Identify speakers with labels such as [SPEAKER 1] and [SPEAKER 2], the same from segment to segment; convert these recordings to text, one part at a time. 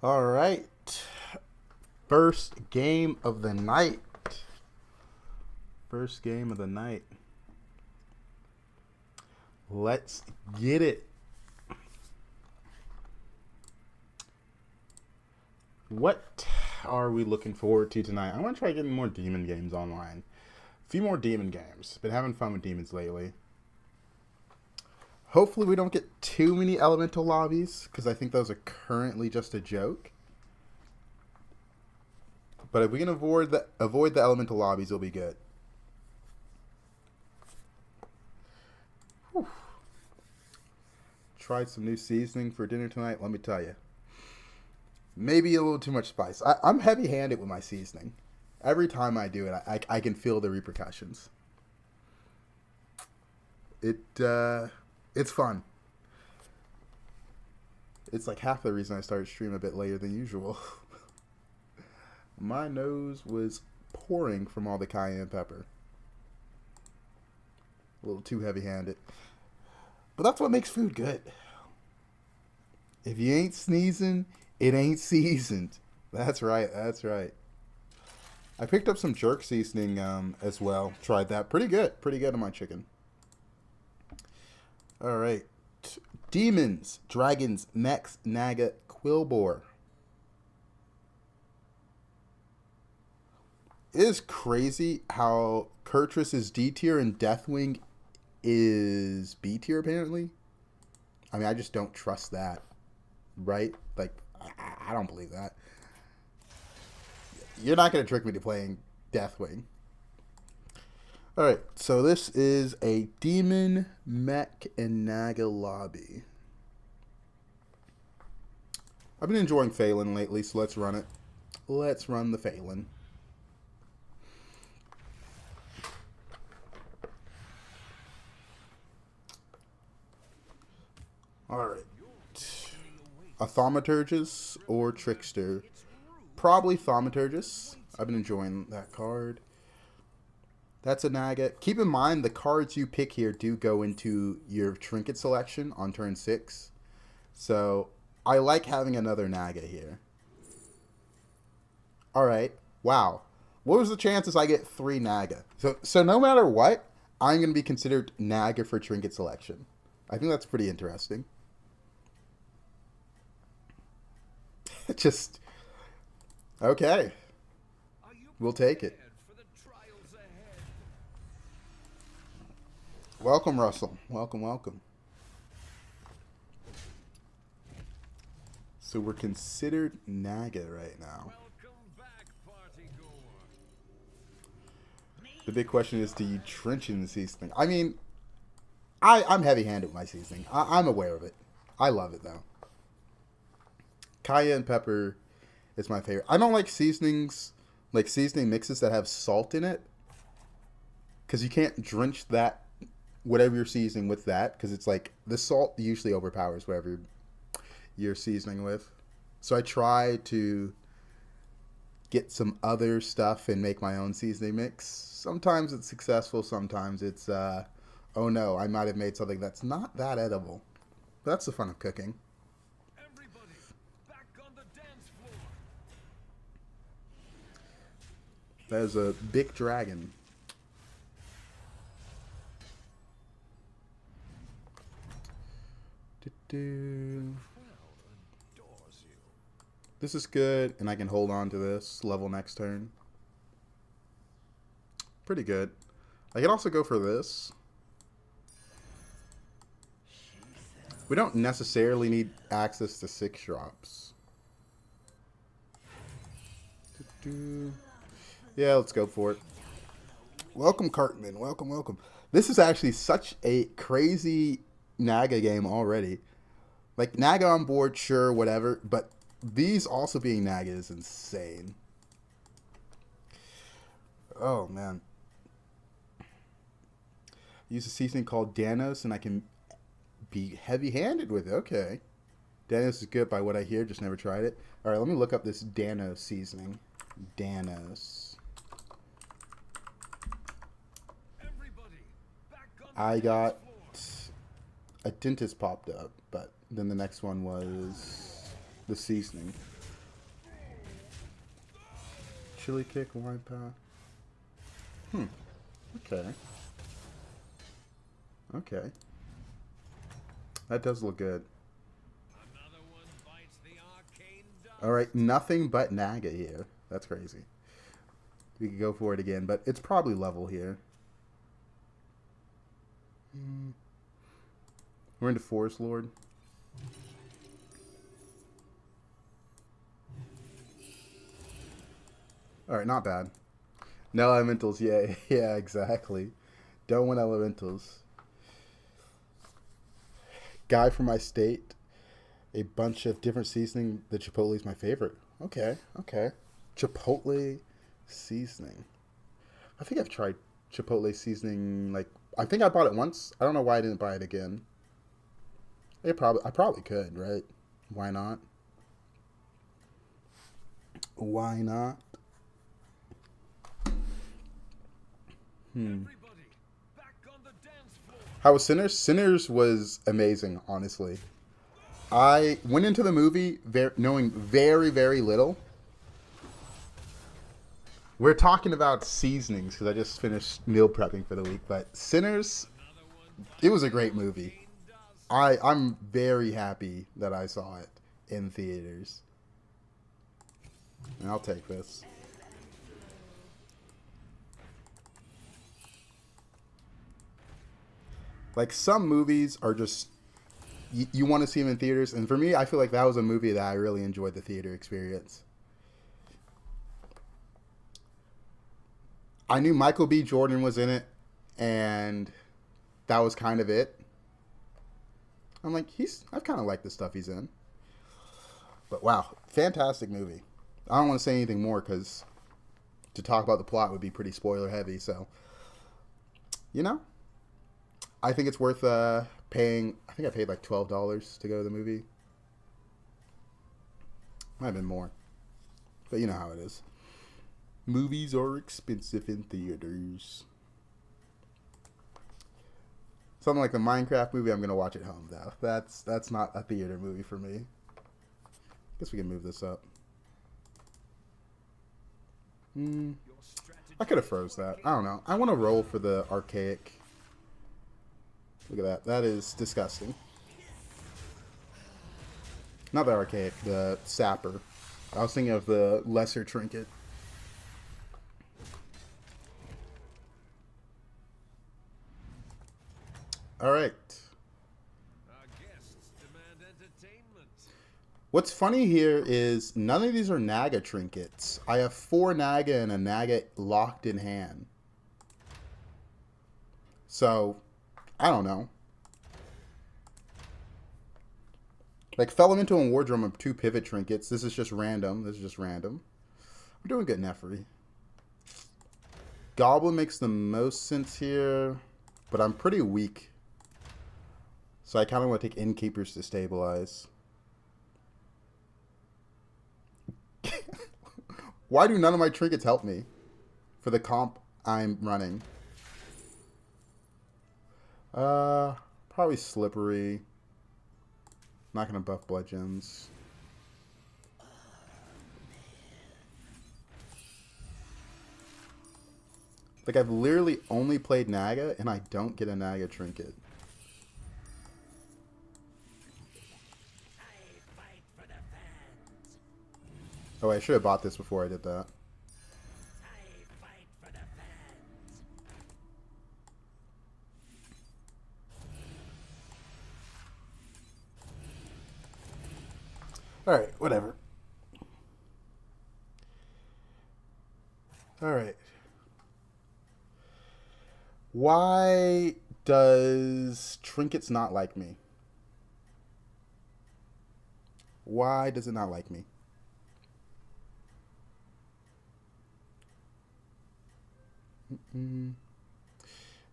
[SPEAKER 1] All right. First game of the night. First game of the night. Let's get it. What are we looking forward to tonight? I want to try getting more demon games online. A few more demon games. Been having fun with demons lately. Hopefully we don't get too many elemental lobbies, because I think those are currently just a joke. But if we can avoid the elemental lobbies, it'll be good. Whew. Tried some new seasoning for dinner tonight. Let me tell you. Maybe a little too much spice. I'm heavy-handed with my seasoning. Every time I do it, I can feel the repercussions. It's fun. It's like half the reason I started streaming a bit later than usual. My nose was pouring from all the cayenne pepper. A little too heavy-handed. But that's what makes food good. If you ain't sneezing, it ain't seasoned. That's right, that's right. I picked up some jerk seasoning as well. Tried that. Pretty good. Pretty good on my chicken. All right. Demons, Dragons, Mechs, Naga, Quillbore. It is crazy how Kurtrus is D tier and Deathwing is B tier apparently. I mean, I just don't trust that. Right? Like, I don't believe that. You're not going to trick me to playing Deathwing. Alright, so this is a Demon, Mech, and Naga lobby. I've been enjoying Phelan lately, so let's run it. Let's run the Phelan. Alright. A Thaumaturgus or Trickster? Probably Thaumaturgus. I've been enjoying that card. That's a Naga. Keep in mind, the cards you pick here do go into your trinket selection on turn 6. So, I like having another Naga here. Alright. Wow. What was the chances I get 3 Naga? So no matter what, I'm going to be considered Naga for trinket selection. I think that's pretty interesting. Just... okay. We'll take it. Welcome, Russell. Welcome, welcome. So we're considered Naga right now. The big question is, do you trench in the seasoning? I mean, I'm heavy-handed with my seasoning. I'm aware of it. I love it, though. Cayenne pepper is my favorite. I don't like seasonings, like seasoning mixes that have salt in it, because you can't drench that, whatever you're seasoning with that, because it's like the salt usually overpowers whatever you're seasoning with. So I try to get some other stuff and make my own seasoning mix. Sometimes it's successful, sometimes it's oh no, I might have made something that's not that edible. But that's the fun of cooking.
[SPEAKER 2] Everybody, back on the dance floor.
[SPEAKER 1] That is a big dragon. This is good, and I can hold on to this level next turn. Pretty good. I can also go for this. We don't necessarily need access to 6 drops. Yeah, let's go for it. Welcome, Cartman. Welcome, welcome. This is actually such a crazy Naga game already. Like, Naga on board, sure, whatever, but these also being Naga is insane. Oh, man. Use a seasoning called Danos, and I can be heavy-handed with it. Okay. Danos is good by what I hear, just never tried it. Alright, let me look up this Danos seasoning. Danos. I got a dentist popped up, but then the next one was the seasoning. Chili kick, wine path. Okay. Okay. That does look good.
[SPEAKER 2] Another one bites the arcane dust.
[SPEAKER 1] Alright, nothing but Naga here. That's crazy. We could go for it again, but it's probably level here. We're into Forest Lord. Alright, not bad. No elementals, yeah, yeah, exactly. Don't want elementals. Guy from my state. A bunch of different seasoning. The Chipotle is my favorite. Okay, okay. Chipotle seasoning. I think I've tried Chipotle seasoning, like, I think I bought it once. I don't know why I didn't buy it again. I probably could, right? Why not? Why not?
[SPEAKER 2] Everybody, back on the dance floor.
[SPEAKER 1] How was Sinners? Sinners was amazing, honestly. I went into the movie knowing very, very little. We're talking about seasonings because I just finished meal prepping for the week. But Sinners, it was a great movie. I'm very happy that I saw it in theaters. And I'll take this. Like, some movies are just, you want to see them in theaters. And for me, I feel like that was a movie that I really enjoyed the theater experience. I knew Michael B. Jordan was in it, and that was kind of it. I'm like, I kind of like the stuff he's in. But wow, fantastic movie. I don't want to say anything more because to talk about the plot would be pretty spoiler heavy. So, you know, I think it's worth paying. I think I paid like $12 to go to the movie. Might have been more, but you know how it is. Movies are expensive in theaters. Something like the Minecraft movie, I'm gonna watch at home though. That's not a theater movie for me. Guess we can move this up. I could have froze that. I don't know. I want to roll for the archaic. Look at that. That is disgusting. Not the archaic, the sapper. I was thinking of the lesser trinket. All right.
[SPEAKER 2] Our guests demand entertainment.
[SPEAKER 1] What's funny here is none of these are Naga trinkets. I have 4 Naga and a Naga locked in hand. So, I don't know. Like, Elemental and Wardrobe are 2 pivot trinkets. This is just random. This is just random. We're doing good, Nefery. Goblin makes the most sense here, but I'm pretty weak. So I kind of want to take Innkeepers to stabilize. Why do none of my trinkets help me for the comp I'm running? Probably Slippery. Not going to buff Blood Gems. Like, I've literally only played Naga, and I don't get a Naga trinket. Oh, I should have bought this before I did that. Alright, whatever. Alright. Why does Trinkets not like me? Why does it not like me?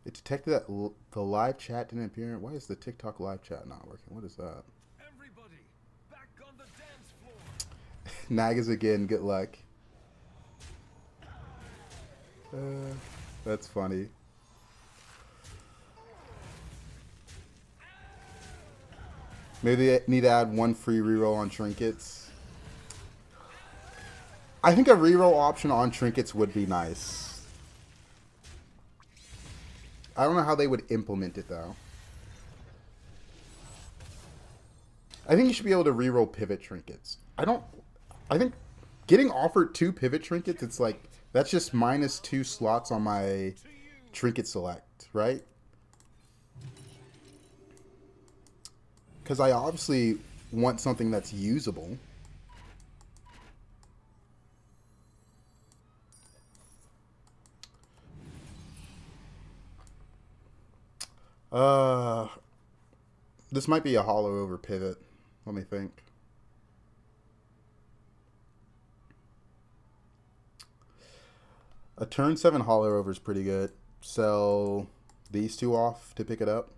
[SPEAKER 1] It detected that the live chat didn't appear. Why is the TikTok live chat not working? What is that?
[SPEAKER 2] Everybody, back on the dance floor.
[SPEAKER 1] Nagas again, good luck. That's funny. Maybe they need to add 1 free reroll on Trinkets. I think a reroll option on trinkets would be nice. I don't know how they would implement it though. I think you should be able to reroll pivot trinkets. I think getting offered 2 pivot trinkets, it's like, that's just -2 slots on my trinket select, right? Because I obviously want something that's usable. This might be a hollow over pivot. Let me think. A turn 7 hollow over is pretty good. Sell these 2 off to pick it up.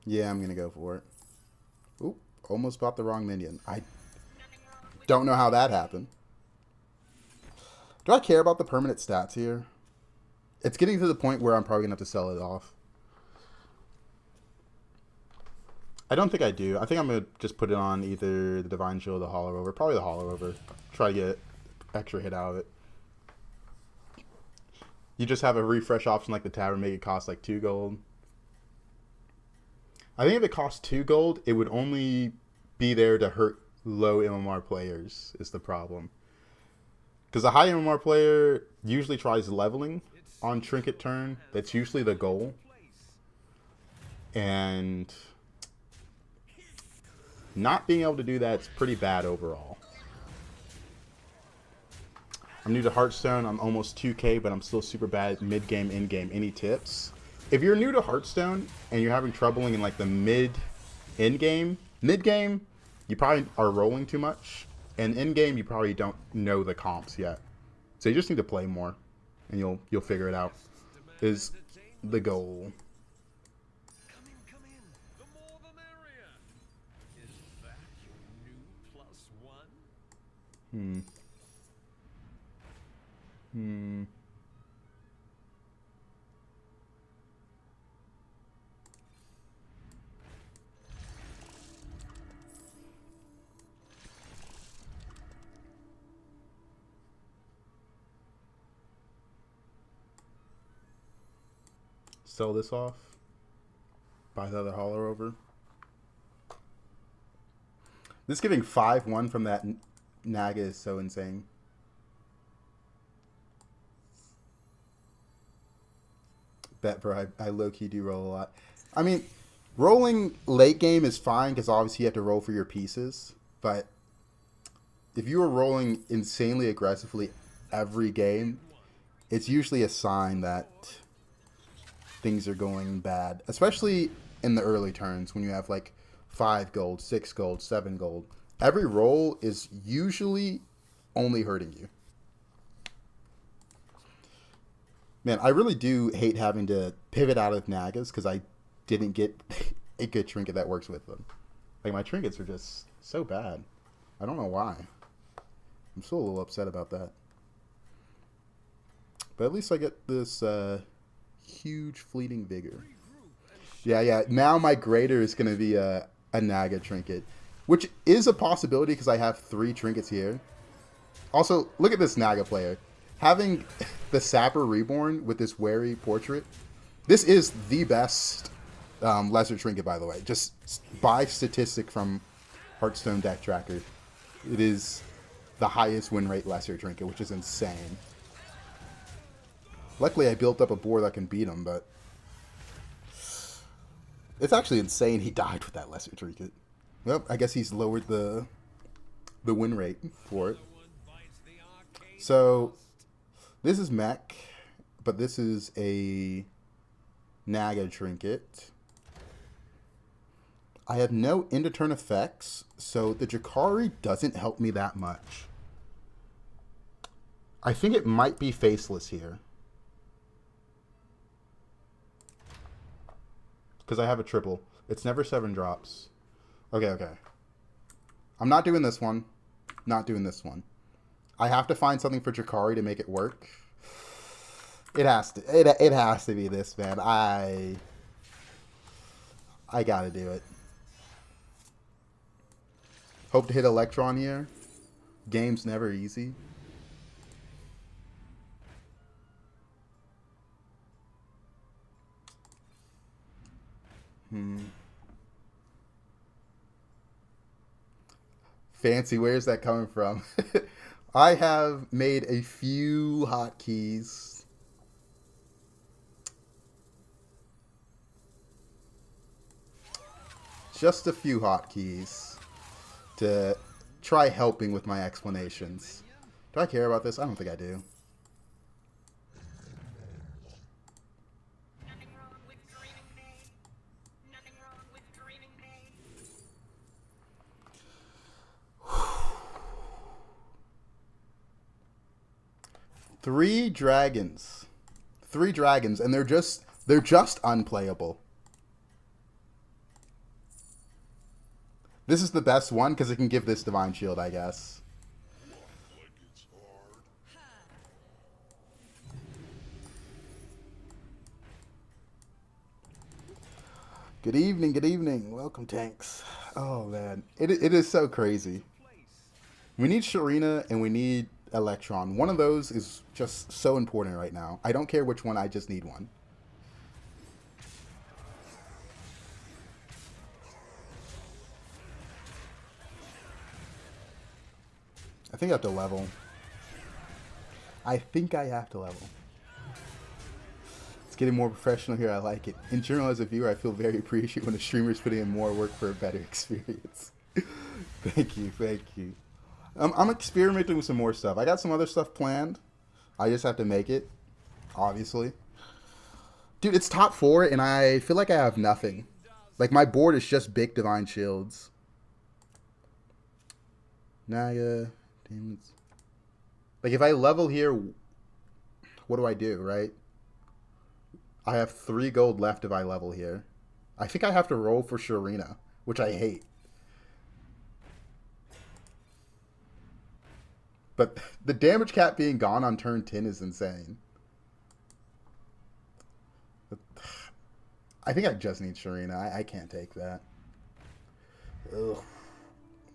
[SPEAKER 1] Yeah, I'm going to go for it. Oop, almost bought the wrong minion. I don't know how that happened. Do I care about the permanent stats here? It's getting to the point where I'm probably going to have to sell it off. I don't think I do. I think I'm going to just put it on either the Divine Shield or the Hollow Over. Probably the Hollow Over. Try to get extra hit out of it. You just have a refresh option like the Tavern, make it cost like 2 gold. I think if it costs 2 gold, it would only be there to hurt low MMR players is the problem. Because a high MMR player usually tries leveling on trinket turn. That's usually the goal. And not being able to do that is pretty bad overall. I'm new to Hearthstone. I'm almost 2K, but I'm still super bad at mid-game, in-game. Any tips? If you're new to Hearthstone and you're having trouble in like the mid-game, you probably are rolling too much. And in-game, you probably don't know the comps yet. So you just need to play more, and you'll figure it out. Is the goal.
[SPEAKER 2] Come in. The more the merrier. Is that your new +1?
[SPEAKER 1] Sell this off. Buy the other Hollow Over. This giving 5-1 from that Naga is so insane. Bet, bro. I low-key do roll a lot. I mean, rolling late game is fine because obviously you have to roll for your pieces. But if you are rolling insanely aggressively every game, it's usually a sign that things are going bad, especially in the early turns when you have like 5 gold, 6 gold, 7 gold. Every roll is usually only hurting you. Man, I really do hate having to pivot out of Nagas because I didn't get a good trinket that works with them. Like, my trinkets are just so bad. I don't know why. I'm still a little upset about that. But at least I get this huge fleeting vigor. Yeah. Now my greater is going to be a Naga trinket, which is a possibility because I have 3 trinkets here. Also, look at this Naga player. Having the Sapper Reborn with this Wary portrait, this is the best lesser trinket, by the way. Just by statistic from Hearthstone Deck Tracker, it is the highest win rate lesser trinket, which is insane. Luckily, I built up a board that can beat him, but it's actually insane he died with that lesser trinket. Well, I guess he's lowered the win rate for it. So this is mech, but this is a Naga trinket. I have no end of turn effects, so the Jakari doesn't help me that much. I think it might be faceless here. Because I have a triple. It's never 7 drops. Okay. I'm not doing this one. Not doing this one. I have to find something for Jakari to make it work. It has to. It has to be this, man. I gotta do it. Hope to hit Electron here. Game's never easy. Fancy, where's that coming from? I have made a few hotkeys. Just a few hotkeys to try helping with my explanations. Do I care about this? I don't think I do.
[SPEAKER 3] Nothing wrong with dreaming, babe. Nothing wrong with dreaming, babe.
[SPEAKER 1] 3 dragons. 3 dragons, and they're just unplayable. This is the best one because it can give this Divine Shield, I guess. Good evening, good evening. Welcome, tanks. Oh, man. It is so crazy. We need Sharina and we need Electron. One of those is just so important right now. I don't care which one, I just need one. I think I have to level. I think I have to level. It's getting more professional here. I like it. In general, as a viewer, I feel very appreciative when a streamer is putting in more work for a better experience. Thank you, thank you. I'm experimenting with some more stuff. I got some other stuff planned. I just have to make it, obviously. Dude, it's top 4, and I feel like I have nothing. Like, my board is just big Divine Shields. Naga, demons. Like, if I level here, what do I do, right? I have 3 gold left if I level here. I think I have to roll for Sharina, which I hate. But the damage cap being gone on turn 10 is insane. I think I just need Sharina. I can't take that. Ugh.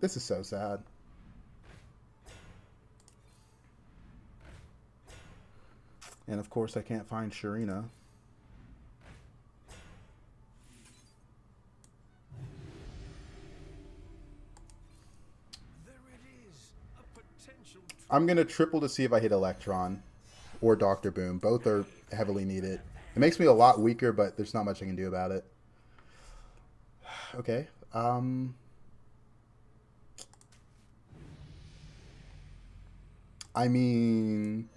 [SPEAKER 1] This is so sad. And of course I can't find Sharina. I'm going to triple to see if I hit Electron or Dr. Boom. Both are heavily needed. It makes me a lot weaker, but there's not much I can do about it. Okay. I mean...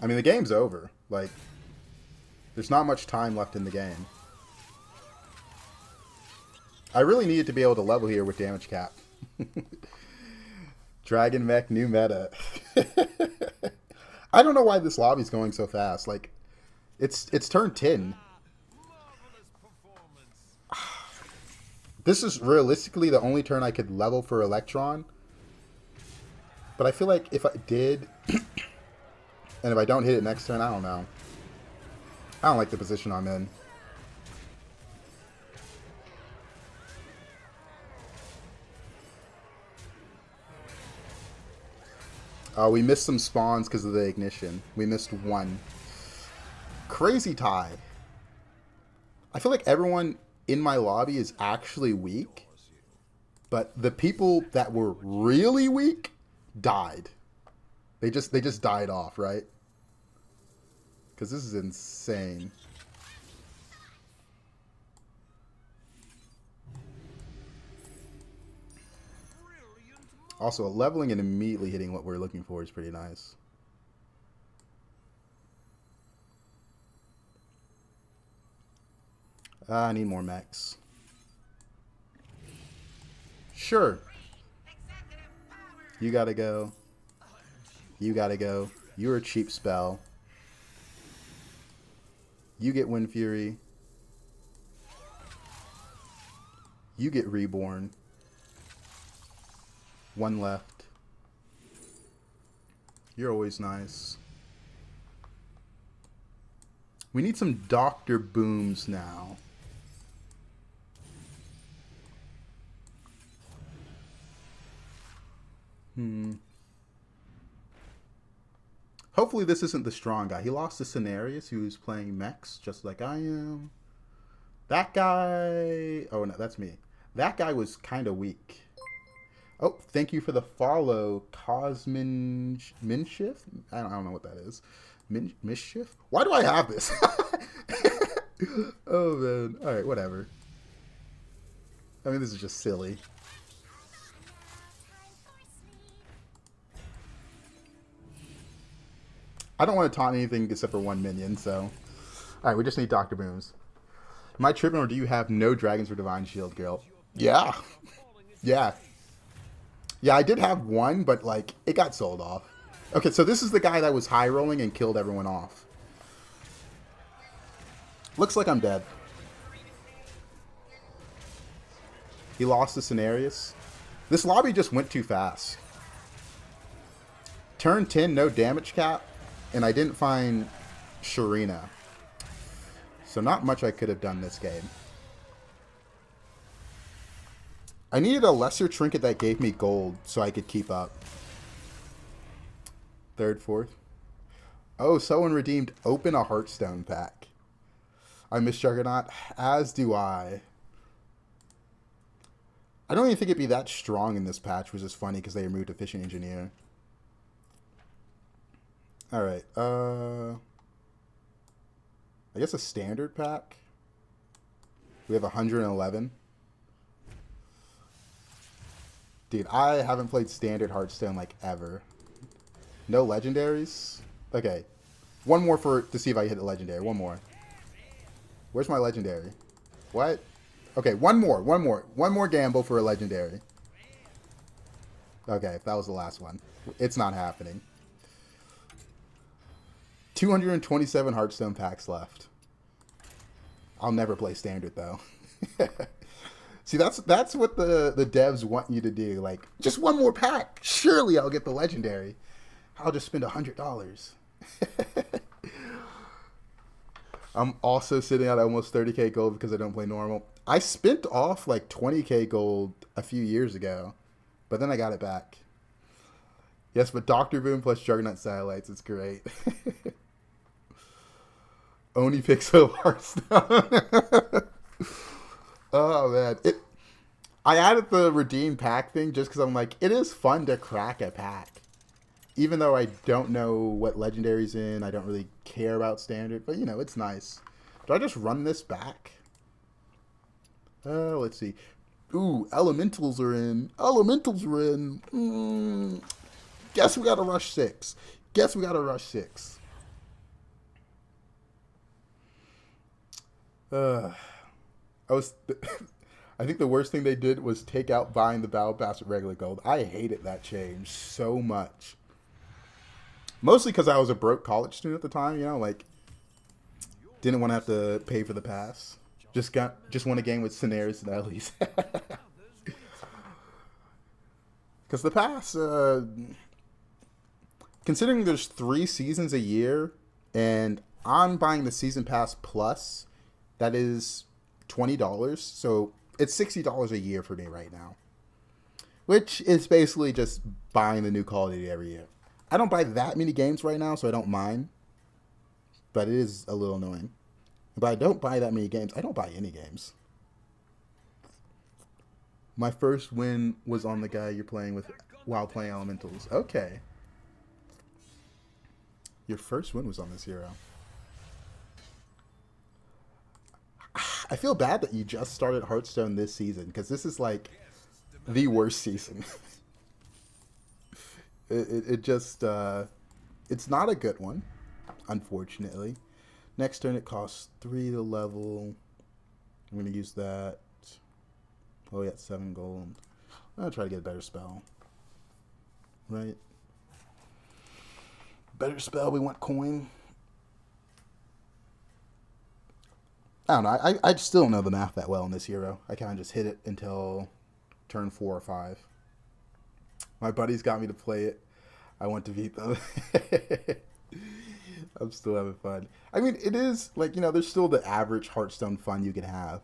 [SPEAKER 1] the game's over. Like, there's not much time left in the game. I really needed to be able to level here with damage cap. Dragon Mech, new meta. I don't know why this lobby's going so fast. Like, it's turn 10. This is realistically the only turn I could level for Electron. But I feel like if I did, and if I don't hit it next turn, I don't know. I don't like the position I'm in. We missed some spawns because of the ignition. We missed 1. Crazy tie. I feel like everyone in my lobby is actually weak. But the people that were really weak died. They just died off, right? Because this is insane. Also, leveling and immediately hitting what we're looking for is pretty nice. I need more mechs. Sure. You gotta go. You gotta go. You're a cheap spell. You get Wind Fury. You get Reborn. 1 left. You're always nice. We need some Dr. Booms now. Hopefully this isn't the strong guy. He lost to Scenarius, who's playing mechs just like I am. That guy... Oh, no, that's me. That guy was kind of weak. Oh, thank you for the follow, Cosmin Minshift? I don't know what that is. Mischief? Why do I have this? Oh, man. All right, whatever. I mean, this is just silly. I don't want to taunt anything except for one minion, so... Alright, we just need Dr. Booms. Am I tripping, or do you have no dragons for Divine Shield, girl? Yeah. Yeah. Yeah, I did have one, but, like, it got sold off. Okay, so this is the guy that was high rolling and killed everyone off. Looks like I'm dead. He lost to Scenarius. This lobby just went too fast. Turn 10, no damage cap. And I didn't find Sharina. So not much I could have done this game. I needed a lesser trinket that gave me gold so I could keep up. Third, fourth. Oh, someone redeemed open a Hearthstone pack. I miss Juggernaut, as do I. I don't even think it'd be that strong in this patch, which is funny because they removed Efficient Engineer. Alright, I guess a standard pack. We have 111. Dude, I haven't played standard Hearthstone like ever. No legendaries? Okay. One more to see if I hit a legendary. One more. Where's my legendary? What? Okay, one more gamble for a legendary. Okay, that was the last one. It's not happening. 227 Hearthstone packs left. I'll never play standard though. See, that's what the devs want you to do. Like, just one more pack. Surely I'll get the legendary. I'll just spend $100. I'm also sitting at almost 30k gold because I don't play normal. I spent off like 20k gold a few years ago, but then I got it back. Yes, but Dr. Boom plus Juggernaut Satellites, it's great. Oni Pixel Hearthstone. Oh man, I added the redeem pack thing just because I'm like, it is fun to crack a pack, even though I don't know what legendary's in. I don't really care about standard, but you know, it's nice. Do I just run this back? Let's see. Ooh, elementals are in. Elementals are in. Guess we gotta rush 6. Guess we gotta rush 6. I think the worst thing they did was take out buying the Battle Pass with regular gold. I hated that change so much. Mostly because I was a broke college student at the time, you know, like, didn't want to have to pay for the pass. Just won a game with Scenarius and Ellie's. Because the pass, considering there's 3 seasons a year, and I'm buying the Season Pass Plus, that is $20, so it's $60 a year for me right now. Which is basically just buying the new Call of Duty every year. I don't buy that many games right now, so I don't mind. But it is a little annoying. But I don't buy that many games. I don't buy any games. My first win was on the guy you're playing with while playing Elementals. Okay. Your first win was on this hero. I feel bad that you just started Hearthstone this season, because this is like the worst season. It just, it's not a good one, unfortunately. Next turn it costs 3 to level. I'm going to use that. Oh, we got 7 gold. I'm going to try to get a better spell. Right? Better spell, we want coin. I don't know. I still don't know the math that well in this hero. I kind of just hit it until turn 4 or 5. My buddies got me to play it. I want to beat them. I'm still having fun. I mean, it is like, there's still the average Hearthstone fun you can have.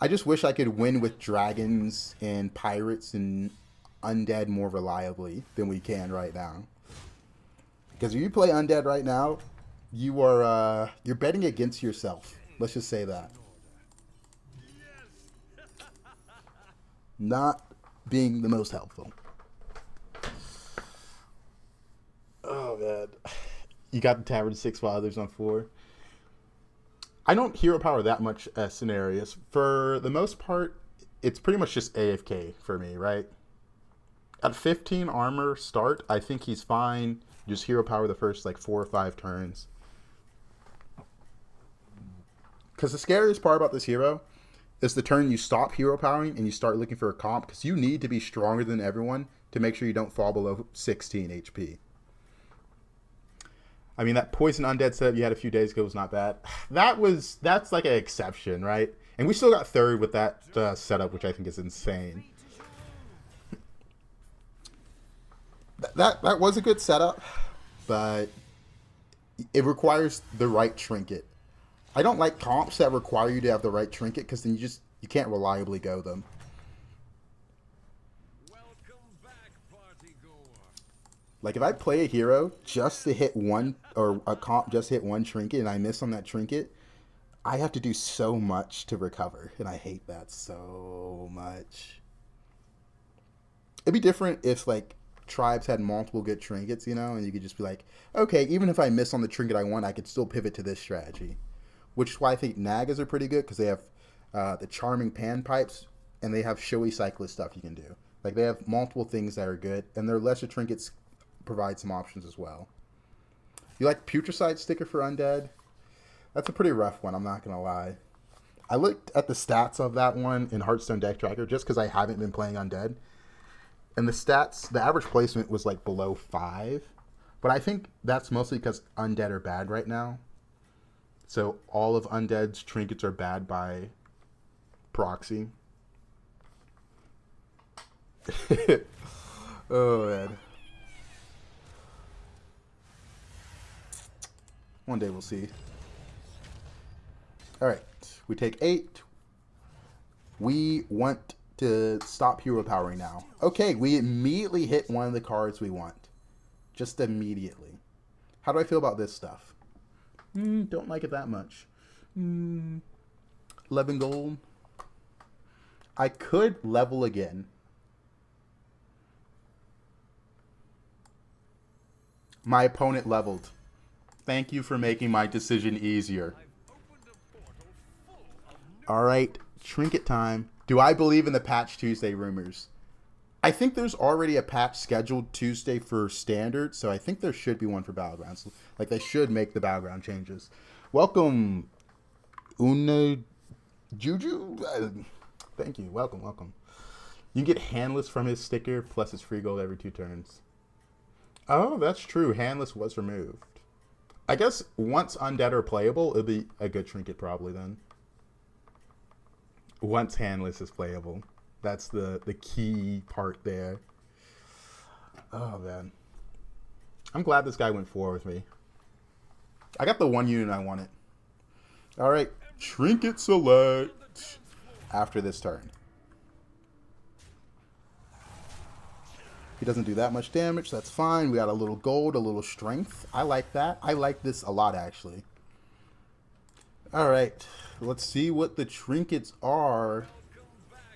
[SPEAKER 1] I just wish I could win with dragons and pirates and undead more reliably than we can right now. Because if you play undead right now, you're betting against yourself. Let's just say that. Not being the most helpful. Oh man. You got the Tavern 6 while others on 4. I don't hero power that much as scenarios. For the most part, it's pretty much just AFK for me, right? At 15 armor start, I think he's fine. Just hero power the first like 4 or 5 turns. Because the scariest part about this hero is the turn you stop hero powering and you start looking for a comp, because you need to be stronger than everyone to make sure you don't fall below 16 HP. I mean, that poison undead setup you had a few days ago was not bad. That's like an exception, right? And we still got third with that setup, which I think is insane. That was a good setup, but it requires the right trinket. I don't like comps that require you to have the right trinket, because then you can't reliably go them. Like, if I play a hero just to hit one, or a comp just hit one trinket, and I miss on that trinket, I have to do so much to recover, and I hate that so much. It'd be different if, like, tribes had multiple good trinkets, and you could just be like, okay, even if I miss on the trinket I want, I could still pivot to this strategy. Which is why I think Nagas are pretty good, because they have the Charming Panpipes, and they have showy cyclist stuff you can do. Like, they have multiple things that are good, and their lesser trinkets provide some options as well. You like Putricide sticker for undead? That's a pretty rough one, I'm not going to lie. I looked at the stats of that one in Hearthstone Deck Tracker just because I haven't been playing undead. And the stats, the average placement was like below 5. But I think that's mostly because undead are bad right now. So all of undead's trinkets are bad by proxy. Oh, man. One day we'll see. All right, we take 8. We want to stop hero powering now. Okay, we immediately hit one of the cards we want. Just immediately. How do I feel about this stuff? Don't like it that much. 11 gold. I could level again. My opponent leveled. Thank you for making my decision easier. Alright, trinket time. Do I believe in the Patch Tuesday rumors? I think there's already a patch scheduled Tuesday for Standard, so I think there should be one for Battlegrounds. Like, they should make the Battleground changes. Welcome, Una Juju. Thank you. Welcome, welcome. You get handless from his sticker, plus his free gold every 2 turns. Oh, that's true. Handless was removed. I guess once undead are playable, it'll be a good trinket probably then. Once handless is playable. That's the key part there. Oh, man. I'm glad this guy went 4 with me. I got the 1 unit I wanted. All right. Trinket select after this turn. He doesn't do that much damage. That's fine. We got a little gold, a little strength. I like that. I like this a lot, actually. All right. Let's see what the trinkets are.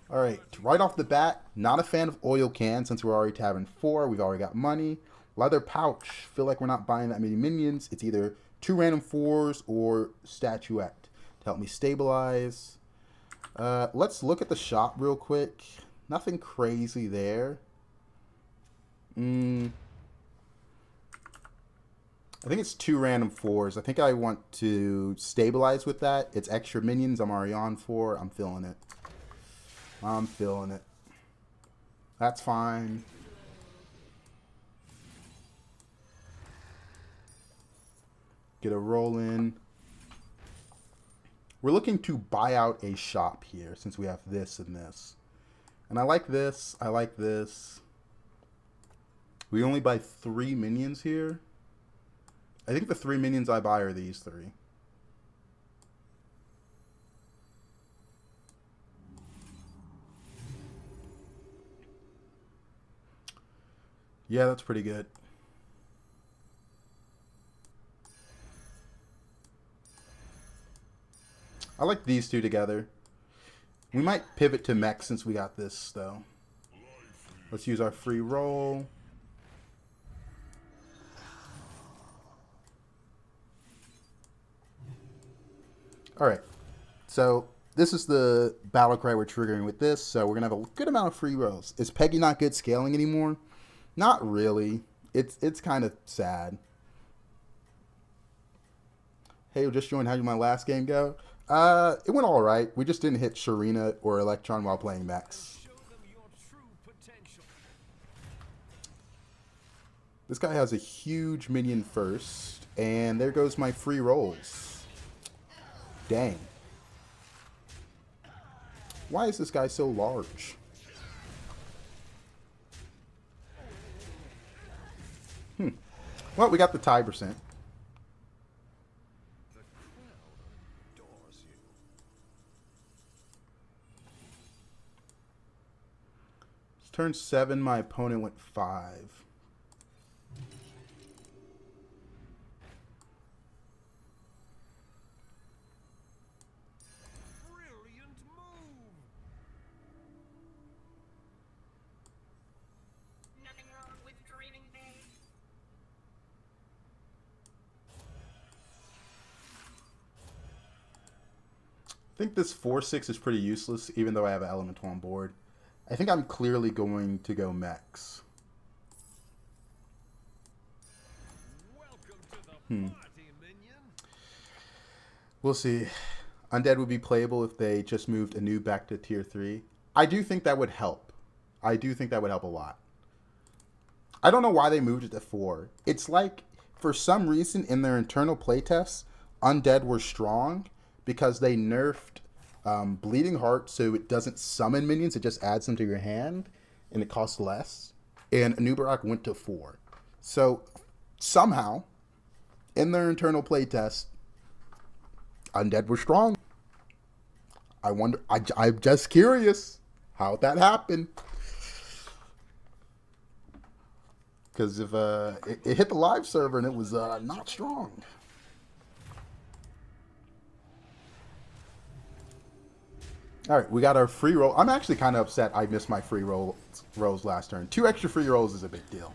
[SPEAKER 1] All right. Right off the bat, not a fan of oil can since we're already tabbing 4. We've already got money. Leather pouch. Feel like we're not buying that many minions. It's either 2 random 4s or statuette to help me stabilize. Let's look at the shop real quick. Nothing crazy there. I think it's 2 random 4s. I think I want to stabilize with that. It's extra minions. I'm already on 4. I'm feeling it. I'm feeling it. That's fine. Get a roll in. We're looking to buy out a shop here since we have this and this. And I like this. I like this. We only buy 3 minions here. I think the 3 minions I buy are these 3. Yeah, that's pretty good. I like these 2 together. We might pivot to mech since we got this, though. Let's use our free roll. Alright. So, this is the battle cry we're triggering with this, so we're going to have a good amount of free rolls. Is Peggy not good scaling anymore? Not really. It's kind of sad. Hey, just joined. How did my last game go? It went all right. We just didn't hit Sharina or Electron while playing mechs. This guy has a huge minion first, and there goes my free rolls. Dang. Why is this guy so large? Well, we got the tie percent. Turn 7, my opponent went 5.
[SPEAKER 2] Brilliant move.
[SPEAKER 3] Nothing wrong with dreaming big.
[SPEAKER 1] I think this 4/6 is pretty useless, even though I have an elemental on board. I think I'm clearly going to go mechs.
[SPEAKER 2] Welcome to the party, minion.
[SPEAKER 1] We'll see. Undead would be playable if they just moved a new back to tier 3. I do think that would help. I do think that would help a lot. I don't know why they moved it to 4. It's like, for some reason, in their internal playtests, Undead were strong because they nerfed Bleeding Heart so it doesn't summon minions, it just adds them to your hand, and it costs less. And Anubarak went to 4. So, somehow, in their internal playtest, Undead were strong. I wonder, I'm just curious how that happened. Because if it hit the live server and it was not strong. All right, we got our free roll. I'm actually kind of upset I missed my free rolls last turn. 2 extra free rolls is a big deal.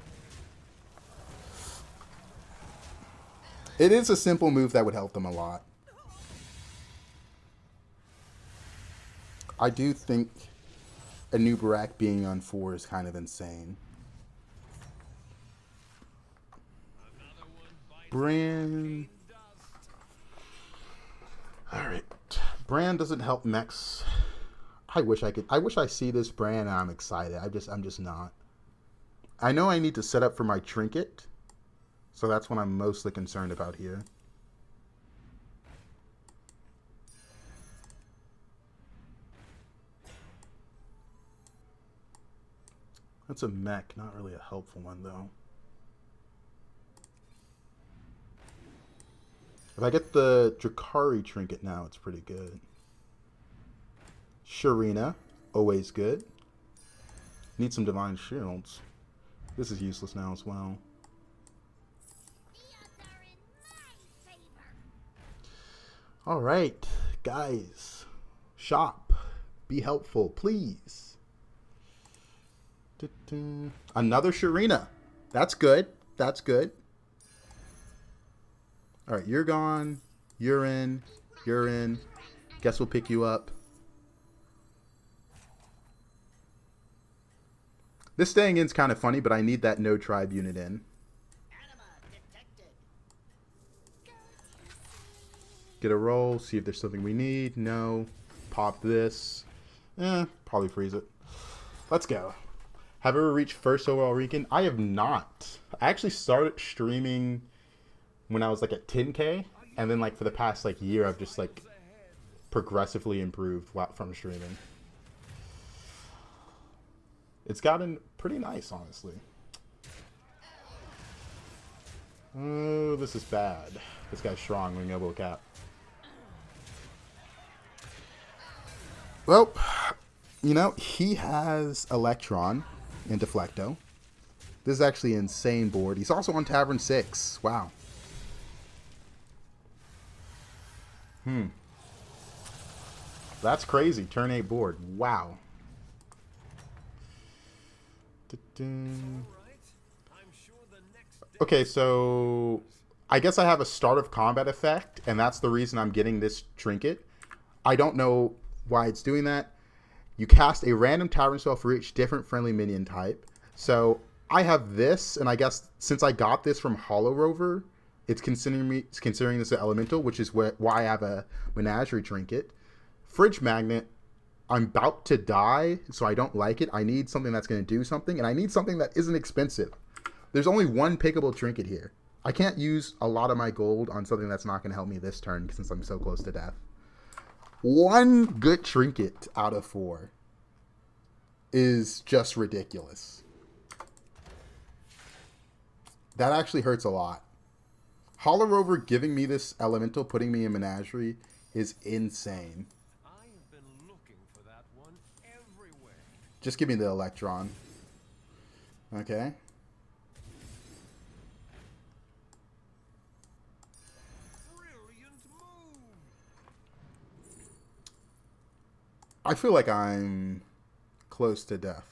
[SPEAKER 1] It is a simple move that would help them a lot. I do think Anubarak being on 4 is kind of insane. Bran. Alright. Bran doesn't help mechs. I wish I see this Bran and I'm excited. I'm just not. I know I need to set up for my trinket. So that's what I'm mostly concerned about here. That's a mech, not really a helpful one though. If I get the Drakari trinket now, it's pretty good. Sharina, always good. Need some divine shields. This is useless now as well. Alright, guys. Shop. Be helpful, please. Another Sharina. That's good. That's good. Alright, you're gone. You're in. You're in. Guess we'll pick you up. This staying in's kind of funny, but I need that no tribe unit in. Get a roll, see if there's something we need. No. Pop this. Probably freeze it. Let's go. Have I ever reached first overall ranking? I have not. I actually started streaming when I was like at 10K, and then like for the past like year, I've just like progressively improved from streaming. It's gotten pretty nice, honestly. Oh, this is bad. This guy's strong. Ring elbow cap. Well, you know, he has Electron and Deflecto. This is actually an insane board. He's also on Tavern 6. Wow. That's crazy. Turn 8 board. Wow. Okay, so I guess I have a start of combat effect, and that's the reason I'm getting this trinket. I don't know why it's doing that. You cast a random tavern spell for each different friendly minion type. So I have this, and I guess since I got this from Hollow Rover, it's considering this an elemental, which is why I have a Menagerie trinket. Fridge Magnet, I'm about to die, so I don't like it. I need something that's going to do something, and I need something that isn't expensive. There's only one pickable trinket here. I can't use a lot of my gold on something that's not going to help me this turn since I'm so close to death. One good trinket out of 4 is just ridiculous. That actually hurts a lot. Hollow Rover giving me this elemental, putting me in Menagerie, is insane.
[SPEAKER 2] I have been looking for that one everywhere.
[SPEAKER 1] Just give me the Electron. Okay.
[SPEAKER 2] Brilliant move.
[SPEAKER 1] I feel like I'm close to death.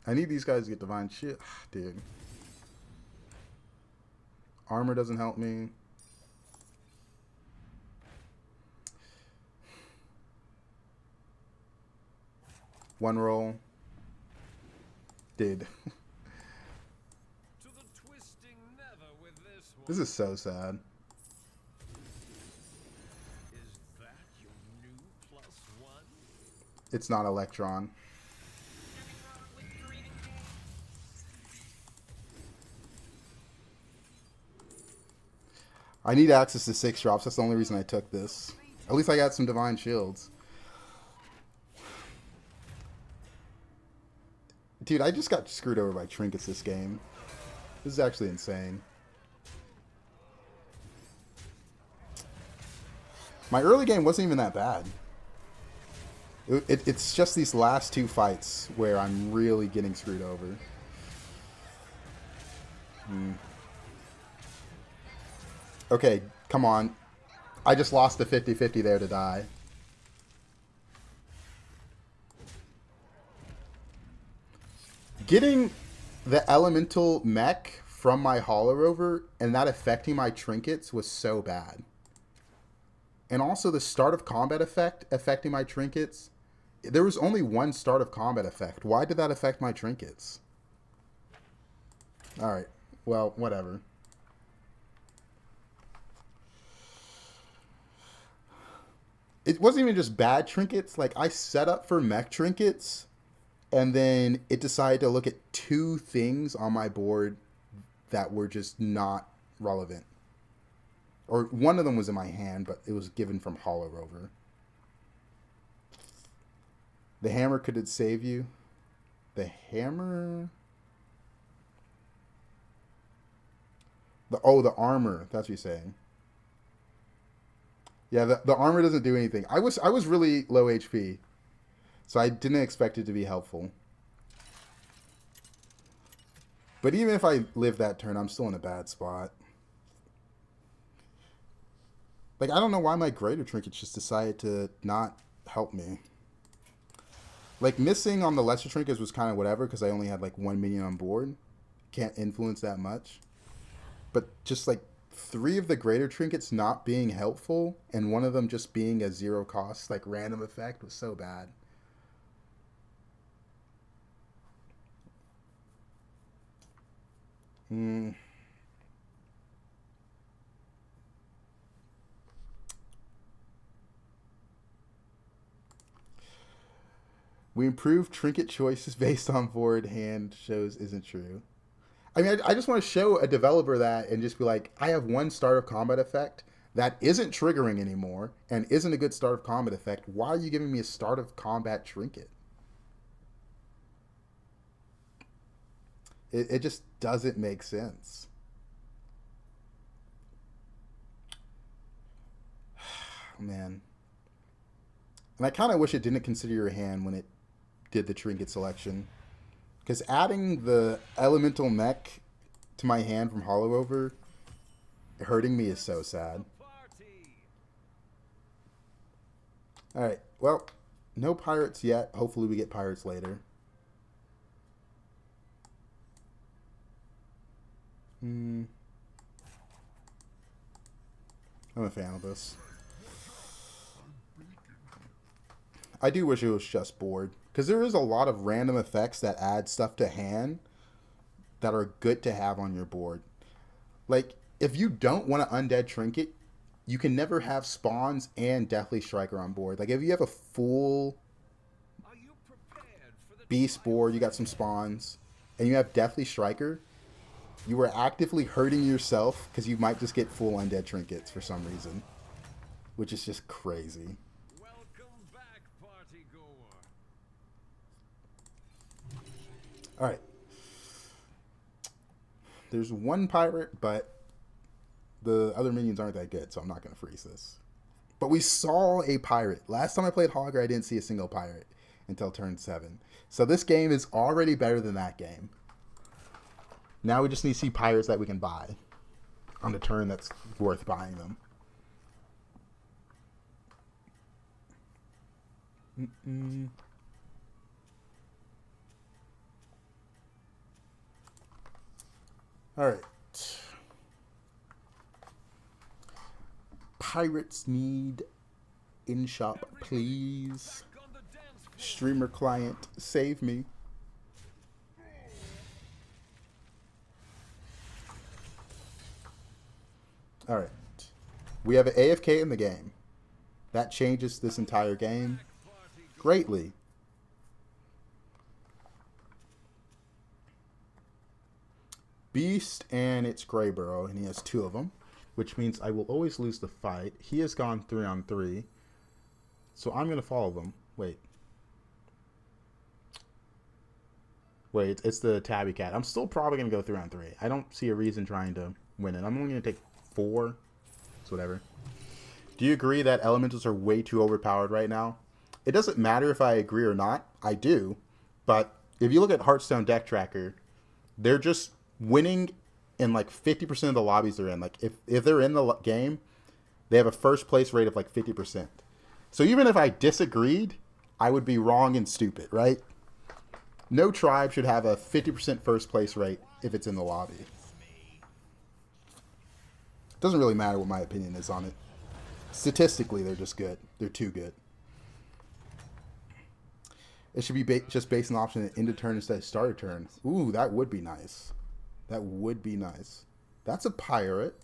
[SPEAKER 1] I need these guys to get divine shit. Dude. Armor doesn't help me. One roll. Dude.
[SPEAKER 2] To the twisting nether with this one.
[SPEAKER 1] This is so sad.
[SPEAKER 2] Is that your new +1?
[SPEAKER 1] It's not Electron.
[SPEAKER 3] Nothing wrong with dreaming big.
[SPEAKER 1] I need access to 6 drops. That's the only reason I took this. At least I got some divine shields. Dude, I just got screwed over by trinkets this game. This is actually insane. My early game wasn't even that bad. It's just these last 2 fights where I'm really getting screwed over. Okay, come on. I just lost the 50-50 there to die. Getting the elemental mech from my Hollow Rover and that affecting my trinkets was so bad. And also the start of combat effect affecting my trinkets. There was only one start of combat effect. Why did that affect my trinkets? Alright, well, whatever. It wasn't even just bad trinkets. Like, I set up for mech trinkets, and then it decided to look at 2 things on my board that were just not relevant. Or one of them was in my hand, but it was given from Hollow Rover. The hammer, could it save you? The hammer? The armor. That's what you're saying. Yeah, the armor doesn't do anything. I was really low HP, so I didn't expect it to be helpful. But even if I live that turn, I'm still in a bad spot. Like, I don't know why my greater trinkets just decided to not help me. Like, missing on the lesser trinkets was kind of whatever, because I only had, like, 1 minion on board. Can't influence that much. But just, like, 3 of the greater trinkets not being helpful, and one of them just being a 0 cost, like, random effect was so bad. We improve trinket choices based on board hand shows isn't true. I mean, I just want to show a developer that and just be like, I have one start of combat effect that isn't triggering anymore and isn't a good start of combat effect. Why are you giving me a start of combat trinket? It just doesn't make sense. Man. And I kind of wish it didn't consider your hand when it did the trinket selection. Because adding the elemental mech to my hand from Hollow Over hurting me is so sad. Alright, well, no pirates yet. Hopefully we get pirates later. I'm a fan of this. I do wish it was just board. Because there is a lot of random effects that add stuff to hand that are good to have on your board. Like, if you don't want an undead trinket, you can never have spawns and Deathly Striker on board. Like, if you have a full beast board, you got some spawns, and you have Deathly Striker, you are actively hurting yourself because you might just get full undead trinkets for some reason. Which is just crazy. Alright. There's one pirate, but the other minions aren't that good, so I'm not going to freeze this. But we saw a pirate. Last time I played Hogger, I didn't see a single pirate until turn 7. So this game is already better than that game. Now we just need to see pirates that we can buy on the turn that's worth buying them. Alright. Pirates need in-shop, please. Streamer client, save me. Alright. We have an AFK in the game. That changes this entire game greatly. Beast and it's Greyburrow, and he has 2 of them, which means I will always lose the fight. He has gone 3-on-3, so I'm going to follow them. Wait, it's the Tabby Cat. I'm still probably going to go 3-on-3. I don't see a reason trying to win it. I'm only going to take 4. It's whatever. Do you agree that elementals are way too overpowered right now? It doesn't matter if I agree or not. I do. But if you look at Hearthstone Deck Tracker, they're just winning in like 50% of the lobbies they're in. Like if they're in the game, they have a first place rate of like 50%. So even if I disagreed, I would be wrong and stupid, right? No tribe should have a 50% first place rate if it's in the lobby. It doesn't really matter what my opinion is on it. Statistically, they're just good. They're too good. It should be just based on the option of end of turn instead of start of turn. Ooh, that would be nice. That would be nice. That's a pirate.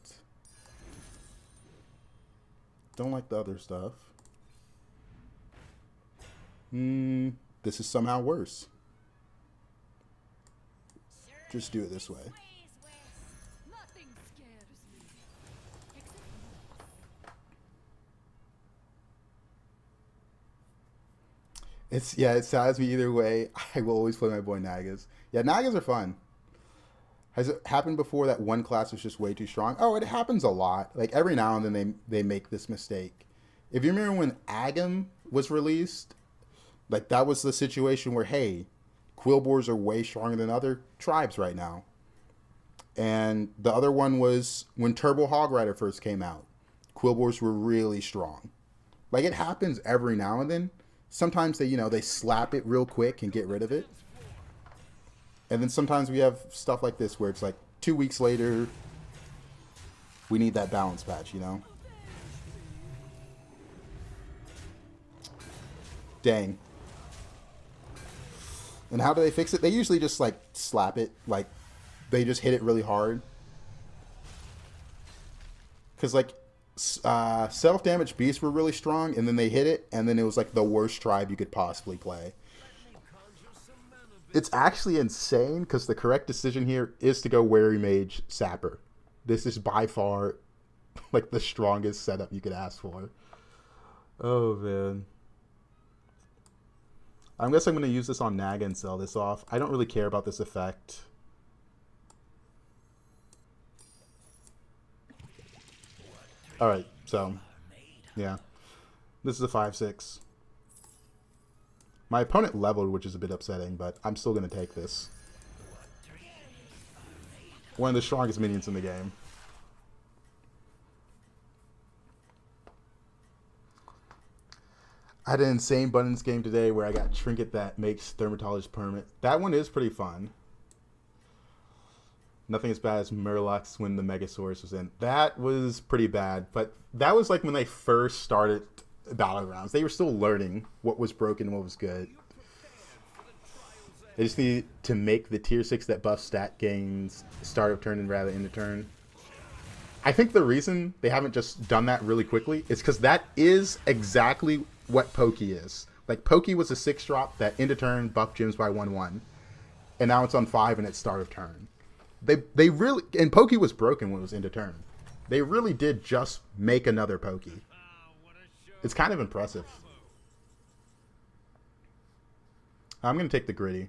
[SPEAKER 1] Don't like the other stuff. This is somehow worse. Just do it this way. It saddens me either way. I will always play my boy Nagas. Yeah, Nagas are fun. Has it happened before that one class was just way too strong? Oh, it happens a lot. Like every now and then they make this mistake. If you remember when Agam was released, like that was the situation where, hey, Quillboars are way stronger than other tribes right now. And the other one was when Turbo Hog Rider first came out. Quillboars were really strong. Like it happens every now and then. Sometimes they slap it real quick and get rid of it. And then sometimes we have stuff like this where it's like 2 weeks later, we need that balance patch, Dang. And how do they fix it? They usually just like slap it, like they just hit it really hard. Because like self-damage beasts were really strong, and then they hit it, and then it was like the worst tribe you could possibly play. It's actually insane because the correct decision here is to go Wary Mage Sapper. This is by far like the strongest setup you could ask for. Oh man. I guess I'm going to use this on Naga and sell this off. I don't really care about this effect. Alright, so, yeah. This is a 5-6. My opponent leveled, which is a bit upsetting, but I'm still going to take this. One of the strongest minions in the game. I had an insane buttons game today where I got Trinket that makes Dermatologist permanent. That one is pretty fun. Nothing as bad as Murlocs when the Megasaurus was in. That was pretty bad, but that was like when they first started Battlegrounds. They were still learning what was broken and what was good. They just need to make the tier 6 that buff stat gains start of turn and rather end of turn. I think the reason they haven't just done that really quickly is because that is exactly what Pokey is. Like, Pokey was a 6-drop that end of turn buffed gyms by 1/1. And now it's on 5 and it's start of turn. They really... And Pokey was broken when it was end of turn. They really did just make another Pokey. It's kind of impressive. I'm going to take the Gritty.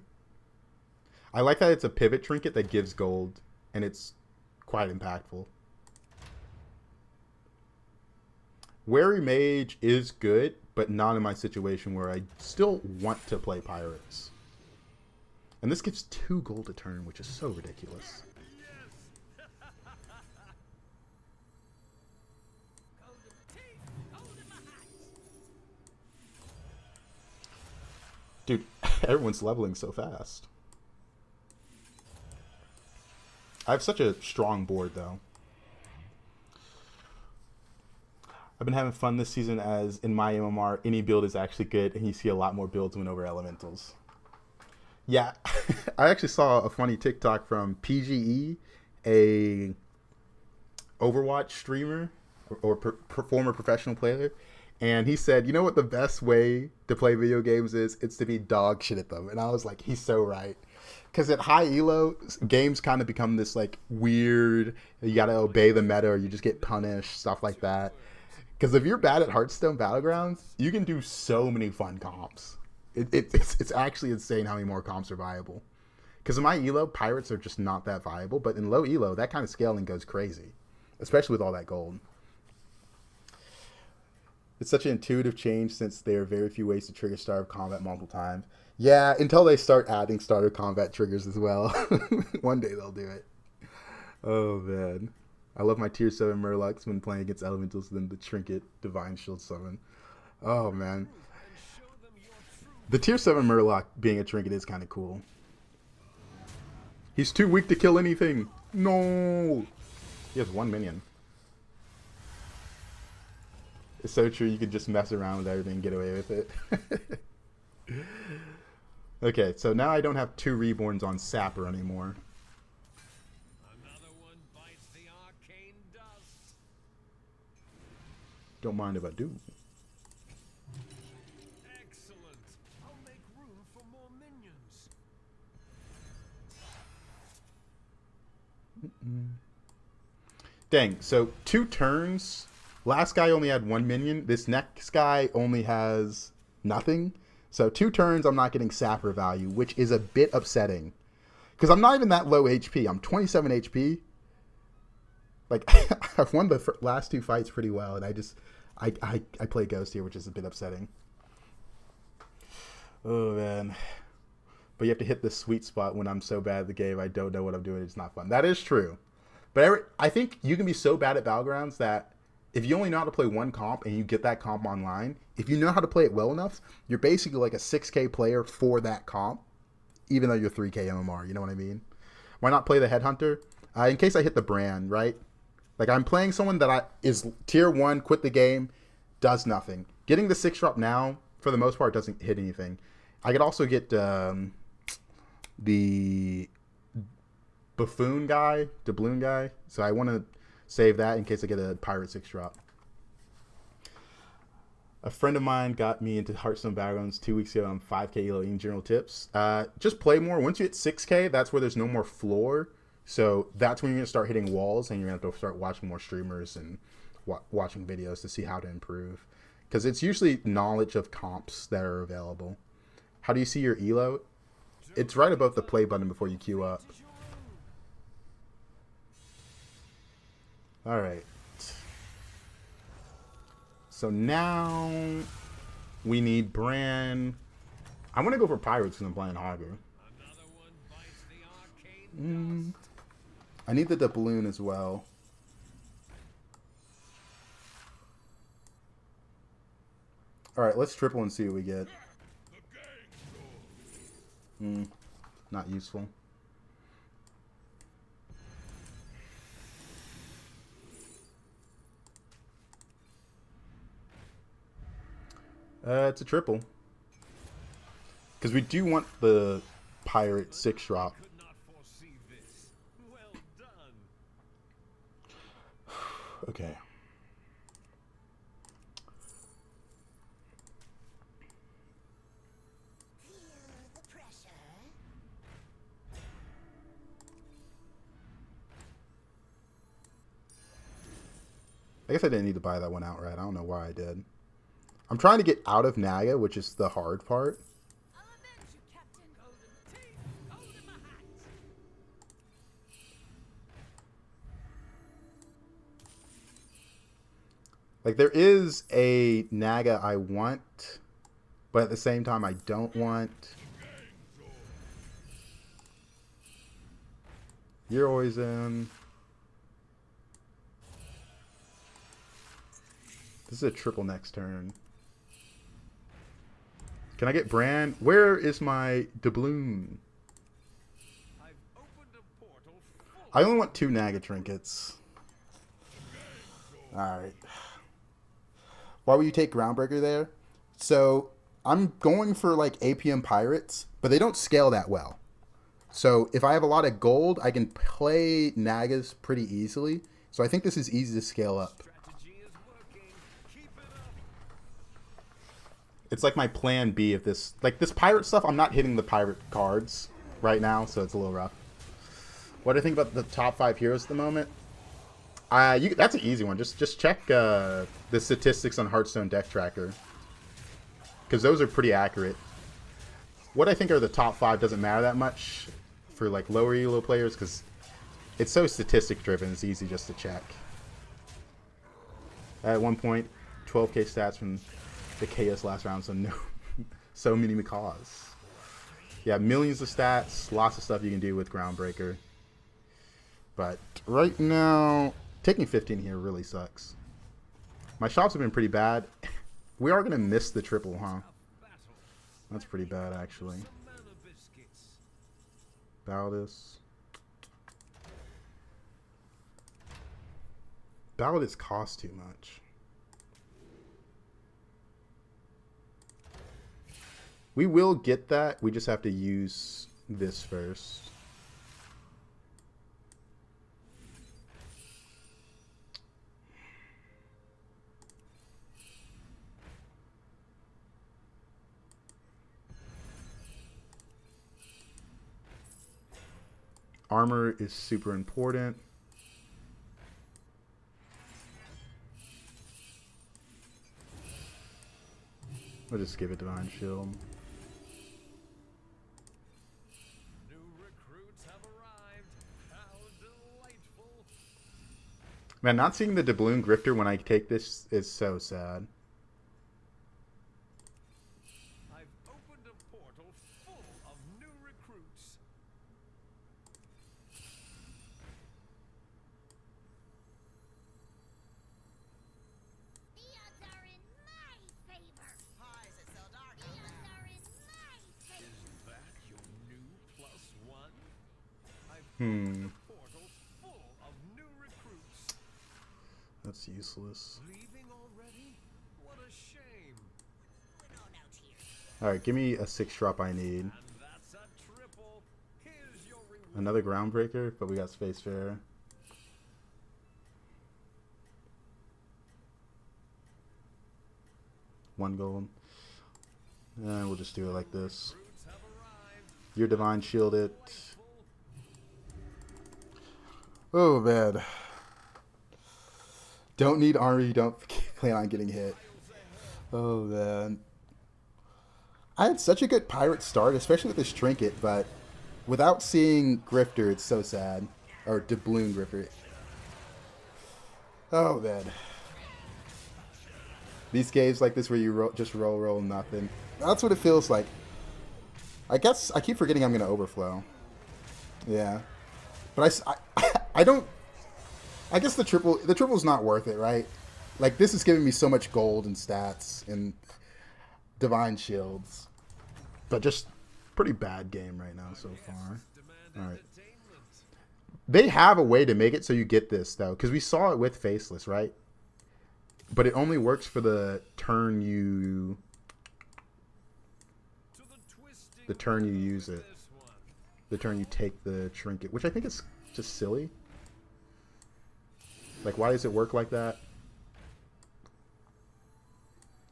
[SPEAKER 1] I like that it's a pivot trinket that gives gold, and it's quite impactful. Wary Mage is good, but not in my situation where I still want to play Pirates. And this gives 2 gold a turn, which is so ridiculous. Dude, everyone's leveling so fast. I have such a strong board, though. I've been having fun this season as, in my MMR, any build is actually good, and you see a lot more builds win over Elementals. Yeah, I actually saw a funny TikTok from PGE, a Overwatch streamer, or former professional player, and he said, you know what the best way to play video games is? It's to be dog shit at them. And I was like, he's so right. Because at high elo, games kind of become this like weird, you got to obey the meta or you just get punished, stuff like that. Because if you're bad at Hearthstone Battlegrounds, you can do so many fun comps. It's actually insane how many more comps are viable. Because in my elo, Pirates are just not that viable. But in low elo, that kind of scaling goes crazy. Especially with all that gold. It's such an intuitive change since there are very few ways to trigger start of combat multiple times. Yeah, until they start adding starter combat triggers as well. One day they'll do it. Oh, man. I love my tier 7 Murlocs when playing against Elementals than the Trinket Divine Shield Summon. Oh, man. The tier 7 Murloc being a Trinket is kind of cool. He's too weak to kill anything. No! He has 1 minion. It's so true, you could just mess around with everything and get away with it. Okay, so now I don't have 2 Reborns on Sapper anymore.
[SPEAKER 2] Another one bites the arcane dust.
[SPEAKER 1] Don't mind if I do.
[SPEAKER 2] Excellent. I'll make room for more minions.
[SPEAKER 1] Dang, so 2 turns. Last guy only had 1 minion. This next guy only has nothing. So 2 turns, I'm not getting Sapper value, which is a bit upsetting. Because I'm not even that low HP. I'm 27 HP. Like, I've won the last 2 fights pretty well, and I play Ghost here, which is a bit upsetting. Oh, man. But you have to hit the sweet spot when I'm so bad at the game, I don't know what I'm doing. It's not fun. That is true. But I think you can be so bad at Battlegrounds that if you only know how to play one comp and you get that comp online, if you know how to play it well enough, you're basically like a 6K player for that comp, even though you're 3K MMR, you know what I mean? Why not play the Headhunter? In case I hit the brand, right? Like, I'm playing someone that is tier 1, quit the game, does nothing. Getting the 6-drop now, for the most part, doesn't hit anything. I could also get the Buffoon guy, Doubloon guy, so I want to save that in case I get a Pirate 6-drop. A friend of mine got me into Hearthstone Battlegrounds 2 weeks ago on 5K elo in general tips. Just play more. Once you hit 6K, that's where there's no more floor. So that's when you're going to start hitting walls and you're going to have to start watching more streamers and watching videos to see how to improve. Because it's usually knowledge of comps that are available. How do you see your elo? It's right above the play button before you queue up. Alright. So now we need Bran. I want to go for Pirates because I'm playing Hogger.
[SPEAKER 2] Another one bites the arcane dust.
[SPEAKER 1] I need the doubloon as well. Alright, let's triple and see what we get. Not useful. It's a triple. Because we do want the pirate 6-drop.
[SPEAKER 2] Could not foresee this. Well done.
[SPEAKER 1] Okay.
[SPEAKER 3] Feel the pressure.
[SPEAKER 1] I guess I didn't need to buy that one outright. I don't know why I did. I'm trying to get out of Naga, which is the hard part.
[SPEAKER 3] I'll avenge you, Captain. Golden teeth, golden my hat.
[SPEAKER 1] Like, there is a Naga I want, but at the same time I don't want. You're always in. This is a triple next turn. Can I get Bran? Where is my doubloon?
[SPEAKER 2] I've opened a portal full.
[SPEAKER 1] I only want 2 Naga trinkets. Alright. Why would you take Groundbreaker there? So, I'm going for like APM Pirates, but they don't scale that well. So, if I have a lot of gold, I can play Nagas pretty easily. So, I think this is easy to scale up.
[SPEAKER 2] Strategy is working. Keep it up.
[SPEAKER 1] It's like my plan B if this... Like, this pirate stuff, I'm not hitting the pirate cards right now, so it's a little rough. What do I think about the top 5 heroes at the moment? That's an easy one. Just check the statistics on Hearthstone Deck Tracker. Because those are pretty accurate. What I think are the top 5 doesn't matter that much for like lower elo players, because it's so statistic driven, it's easy just to check. At one point, 12k stats from the KS last round, so no, so many macaws. Yeah, millions of stats, lots of stuff you can do with Groundbreaker. But right now, taking 15 here really sucks. My shops have been pretty bad. We are going to miss the triple, huh? That's pretty bad, actually. Baldus. Baldus costs too much. We will get that. We just have to use this first. Armor is super important. We'll just give it Divine Shield.
[SPEAKER 2] New recruits have arrived. How delightful.
[SPEAKER 1] Man, not seeing the doubloon Grifter when I take this is so sad.
[SPEAKER 2] I've opened a portal full of new recruits.
[SPEAKER 3] The odds are in my favor. Hi, is it so dark? The odds are in my favor.
[SPEAKER 2] Is that your new +1? I've
[SPEAKER 1] Hmm.
[SPEAKER 2] opened a portal full of new recruits.
[SPEAKER 1] That's useless.
[SPEAKER 2] Leaving already? What a shame.
[SPEAKER 3] We're going out here.
[SPEAKER 1] Alright, give me a 6-drop I need.
[SPEAKER 2] And that's a triple. Here's your reward.
[SPEAKER 1] Another Groundbreaker, but we got Spacefarer. One gold. And we'll just do it like this.
[SPEAKER 2] Recruits have arrived.
[SPEAKER 1] Your Divine Shield it. Oh, man. Don't need armor, you don't plan on getting hit. Oh, man. I had such a good pirate start, especially with this trinket, but without seeing Grifter, it's so sad. Or doubloon Grifter. Oh, man. These games like this where you just roll, nothing. That's what it feels like. I guess I keep forgetting I'm going to overflow. Yeah. But I don't... I guess the triple's not worth it, right? Like, this is giving me so much gold and stats and divine shields. But just pretty bad game right now so far. Alright. They have a way to make it so you get this, though. Because we saw it with Faceless, right? But it only works for the turn you... The turn you use it. The turn you take the trinket. Which I think is just silly. Like, why does it work like that?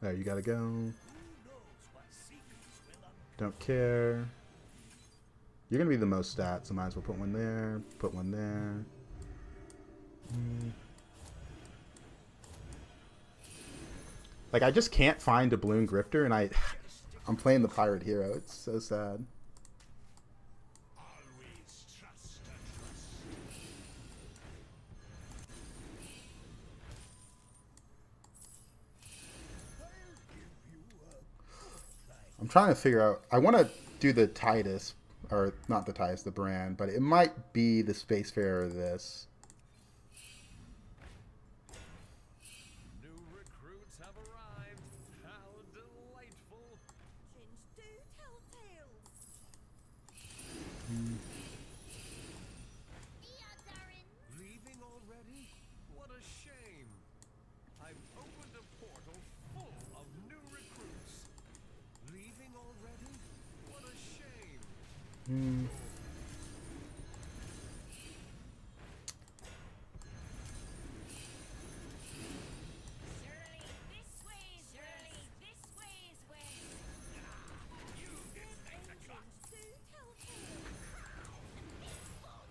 [SPEAKER 1] There, you gotta go. Don't care. You're gonna be the most stats, so might as well put one there. Put one there. Like, I just can't find a Bloom Grifter, and I'm playing the Pirate Hero. It's so sad. I'm trying to figure out... I want to do the Titus, or not the Titus, the brand, but it might be the Spacefarer of this.
[SPEAKER 2] New recruits have arrived. How delightful.
[SPEAKER 3] Chins do tell tales. The odds are in.
[SPEAKER 2] Leaving already? What a shame. I've opened a portal full of new recruits. Leaving already? What a shame.
[SPEAKER 3] Surely this way is surely this way is way. Chins do tell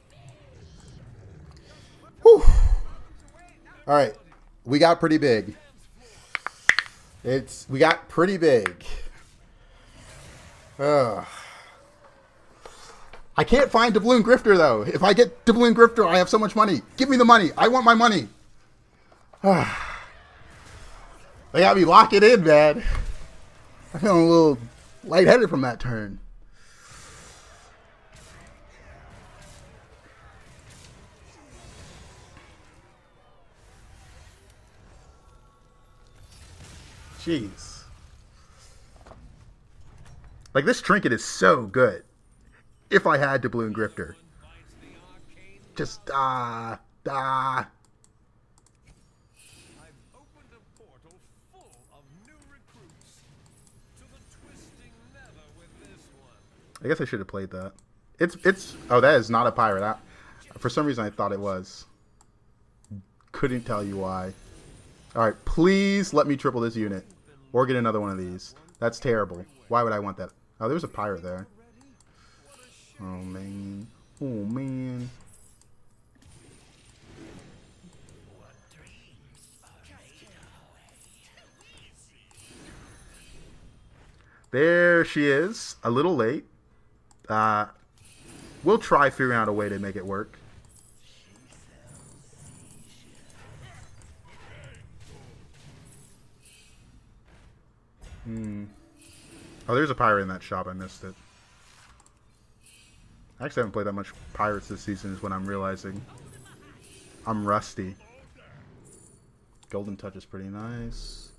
[SPEAKER 3] tales.
[SPEAKER 1] Whew. Alright. We got pretty big. We got pretty big. Ugh. I can't find Doubloon Grifter, though. If I get Doubloon Grifter, I have so much money. Give me the money. I want my money. They got me lock it in, man. I'm feeling a little lightheaded from that turn. Jeez. Like, this trinket is so good. If I had Doubloon Grifter. Just,
[SPEAKER 2] I've opened a portal full of new recruits. To the twisting nether with this one.
[SPEAKER 1] I guess I should have played that. It's oh, that is not a pirate. For some reason I thought it was. Couldn't tell you why. Alright, please let me triple this unit. Or get another one of these. That's terrible. Why would I want that? Oh, there was a pirate there. Oh, man. Oh, man. There she is. A little late. We'll try figuring out a way to make it work. Oh, there's a pirate in that shop. I missed it. I actually haven't played that much Pirates this season is when I'm realizing. I'm rusty. Golden Touch is pretty nice.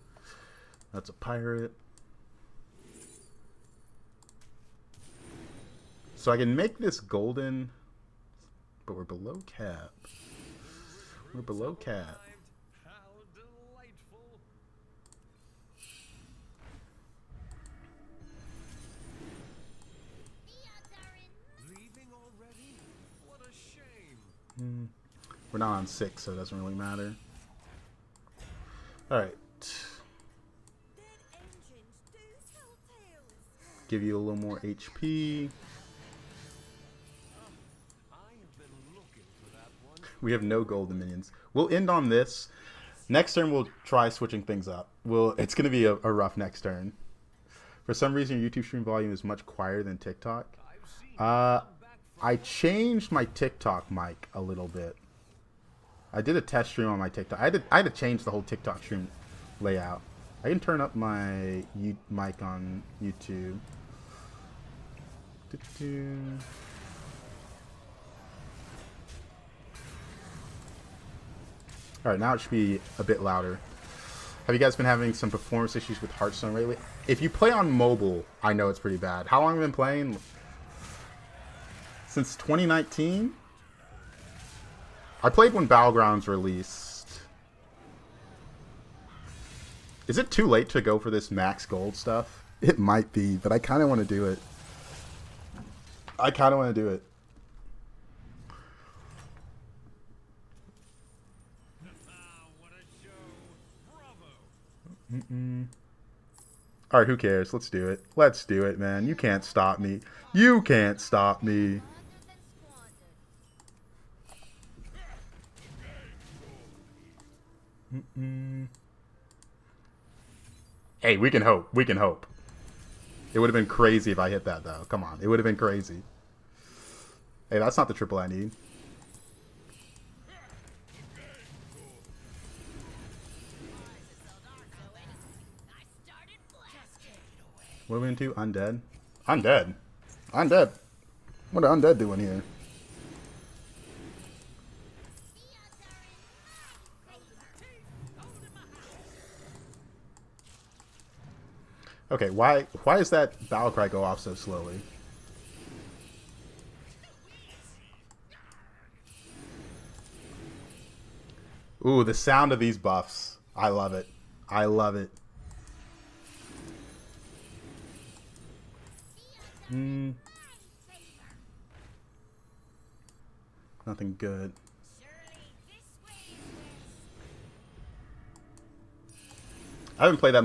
[SPEAKER 1] That's a pirate. So I can make this golden, but we're below cap. We're below cap.
[SPEAKER 2] How delightful.
[SPEAKER 3] The odds are in.
[SPEAKER 2] Leaving already? What a shame.
[SPEAKER 1] We're not on 6, so it doesn't really matter. Alright.
[SPEAKER 3] Dead engines do tell tales.
[SPEAKER 1] Give you a little more HP.
[SPEAKER 2] I have been looking for that one.
[SPEAKER 1] We have no golden minions. We'll end on this. Next turn, we'll try switching things up. It's going to be a rough next turn. For some reason, your YouTube stream volume is much quieter than TikTok. I changed my TikTok mic a little bit. I did a test stream on my TikTok. I had to change the whole TikTok stream layout. I can turn up my mic on YouTube. Alright, now it should be a bit louder. Have you guys been having some performance issues with Hearthstone lately? If you play on mobile, I know it's pretty bad. How long have you been playing? Since 2019? I played when Battlegrounds released. Is it too late to go for this max gold stuff? It might be, but I kind of want to do it. I kind of want to do it.
[SPEAKER 2] What a show! Bravo!
[SPEAKER 1] Alright, who cares? Let's do it. Let's do it, man. You can't stop me. You can't stop me. Hey, we can hope. We can hope. It would have been crazy if I hit that, though. Come on. It would have been crazy. Hey, that's not the triple I need. What are we into? Undead? Undead? Undead? What are undead doing here? Okay, why does that battle cry go off so slowly? Ooh, the sound of these buffs. I love it. I love it. Nothing good. I haven't played that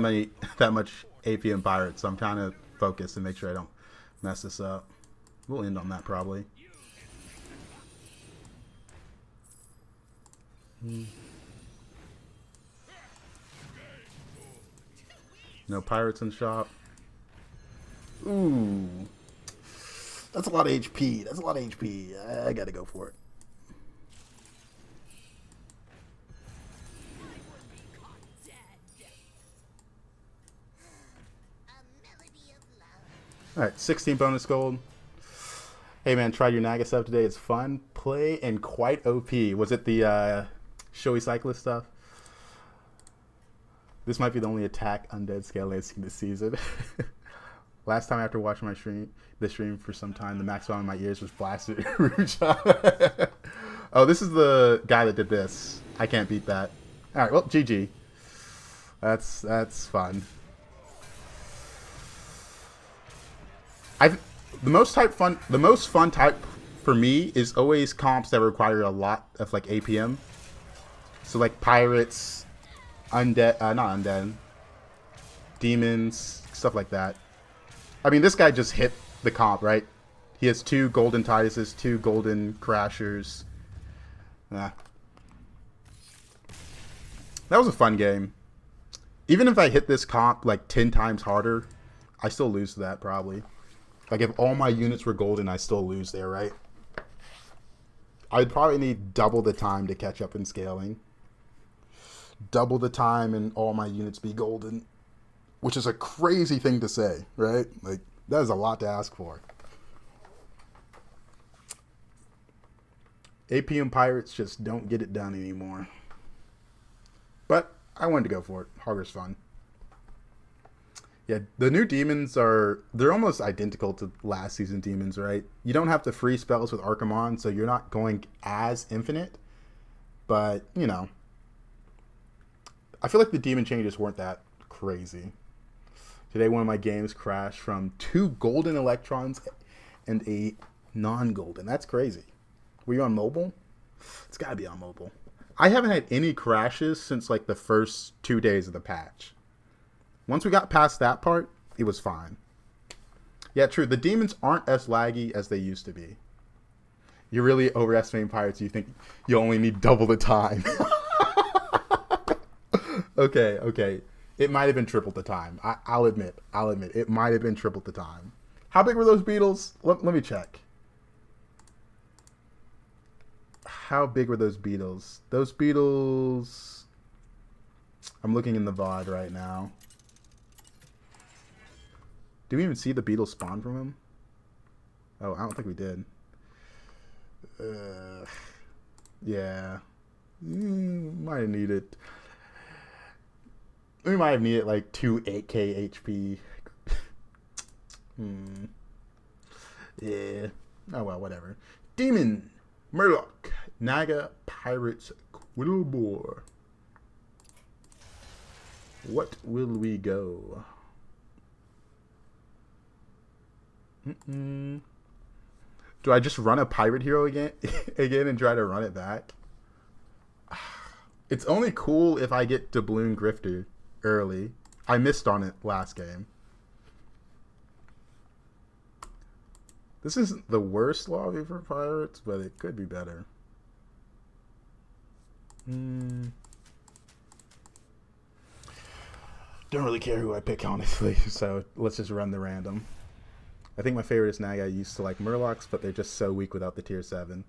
[SPEAKER 1] much APM Pirates, so I'm trying to focus and make sure I don't mess this up. We'll end on that probably. No pirates in shop. Ooh. That's a lot of HP. That's a lot of HP. I gotta go for it. Alright, 16 bonus gold. Hey man, tried your Naga stuff today. It's fun. Play and quite OP. Was it the showy cyclist stuff? This might be the only attack undead scale I've seen this season. Last time after watching the stream for some time, the max volume in my ears was blasted. Oh, this is the guy that did this. I can't beat that. Alright, well, GG. That's fun. The most fun type for me is always comps that require a lot of like APM. So like pirates, undead, not undead, demons, stuff like that. I mean, this guy just hit the comp, right? He has 2 golden Tiduses, 2 golden Crashers. That was a fun game. Even if I hit this comp like 10 times harder, I still lose to that probably. Like if all my units were golden, I still lose there, right? I'd probably need double the time to catch up in scaling. Double the time and all my units be golden. Which is a crazy thing to say, right? Like, that is a lot to ask for. APM Pirates just don't get it done anymore. But I wanted to go for it. Harder's fun. Yeah, the new demons they're almost identical to last season demons, right? You don't have to free spells with Archimon, so you're not going as infinite. But, you know. I feel like the demon changes weren't that crazy. Today, one of my games crashed from 2 golden electrons and a non-golden. That's crazy. Were you on mobile? It's got to be on mobile. I haven't had any crashes since like the first 2 days of the patch. Once we got past that part, it was fine. Yeah, true. The demons aren't as laggy as they used to be. You're really overestimating pirates. You think you only need double the time. Okay. It might have been triple the time. I'll admit. It might have been triple the time. How big were those beetles? Let me check. How big were those beetles? Those beetles... I'm looking in the VOD right now. Do we even see the beetle spawn from him? Oh, I don't think we did. Yeah. Might need it. We might have needed like 2 8k HP. Yeah. Oh well, whatever. Demon, Murloc, Naga, Pirates, Quillbore. What will we go? Do I just run a pirate hero again and try to run it back? It's only cool if I get Doubloon Grifter early. I missed on it last game. This isn't the worst lobby for pirates, but it could be better. Don't really care who I pick, honestly, so let's just run the random. I think my favorite is Naga. I used to like Murlocs, but they're just so weak without the tier 7.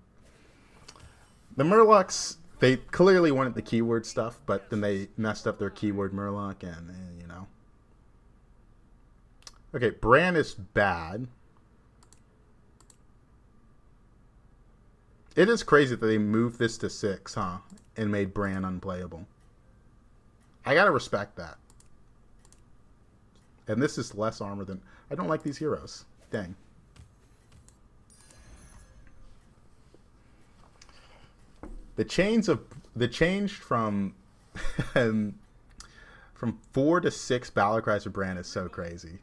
[SPEAKER 1] The Murlocs, they clearly wanted the keyword stuff, but then they messed up their keyword Murloc, and you know. Okay, Bran is bad. It is crazy that they moved this to 6, huh? And made Bran unplayable. I gotta respect that. And this is less armor than... I don't like these heroes. Dang. The change from from 4 to 6 Battlecries for Bran is so crazy.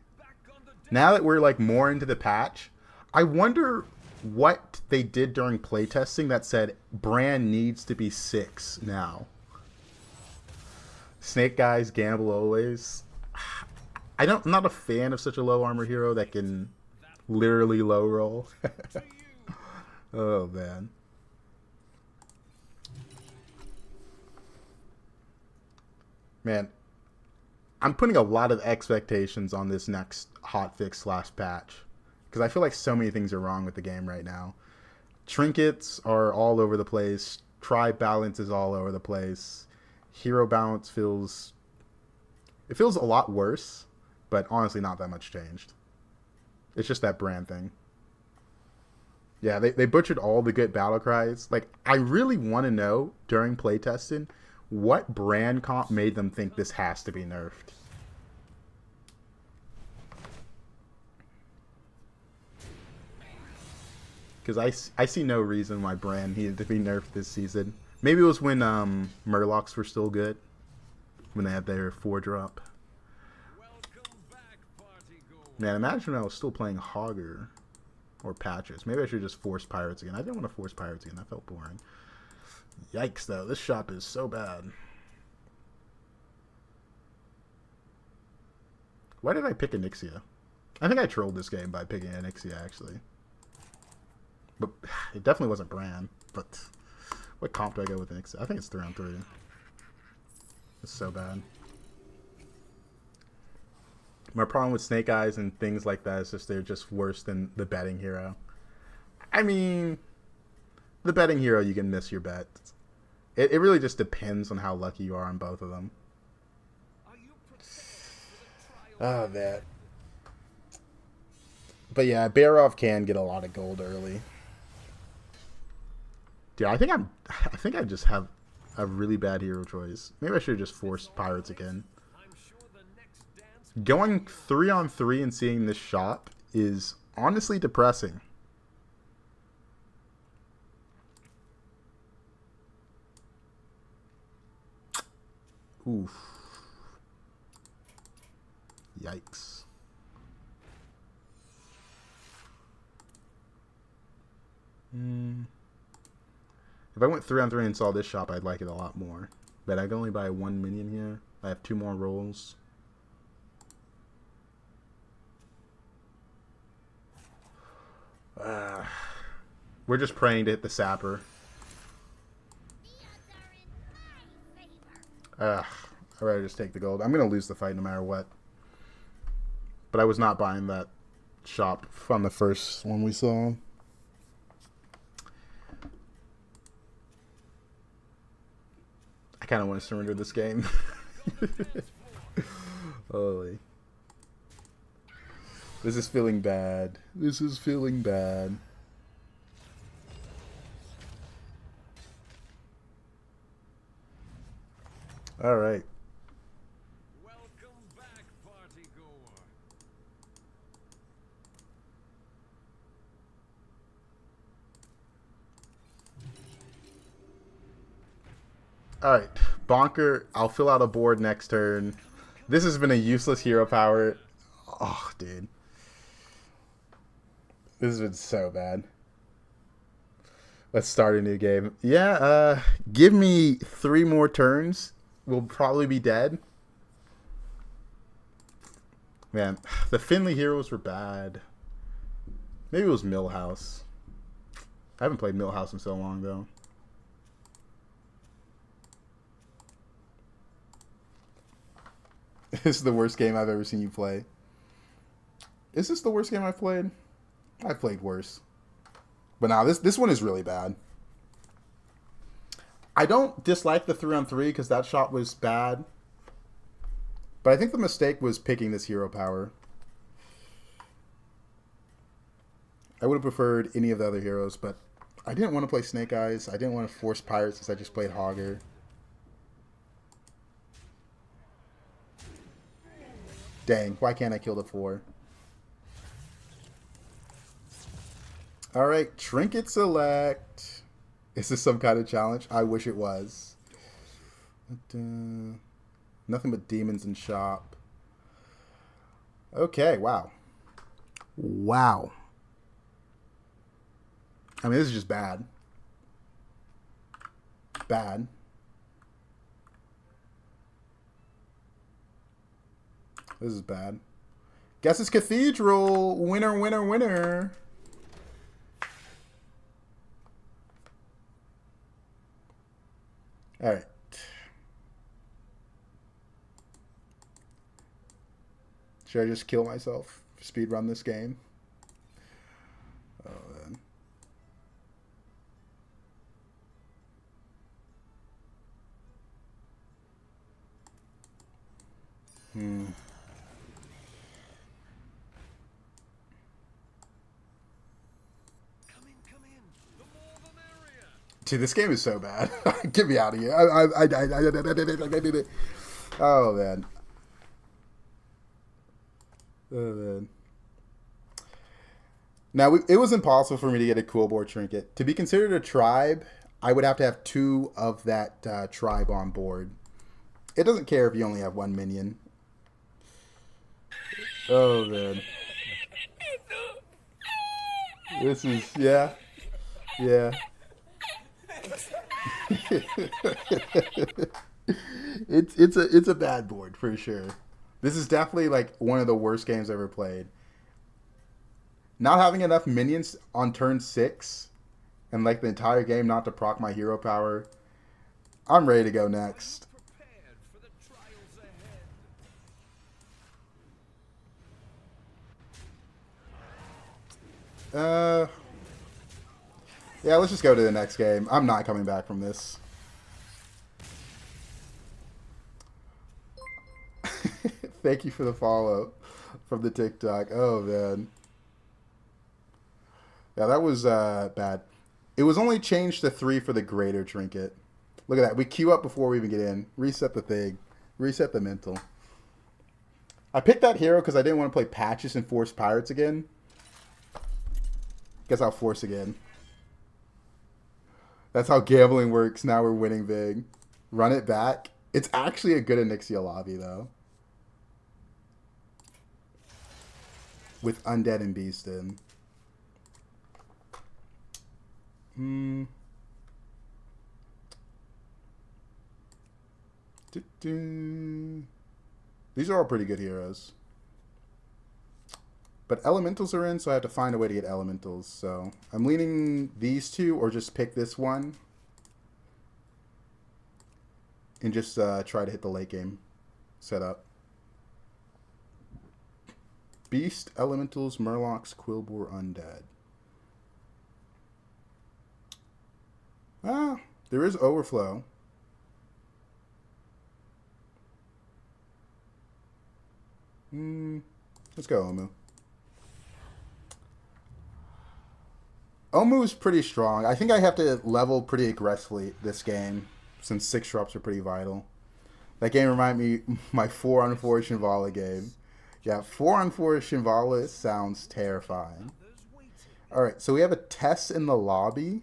[SPEAKER 1] Now that we're like more into the patch, I wonder what they did during playtesting that said Bran needs to be 6 now. Snake guys gamble always. I'm not a fan of such a low armor hero that can literally low roll. Oh man. Man, I'm putting a lot of expectations on this next hotfix / patch. Because I feel like so many things are wrong with the game right now. Trinkets are all over the place. Tribe balance is all over the place. Hero balance feels a lot worse, but honestly not that much changed. It's just that brand thing. Yeah, they butchered all the good battle cries. Like, I really want to know during playtesting what brand comp made them think this has to be nerfed. Because I see no reason why Bran needed to be nerfed this season. Maybe it was when Murlocs were still good. When they had their 4-drop. Man, imagine I was still playing Hogger. Or Patches. Maybe I should just force Pirates again. I didn't want to force Pirates again. That felt boring. Yikes, though. This shop is so bad. Why did I pick Onyxia? I think I trolled this game by picking Onyxia, actually. But it definitely wasn't Bran. But what comp do I go with Onyxia? I think it's 3-on-3. It's so bad. My problem with Snake Eyes and things like that is just they're just worse than the betting hero. I mean, the betting hero, you can miss your bets. It really just depends on how lucky you are on both of them. Oh, that. But yeah, Barov can get a lot of gold early. Dude, I think I just have a really bad hero choice. Maybe I should have just forced Pirates again. Going 3-on-3 and seeing this shop is honestly depressing. Oof. Yikes. If I went 3-on-3 and saw this shop, I'd like it a lot more. But I can only buy 1 minion here. I have 2 more rolls. We're just praying to hit the sapper. I'd rather just take the gold. I'm going to lose the fight no matter what. But I was not buying that shop from the first one we saw. I kind of want to surrender this game. Holy. This is feeling bad. This is feeling bad. All right.
[SPEAKER 2] Welcome back, party goer.
[SPEAKER 1] All right. Bonker, I'll fill out a board next turn. This has been a useless hero power. Oh, dude. This has been so bad. Let's start a new game. Yeah, give me 3 more turns. We'll probably be dead. Man, the Finley heroes were bad. Maybe it was Millhouse. I haven't played Millhouse in so long, though. This is the worst game I've ever seen you play. Is this the worst game I've played? I've played worse. But now this one is really bad. I don't dislike the 3-on-3 because that shot was bad. But I think the mistake was picking this hero power. I would have preferred any of the other heroes, but I didn't want to play Snake Eyes. I didn't want to force Pirates since I just played Hogger. Dang, why can't I kill the 4? Alright, Trinket Select. Is this some kind of challenge? I wish it was. But, nothing but demons in shop. Okay, wow. Wow. I mean, this is just bad. Bad. This is bad. Guess it's Cathedral. Winner, winner, winner. All right. Should I just kill myself? Speed run this game? Oh, man.
[SPEAKER 2] Come in. The more the merrier.
[SPEAKER 1] Dude, this game is so bad. Get me out of here. Oh, man. Oh, man. Now, it was impossible for me to get a cool board trinket. To be considered a tribe, I would have to have 2 of that tribe on board. It doesn't care if you only have 1 minion. Oh, man. This is, yeah. Yeah. it's a bad board for sure. This is definitely like one of the worst games I've ever played. Not having enough minions on turn 6 and like the entire game not to proc my hero power. I'm ready to go next.
[SPEAKER 2] Prepared for the trials ahead.
[SPEAKER 1] Yeah, let's just go to the next game. I'm not coming back from this. Thank you for the follow from the TikTok. Oh, man. Yeah, that was bad. It was only changed to 3 for the greater trinket. Look at that. We queue up before we even get in. Reset the thing. Reset the mental. I picked that hero because I didn't want to play patches and force pirates again. Guess I'll force again. That's how gambling works. Now we're winning big. Run it back. It's actually a good Onyxia lobby, though. With Undead and Beast in. These are all pretty good heroes. But elementals are in, so I have to find a way to get elementals. So I'm leaning these 2 or just pick this one. And just try to hit the late game setup. Beast, elementals, murlocs, quillbore, undead. Ah, there is overflow. Let's go, Omu. Omu's pretty strong. I think I have to level pretty aggressively this game, since 6 drops are pretty vital. That game reminded me my 4-on-4 Shinvala game. Yeah, 4-on-4 Shinvala sounds terrifying. Alright, so we have a Tess in the lobby,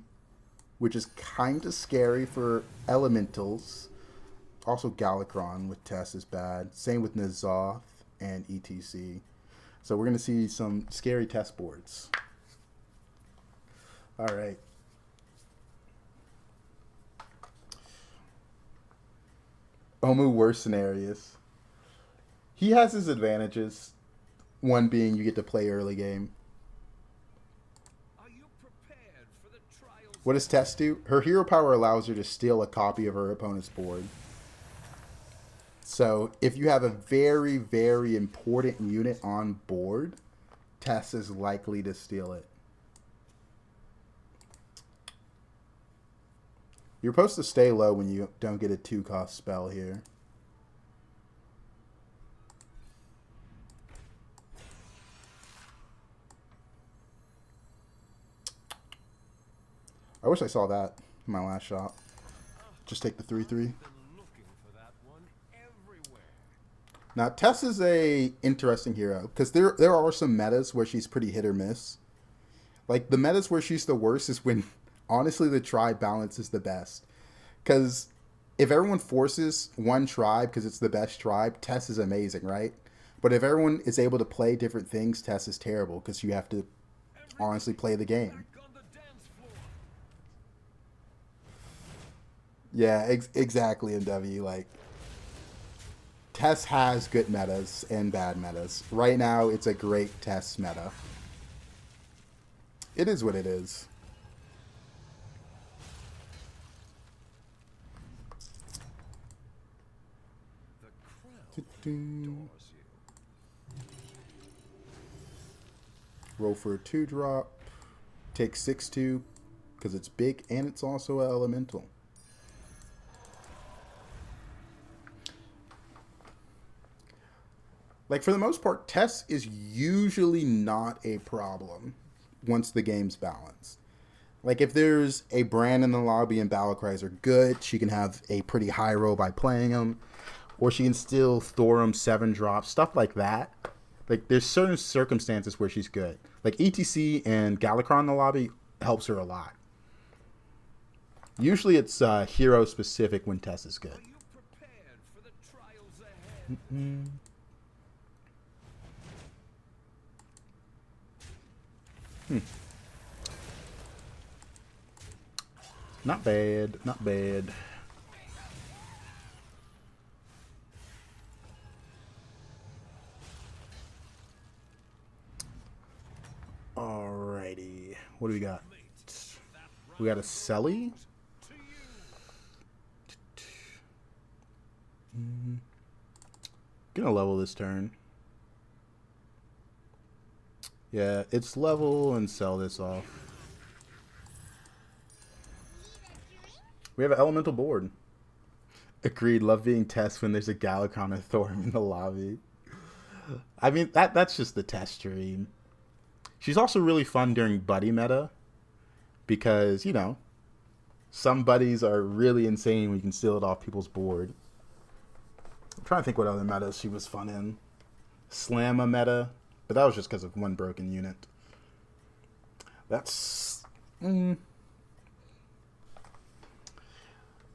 [SPEAKER 1] which is kind of scary for elementals. Also, Galakrond with Tess is bad. Same with N'Zoth and ETC. So we're going to see some scary Tess boards. Alright. Omu worst scenarios. He has his advantages. One being you get to play early game.
[SPEAKER 2] Are you prepared for the trials?
[SPEAKER 1] What does Tess do? Her hero power allows her to steal a copy of her opponent's board. So if you have a very, very important unit on board, Tess is likely to steal it. You're supposed to stay low when you don't get a 2-cost spell here. I wish I saw that in my last shot. Just take the 3-3.
[SPEAKER 2] Been looking for that one everywhere.
[SPEAKER 1] Now, Tess is a interesting hero, because there are some metas where she's pretty hit or miss. Like, the metas where she's the worst is when, honestly, the tribe balance is the best. Because if everyone forces one tribe because it's the best tribe, Tess is amazing, right? But if everyone is able to play different things, Tess is terrible, because you have to honestly play the game.
[SPEAKER 2] Back on the dance floor.
[SPEAKER 1] Yeah, exactly, MW. Like, Tess has good metas and bad metas. Right now, it's a great Tess meta. It is what it is.
[SPEAKER 2] The crowd adores you.
[SPEAKER 1] Roll for a 2-drop. Take 6/2 because it's big and it's also an elemental. Like, for the most part, Tess is usually not a problem once the game's balanced. Like, if there's a brand in the lobby and battle cries are good, she can have a pretty high roll by playing them. Or she can still Thorum 7-drop, stuff like that. Like, there's certain circumstances where she's good. Like, ETC and Galakrond in the lobby helps her a lot. Usually it's hero-specific when Tess is good.
[SPEAKER 2] Are you prepared for the trials ahead?
[SPEAKER 1] Not bad, not bad. Alrighty, what do we got? We got a Selly. Gonna level this turn. Yeah, it's level and sell this off. We have an elemental board. Agreed. Love being Tess when there's a Galakrond and Thorum in the lobby. I mean, that's just the Tess dream. She's also really fun during buddy meta. Because, you know, some buddies are really insane when you can steal it off people's board. I'm trying to think what other metas she was fun in. Slamma meta. But that was just because of one broken unit. That's...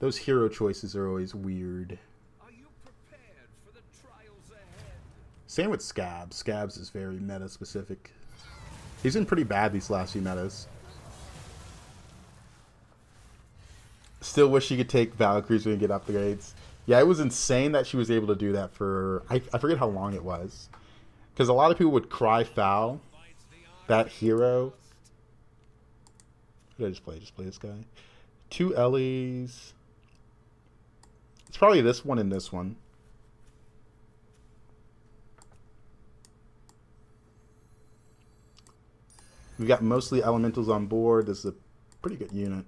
[SPEAKER 1] Those hero choices are always weird.
[SPEAKER 2] Are you prepared for the trials ahead?
[SPEAKER 1] Same with Scabs. Scabs is very meta-specific. He's been pretty bad these last few metas. Still wish she could take Valkyries when you get upgrades. Yeah, it was insane that she was able to do that for... I forget how long it was. Because a lot of people would cry foul. That hero... Who did I just play? Just play this guy. 2 Ellies... It's probably this one and this one. We've got mostly elementals on board. This is a pretty good unit.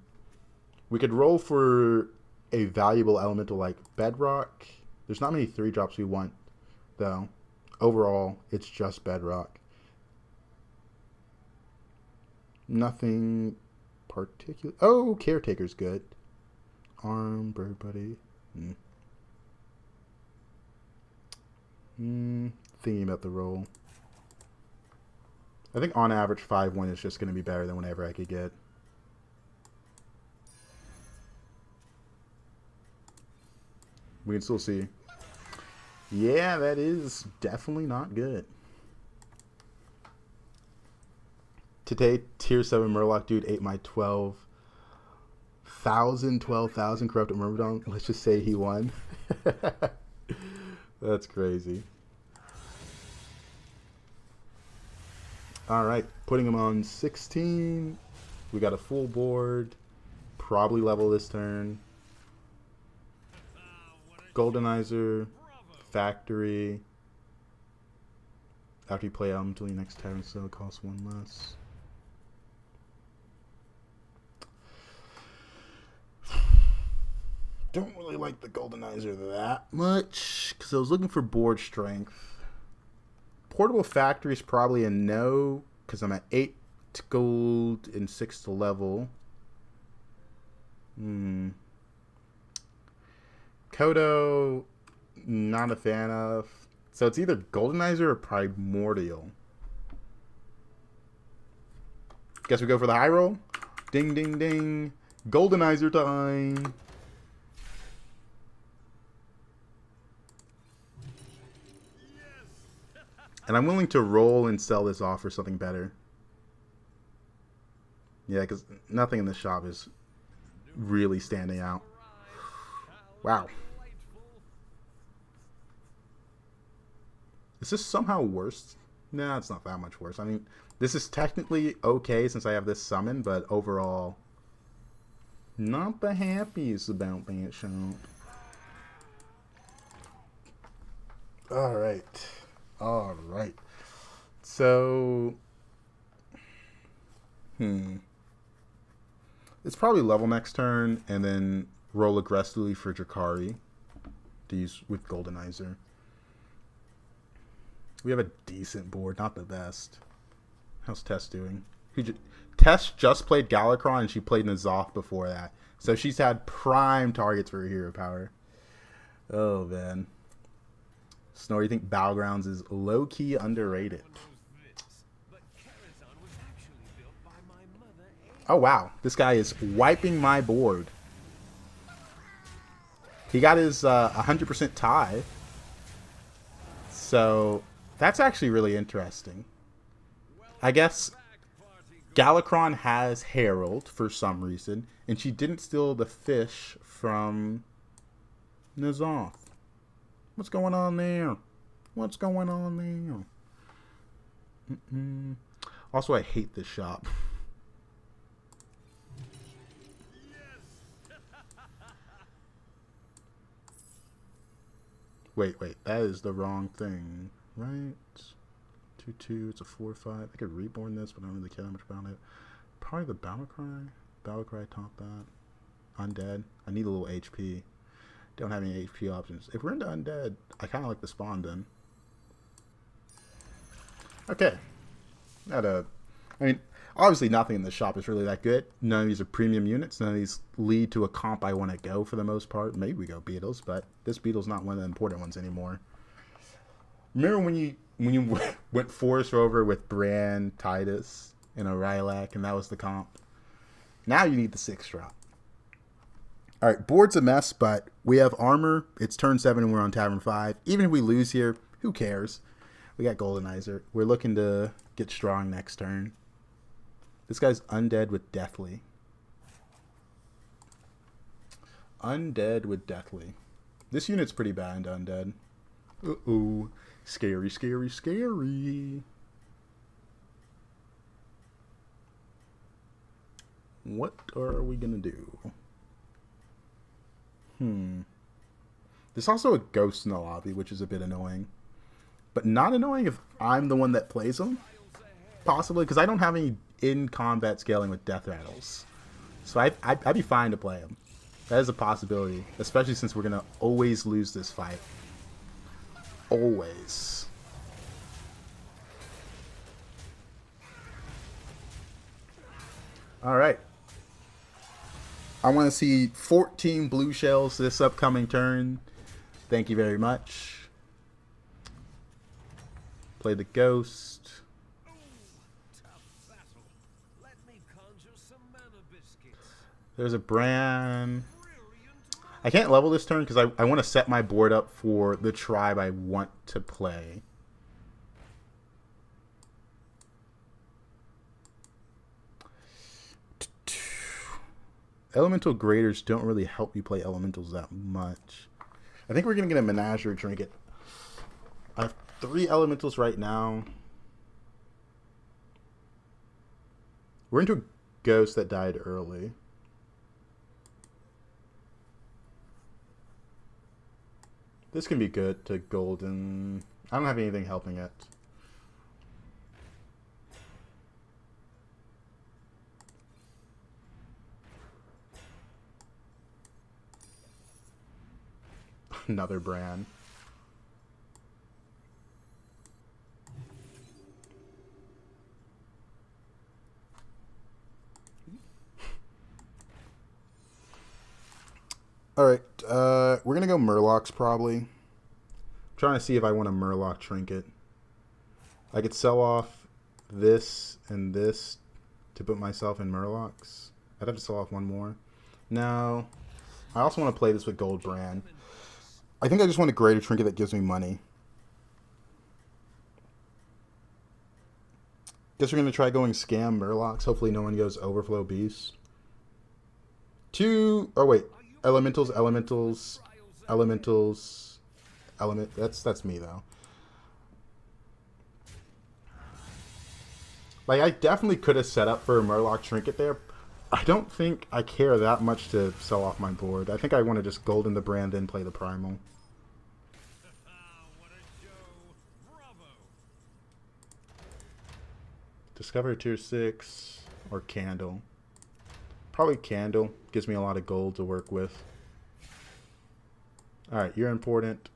[SPEAKER 1] We could roll for a valuable elemental like Bedrock. There's not many 3-drops we want, though. Overall, it's just Bedrock. Nothing particular. Oh, Caretaker's good. Arm, Bird Buddy. Thinking about the roll. I think on average 5-1 is just going to be better than whatever I could get. We can still see. Yeah, that is definitely not good. Today, tier 7 Murloc dude ate my 12,000 corrupted Myrmidon. Let's just say he won. That's crazy. Alright, putting him on 16. We got a full board. Probably level this turn. Goldenizer. Factory. After you play out until your next tavern, so it costs 1 less. Don't really like the Goldenizer that much because I was looking for board strength. Portable Factory is probably a no because I'm at 8 gold and 6 to level. Kodo, not a fan of. So it's either Goldenizer or Primordial. Guess we go for the high roll. Ding, ding, ding. Goldenizer time. And I'm willing to roll and sell this off for something better. Yeah, because nothing in the shop is really standing out. Wow. Is this somehow worse? Nah, it's not that much worse. I mean, this is technically okay since I have this summon, but overall, not the happiest about that shop. Alright. Alright. So, it's probably level next turn, and then roll aggressively for Drakari to use with Goldenizer. We have a decent board, not the best. How's Tess doing? Tess just played Galakrond, and she played N'Zoth before that. So she's had prime targets for her hero power. Oh, man. Snore, you think Battlegrounds is low-key underrated? Oh, wow. This guy is wiping my board. He got his 100% tie. So, that's actually really interesting. I guess Galakrond has Herald for some reason, and she didn't steal the fish from N'Zoth. What's going on there? What's going on there? Also, I hate this shop. Wait, that is the wrong thing, right? 2/2, it's a 4/5. I could reborn this, but I don't really care that much about it. Probably the Battlecry. Battlecry top that. Undead. I need a little HP. Don't have any HP options. If we're into Undead, I kind of like the spawn then. Okay. I mean, obviously nothing in the shop is really that good. None of these are premium units. None of these lead to a comp I want to go for the most part. Maybe we go Beetles, but this Beetle's not one of the important ones anymore. Remember when you went Forest Rover with Bran, Titus, and a Rylak, and that was the comp? Now you need the 6-drop. Alright, board's a mess, but we have armor. It's turn 7 and we're on Tavern 5. Even if we lose here, who cares? We got Goldenizer. We're looking to get strong next turn. This guy's Undead with Deathly. Undead with Deathly. This unit's pretty bad into Undead. Uh-oh. Scary, scary, scary. What are we gonna do? There's also a ghost in the lobby, which is a bit annoying. But not annoying if I'm the one that plays them. Possibly, because I don't have any in-combat scaling with death rattles. So I'd be fine to play them. That is a possibility. Especially since we're going to always lose this fight. Always. All right. I want to see 14 blue shells this upcoming turn. Thank you very much. Play the ghost.
[SPEAKER 2] Ooh, tough battle. Let me conjure some mana biscuits.
[SPEAKER 1] There's a brand.
[SPEAKER 2] Brilliant.
[SPEAKER 1] I can't level this turn because I want to set my board up for the tribe I want to play. Elemental graders don't really help you play elementals that much. I think we're going to get a menagerie trinket. I have 3 elementals right now. We're into a ghost that died early. This can be good to golden. I don't have anything helping it. Another brand. Alright, we're gonna go Murlocs probably. I'm trying to see if I want a Murloc trinket. I could sell off this and this to put myself in Murlocs. I'd have to sell off one more. No. I also want to play this with Gold Brand. I think I just want a greater trinket that gives me money. Guess we're going to try going Scam Murlocs. Hopefully no one goes Overflow Beast. 2... Oh, wait. Elementals. That's me, though. Like, I definitely could have set up for a Murloc trinket there. I don't think I care that much to sell off my board. I think I want to just golden the brand and play the primal.
[SPEAKER 2] What a show. Bravo.
[SPEAKER 1] Discover tier 6 or Candle. Probably Candle. Gives me a lot of gold to work with. Alright, you're important.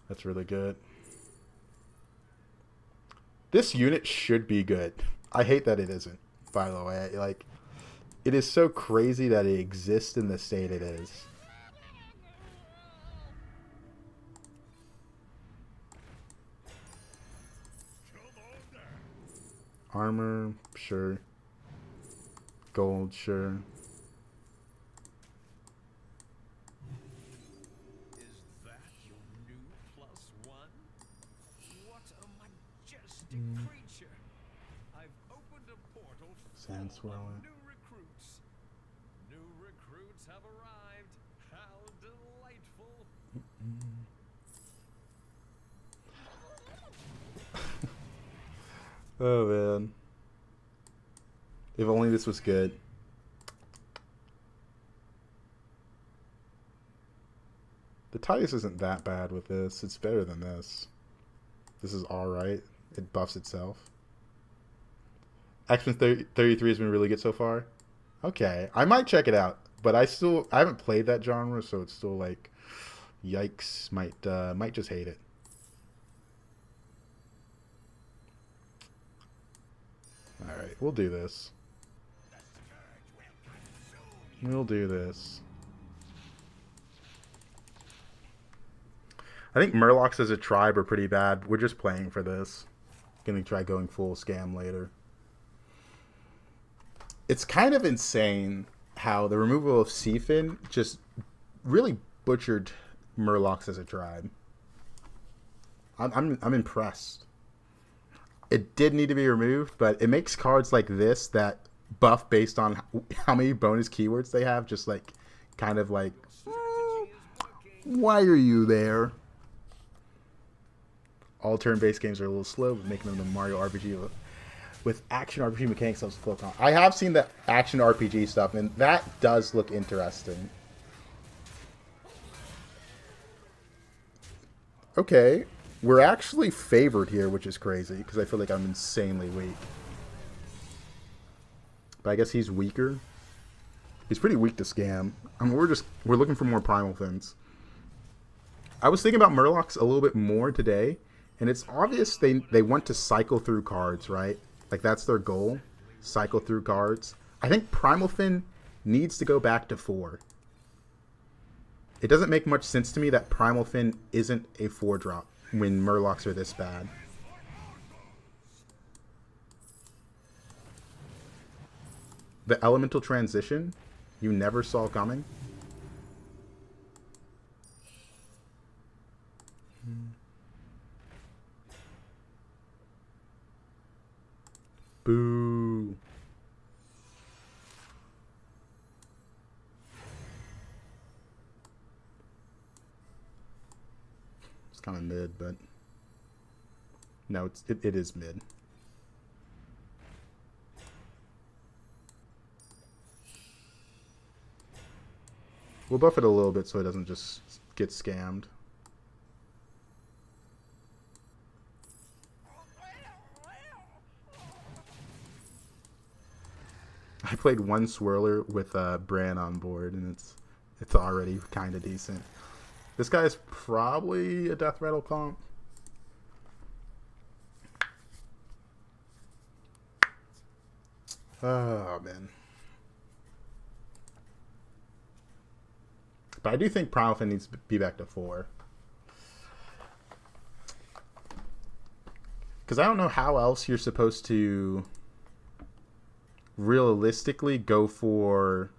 [SPEAKER 1] That's really good. This unit should be good. I hate that it isn't, by the way. Like, it is so crazy that it exists in the state it is. Armor, sure. Gold, sure.
[SPEAKER 2] Is that your new +1? What a majestic creature. I've opened a portal full
[SPEAKER 1] Sand
[SPEAKER 2] of
[SPEAKER 1] swirler.
[SPEAKER 2] new recruits. New recruits have arrived. How delightful.
[SPEAKER 1] Oh, man. If only this was good. The Titus isn't that bad with this. It's better than this. This is alright. It buffs itself. X-Men 33 has been really good so far. Okay. I might check it out. But I haven't played that genre, so it's still like, yikes. Might just hate it. Alright, we'll do this. We'll do this. I think Murlocs as a tribe are pretty bad. We're just playing for this. Gonna try going full scam later. It's kind of insane how the removal of Seafin just really butchered Murlocs as a tribe. I'm impressed. It did need to be removed, but it makes cards like this that buff based on how many bonus keywords they have, just like, kind of like, why are you there? All turn-based games are a little slow, but making them the Mario RPG with action RPG mechanics helps flow on. I have seen the action RPG stuff, and that does look interesting. Okay, we're actually favored here, which is crazy, because I feel like I'm insanely weak. But I guess he's weaker. He's pretty weak to scam. I mean, we're looking for more primal fins. I was thinking about Murlocs a little bit more today, and it's obvious they want to cycle through cards, right? Like that's their goal, cycle through cards. I think Primal Fin needs to go back to 4. It doesn't make much sense to me that Primal Fin isn't a 4-drop when Murlocs are this bad. The elemental transition you never saw coming. Boo. It's kind of mid, but no, it is mid. We'll buff it a little bit so it doesn't just get scammed. I played one swirler with Bran on board, and it's already kind of decent. This guy is probably a death rattle comp. Oh man. But I do think Primal Fin needs to be back to 4. Because I don't know how else you're supposed to realistically go for,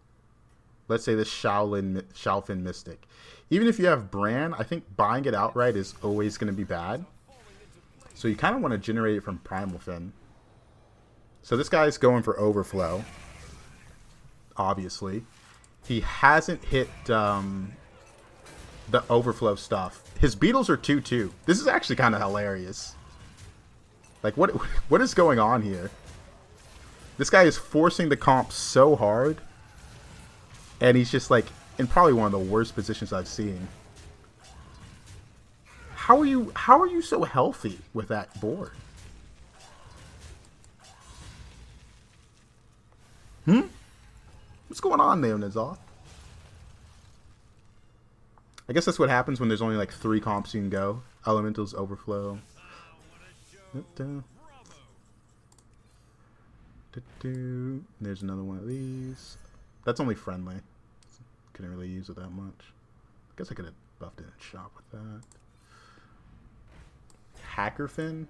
[SPEAKER 1] let's say, this Shaolin Mystic. Even if you have Bran, I think buying it outright is always going to be bad. So you kind of want to generate it from Primal Fin. So this guy's going for Overflow, obviously. He hasn't hit the Overflow stuff. His Beetles are 2/2. This is actually kind of hilarious. Like, what is going on here? This guy is forcing the comp so hard, and he's just like in probably one of the worst positions I've seen. How are you so healthy with that board? What's going on there, Nazoth? I guess that's what happens when there's only like 3 comps you can go. Elementals, Overflow. There's another one of these. That's only friendly. Couldn't really use it that much. I guess I could have buffed it in shop with that. Hackerfin.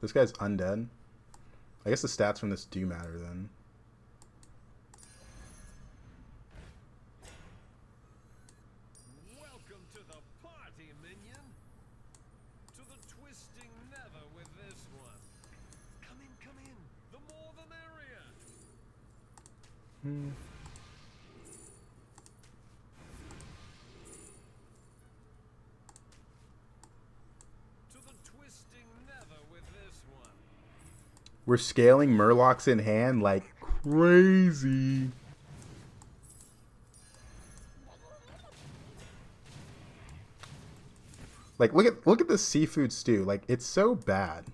[SPEAKER 1] This guy's undead. I guess the stats from this do matter then.
[SPEAKER 2] Welcome to the party, minion. To the twisting nether with this one. Come in. The more the merrier. To the twisting nether with this one.
[SPEAKER 1] We're scaling Murlocs in hand like crazy. Like look at this seafood stew. Like it's so bad.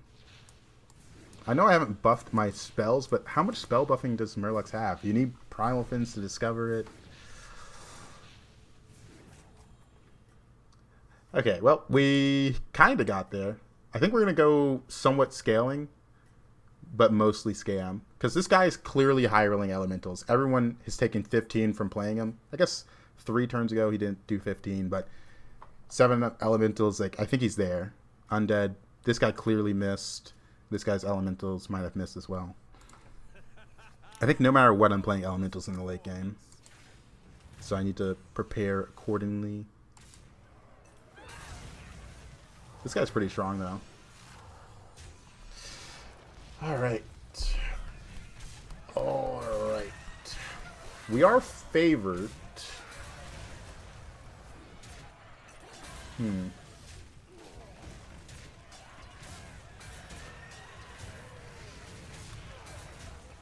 [SPEAKER 1] I know I haven't buffed my spells, but how much spell buffing does Murlocs have? You need Primal Fins to discover it. Okay, well, we kind of got there. I think we're going to go somewhat scaling, but mostly scam. Because this guy is clearly high-rolling elementals. Everyone has taken 15 from playing him. I guess 3 turns ago he didn't do 15, but 7 elementals, like, I think he's there. Undead. This guy clearly missed. This guy's elementals might have missed as well. I think no matter what, I'm playing elementals in the late game. So I need to prepare accordingly. This guy's pretty strong, though. Alright. Alright. We are favored.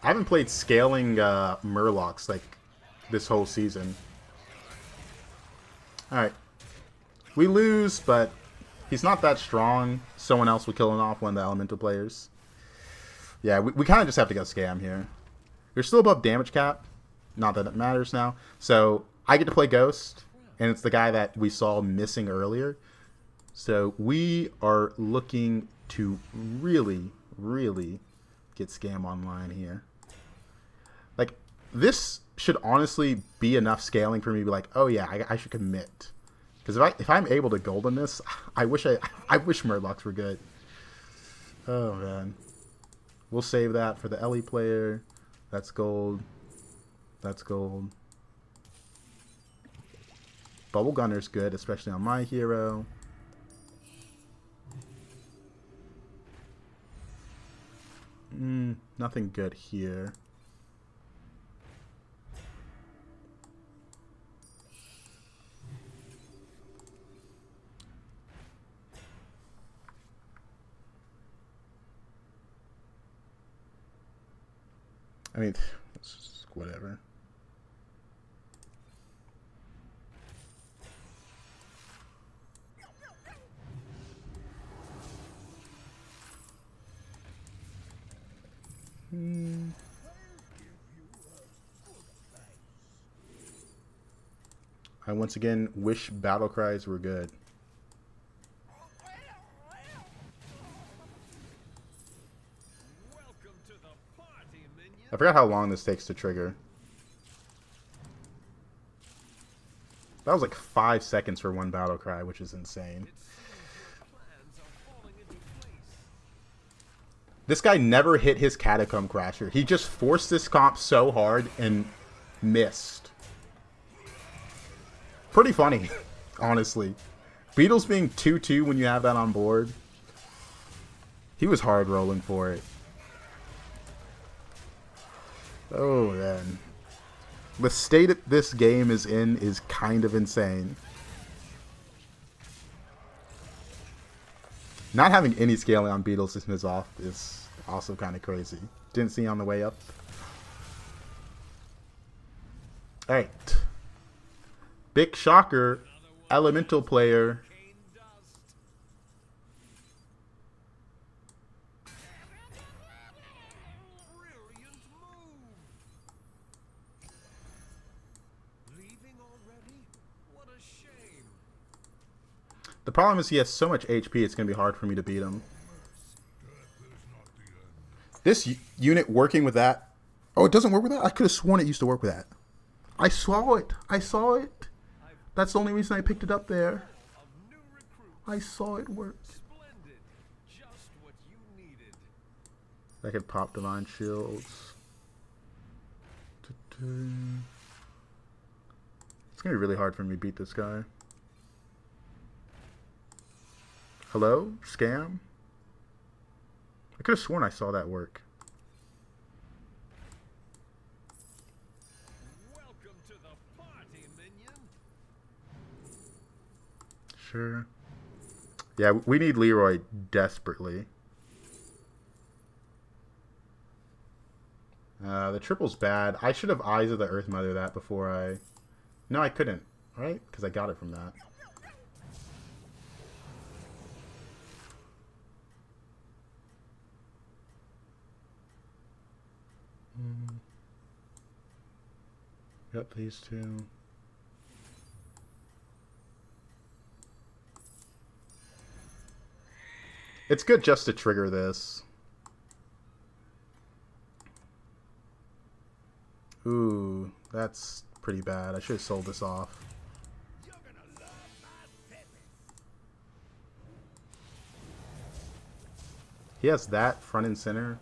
[SPEAKER 1] I haven't played scaling Murlocs like this whole season. Alright. We lose, but He's not that strong. Someone else would kill him off, one of the elemental players. Yeah, we kind of just have to go scam here. You're still above damage cap. Not that it matters now. So I get to play Ghost, and it's the guy that we saw missing earlier. So we are looking to really, really get scam online here. Like, this should honestly be enough scaling for me to be like, oh yeah, I should commit. Because if I'm able to golden this, I wish Murlocs were good. Oh man. We'll save that for the Ellie player. That's gold. That's gold. Bubble Gunner's good, especially on my hero. Nothing good here. I mean, it's just whatever. I once again wish battle cries were good. I forgot how long this takes to trigger. That was like 5 seconds for one battle cry, which is insane. This guy never hit his Catacomb Crasher. He just forced this comp so hard and missed. Pretty funny, honestly. Beetle's being 2-2 when you have that on board. He was hard rolling for it. Oh, man. The state that this game is in is kind of insane. Not having any scaling on Beetle system is off is also kind of crazy. Didn't see on the way up. Alright. Big shocker. Elemental player. The problem is he has so much HP, it's going to be hard for me to beat him. This unit working with that... Oh, it doesn't work with that? I could have sworn it used to work with that. I saw it. I saw it. That's the only reason I picked it up there. I saw it work. I could pop Divine Shields. It's going to be really hard for me to beat this guy. Hello? Scam? I could have sworn I saw that work.
[SPEAKER 2] Welcome to the party, minion.
[SPEAKER 1] Sure. Yeah, we need Leroy desperately. The triple's bad. I should have Eyes of the Earth Mother that before I... No, I couldn't. Right? Because I got it from that. Got these two. It's good just to trigger this. Ooh, that's pretty bad. I should have sold this off. He has that front and center.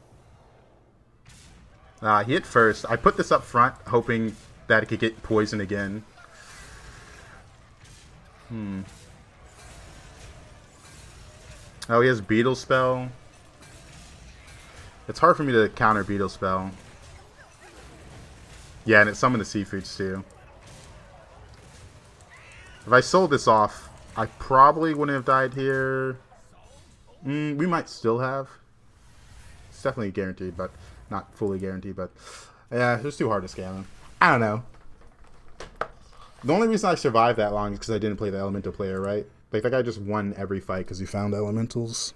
[SPEAKER 1] He hit first. I put this up front, hoping that it could get poisoned again. Oh, he has Beetle Spell. It's hard for me to counter Beetle Spell. Yeah, and it summoned the Seafoods too. If I sold this off, I probably wouldn't have died here. We might still have. It's definitely guaranteed, but not fully guaranteed. But yeah, it was too hard to scam him. I don't know. The only reason I survived that long is because I didn't play the Elemental player, right? Like, that guy just won every fight because he found elementals.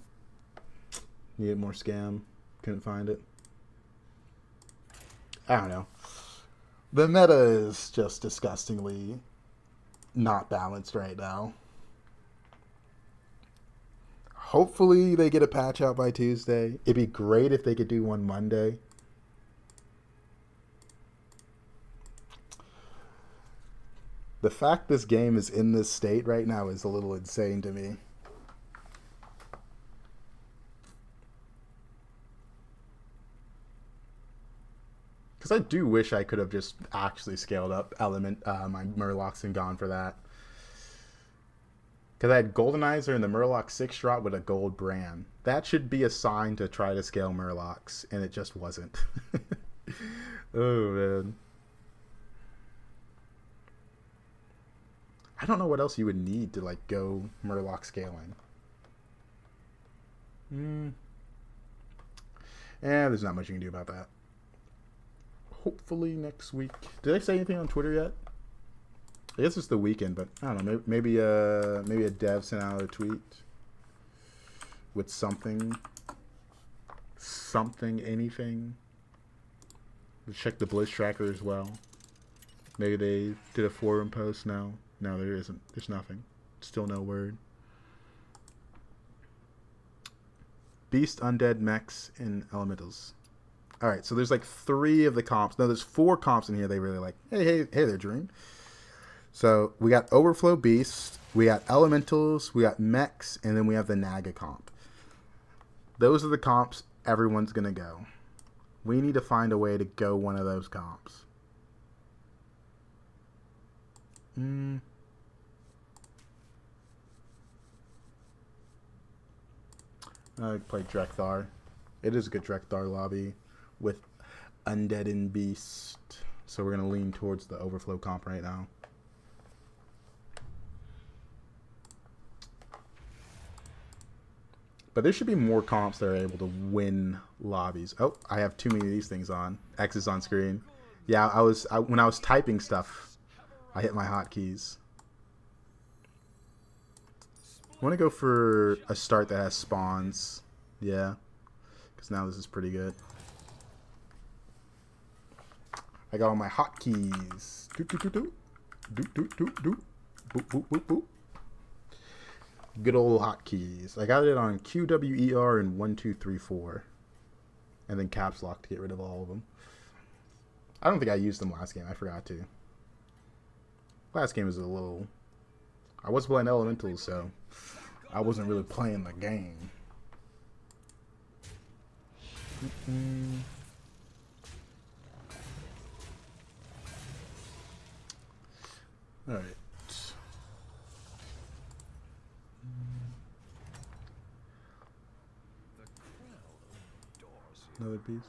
[SPEAKER 1] Needed more scam. Couldn't find it. I don't know. The meta is just disgustingly not balanced right now. Hopefully they get a patch out by Tuesday. It'd be great if they could do one Monday. The fact this game is in this state right now is a little insane to me. Because I do wish I could have just actually scaled up my Murlocs and gone for that. Because I had Goldenizer and the Murloc 6 drop with a gold brand. That should be a sign to try to scale Murlocs, and it just wasn't. Oh, man. I don't know what else you would need to, like, go Murloc scaling. There's not much you can do about that. Hopefully next week. Did I say anything on Twitter yet? I guess it's the weekend, but I don't know. Maybe a dev sent out a tweet with something, anything. Check the Blitz tracker as well. Maybe they did a forum post. No, there isn't. There's nothing. Still no word. Beast, Undead, Mechs, and Elementals. All right, so there's like 3 of the comps. No, there's 4 comps in here they really like. Hey there, Dream. So we got Overflow Beast, we got Elementals, we got Mechs, and then we have the Naga comp. Those are the comps everyone's going to go. We need to find a way to go one of those comps. I play Drekthar. It is a good Drekthar lobby with Undead and Beast. So we're going to lean towards the Overflow comp right now. But there should be more comps that are able to win lobbies. Oh, I have too many of these things on. X is on screen. Yeah, when I was typing stuff, I hit my hotkeys. I want to go for a start that has spawns. Yeah, because now this is pretty good. I got all my hotkeys. Boop, boop, boop, boop. Good old hotkeys. I got it on QWER and 1, 2, 3, 4. And then caps lock to get rid of all of them. I don't think I used them last game. I forgot to. Last game was a little... I was playing Elementals, so I wasn't really playing the game. Alright. Another piece.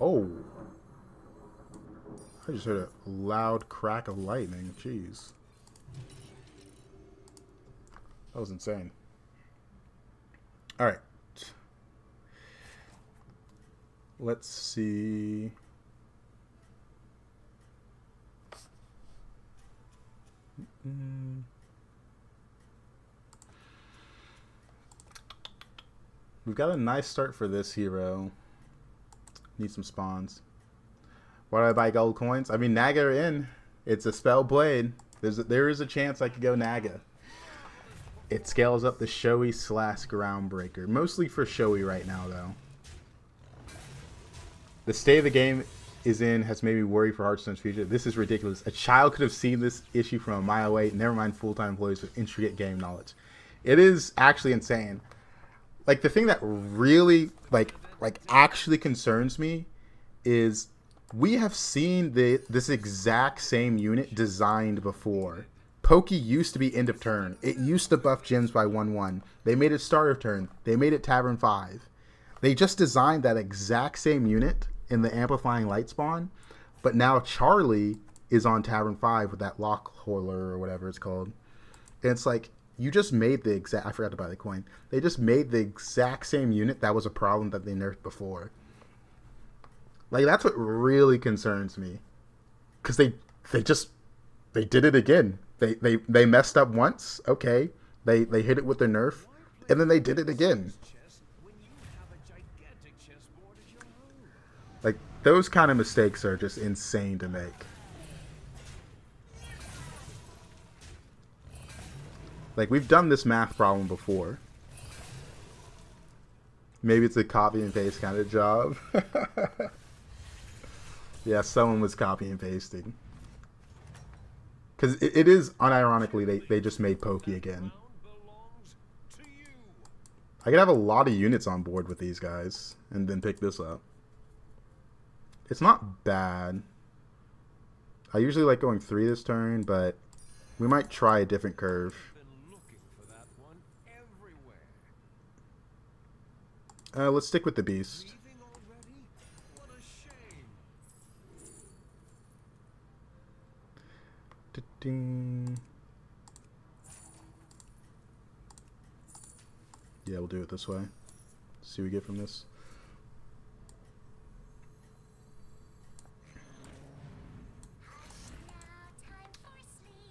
[SPEAKER 1] Oh! I just heard a loud crack of lightning. Jeez. That was insane. Alright. Let's see. We've got a nice start for this hero. Need some spawns. Why do I buy gold coins? I mean, Naga are in. It's a spell blade. There is a chance I could go Naga. It scales up the showy / groundbreaker. Mostly for showy right now, though. The state of the game is in has made me worry for Hearthstone's future. This is ridiculous. A child could have seen this issue from a mile away. Never mind full-time employees with intricate game knowledge. It is actually insane. Like, the thing that really, like actually concerns me is we have seen this exact same unit designed before. Pokey used to be end of turn. It used to buff gyms by 1/1. They made it start of turn. They made it Tavern 5. They just designed that exact same unit in the Amplifying Light spawn, but now Charlie is on Tavern 5 with that Lock Horler or whatever it's called. And it's like, you just made the exact... I forgot to buy the coin. They just made the exact same unit that was a problem that they nerfed before. Like, that's what really concerns me. Because they did it again. They messed up once. Okay, they hit it with their nerf, and then they did it again.
[SPEAKER 2] Chess when you have a gigantic chessboard at your home.
[SPEAKER 1] Like, those kind of mistakes are just insane to make. Like, we've done this math problem before. Maybe it's a copy and paste kind of job. Yeah, someone was copy and pasting. Because it is, unironically, they just made Pokey again.
[SPEAKER 2] Belongs to you.
[SPEAKER 1] I could have a lot of units on board with these guys and then pick this up. It's not bad. I usually like going 3 this turn, but we might try a different curve.
[SPEAKER 2] Been looking for that one everywhere.
[SPEAKER 1] Let's stick with the beast.
[SPEAKER 2] Leaving already? What a shame.
[SPEAKER 1] Da-ding. Yeah, we'll do it this way. See what we get from this.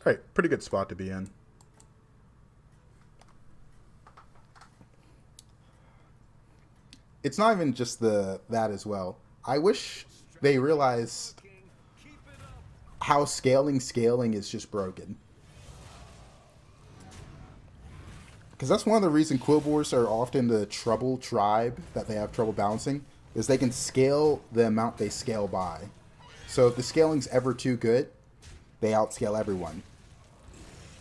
[SPEAKER 1] Alright, pretty good spot to be in. It's not even just that as well. I wish they realized
[SPEAKER 2] King, keep it up.
[SPEAKER 1] how scaling is just broken. Because that's one of the reasons Quillboars are often the trouble tribe that they have trouble balancing, is they can scale the amount they scale by. So if the scaling's ever too good, they outscale everyone.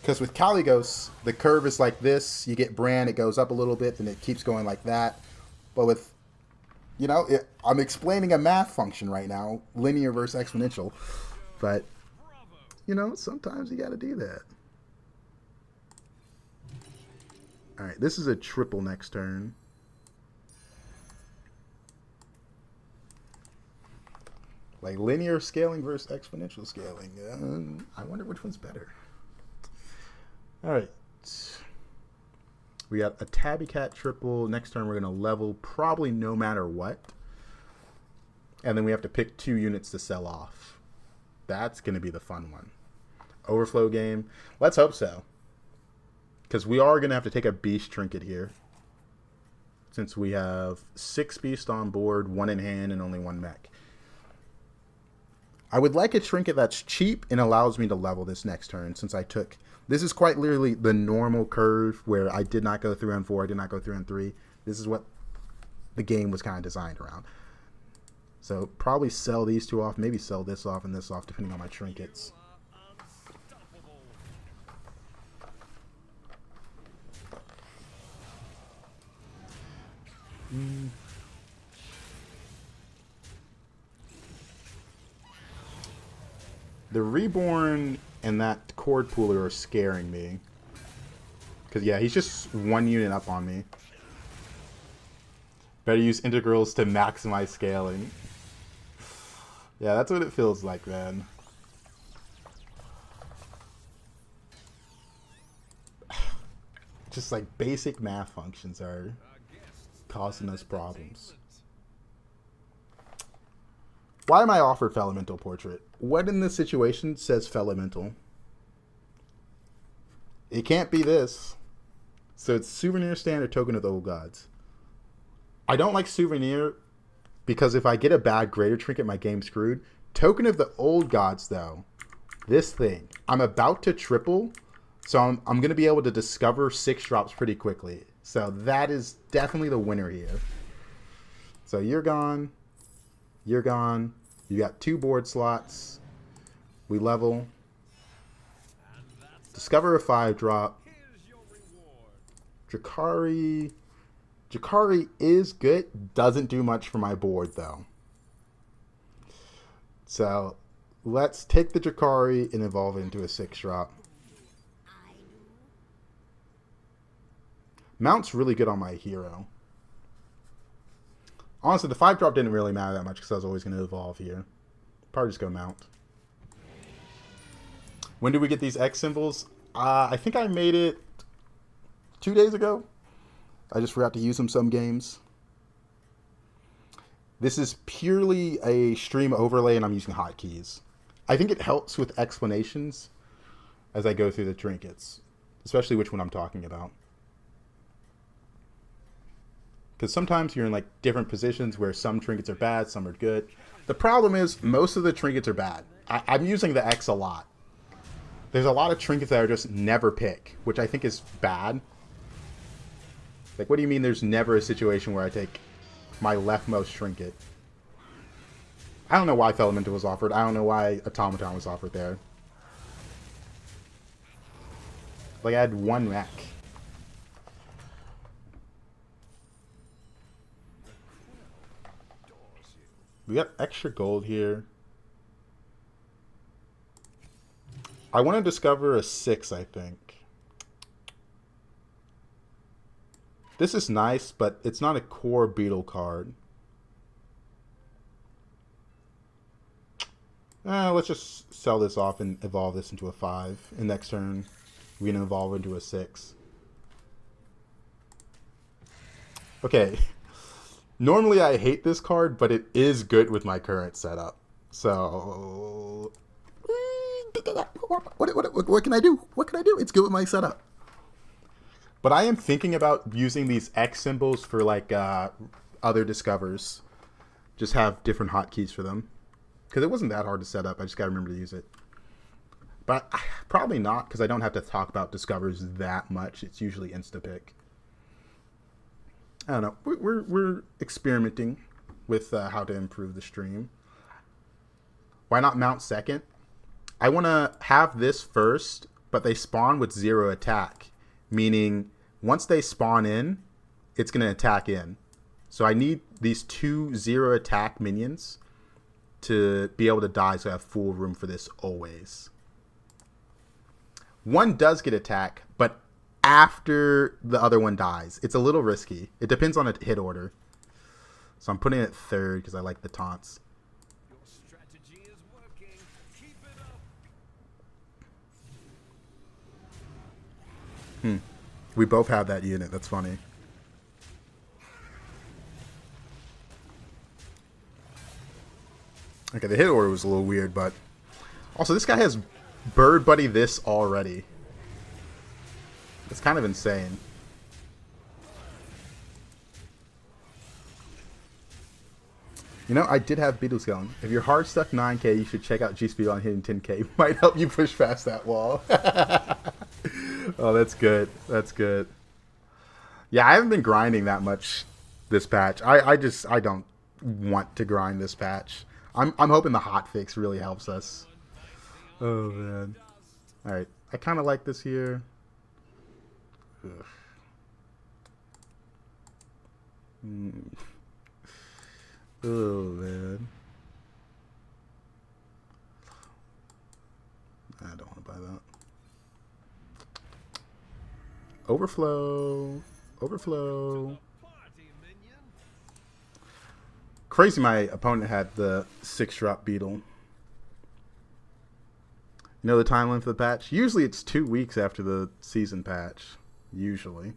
[SPEAKER 1] Because with Caligos, the curve is like this. You get Bran, it goes up a little bit, then it keeps going like that. But with, you know, I'm explaining a math function right now, linear versus exponential. But, you know, sometimes you got to do that. All right, this is a triple next turn. Like linear scaling versus exponential scaling. I wonder which one's better. All right. We got a Tabby Cat triple. Next turn we're going to level probably no matter what. And then we have to pick 2 units to sell off. That's going to be the fun one. Overflow game. Let's hope so. Because we are going to have to take a beast trinket here. Since we have 6 beasts on board, 1 in hand, and only 1 mech. I would like a trinket that's cheap and allows me to level this next turn, since I took... This is quite literally the normal curve where I did not go 3 on 4, I did not go 3 on 3. This is what the game was kind of designed around. So probably sell these 2 off, maybe sell this off and this off, depending on my trinkets.
[SPEAKER 2] Unstoppable.
[SPEAKER 1] The Reborn and that Cord Pooler are scaring me. Because, yeah, he's just 1 unit up on me. Better use integrals to maximize scaling. Yeah, that's what it feels like, man. Just like basic math functions are causing us problems. Why am I offered Felemental Portrait? What in this situation says Felemental? It can't be this. So it's Souvenir Stand or Token of the Old Gods. I don't like Souvenir because if I get a bad Greater Trinket, my game's screwed. Token of the Old Gods, though. This thing. I'm about to triple, so I'm going to be able to discover 6 drops pretty quickly. So that is definitely the winner here. So you're gone. You're gone. You got 2 board slots. We level. Discover a 5-drop.
[SPEAKER 2] Here's your reward.
[SPEAKER 1] Drakari. Drakari is good. Doesn't do much for my board, though. So let's take the Drakari and evolve it into a 6-drop. Mount's really good on my hero. Honestly, the 5-drop didn't really matter that much because I was always going to evolve here. Probably just go Mount. When did we get these X symbols? I think I made it 2 days ago. I just forgot to use them some games. This is purely a stream overlay and I'm using hotkeys. I think it helps with explanations, as I go through the trinkets, especially which one I'm talking about. Because sometimes you're in like different positions where some trinkets are bad, some are good. The problem is most of the trinkets are bad. I'm using the X a lot. There's a lot of trinkets that are just never pick, which I think is bad. Like, what do you mean there's never a situation where I take my leftmost trinket? I don't know why Filamental was offered. I don't know why Automaton was offered there. Like, I had one mech. We got extra gold here. I want to discover a 6, I think. This is nice, but it's not a core beetle card. Let's just sell this off and evolve this into a 5. And next turn, we can evolve into a 6. Okay. Normally I hate this card, but it is good with my current setup. So... What can I do? What can I do? It's good with my setup. But I am thinking about using these X symbols for like other discovers. Just have different hotkeys for them. Because it wasn't that hard to set up. I just got to remember to use it. But probably not, because I don't have to talk about discovers that much. It's usually insta-pick. I don't know. We're experimenting with how to improve the stream. Why not mount second? I want to have this first, but they spawn with 0 attack. Meaning, once they spawn in, it's going to attack in. So I need these 2 0 attack minions to be able to die, so I have full room for this always. One does get attack, but after the other one dies. It's a little risky. It depends on a hit order. So I'm putting it 3rd because I like the taunts.
[SPEAKER 2] Your strategy is working. Keep it up.
[SPEAKER 1] We both have that unit. That's funny. Okay, the hit order was a little weird, but... Also, this guy has Bird Buddy this already. It's kind of insane. You know, I did have Beetle Skeleton. If you're hard stuck 9k, you should check out G-Speed on hitting 10k. Might help you push past that wall. Oh, that's good. That's good. Yeah, I haven't been grinding that much this patch. I don't want to grind this patch. I'm hoping the hotfix really helps us. Oh, man. Alright, I kind of like this here. Ugh. Oh, man. I don't want to buy that. Overflow. Overflow. Crazy my opponent had the 6-drop beetle. You know the timeline for the patch? Usually it's 2 weeks after the season patch. Usually.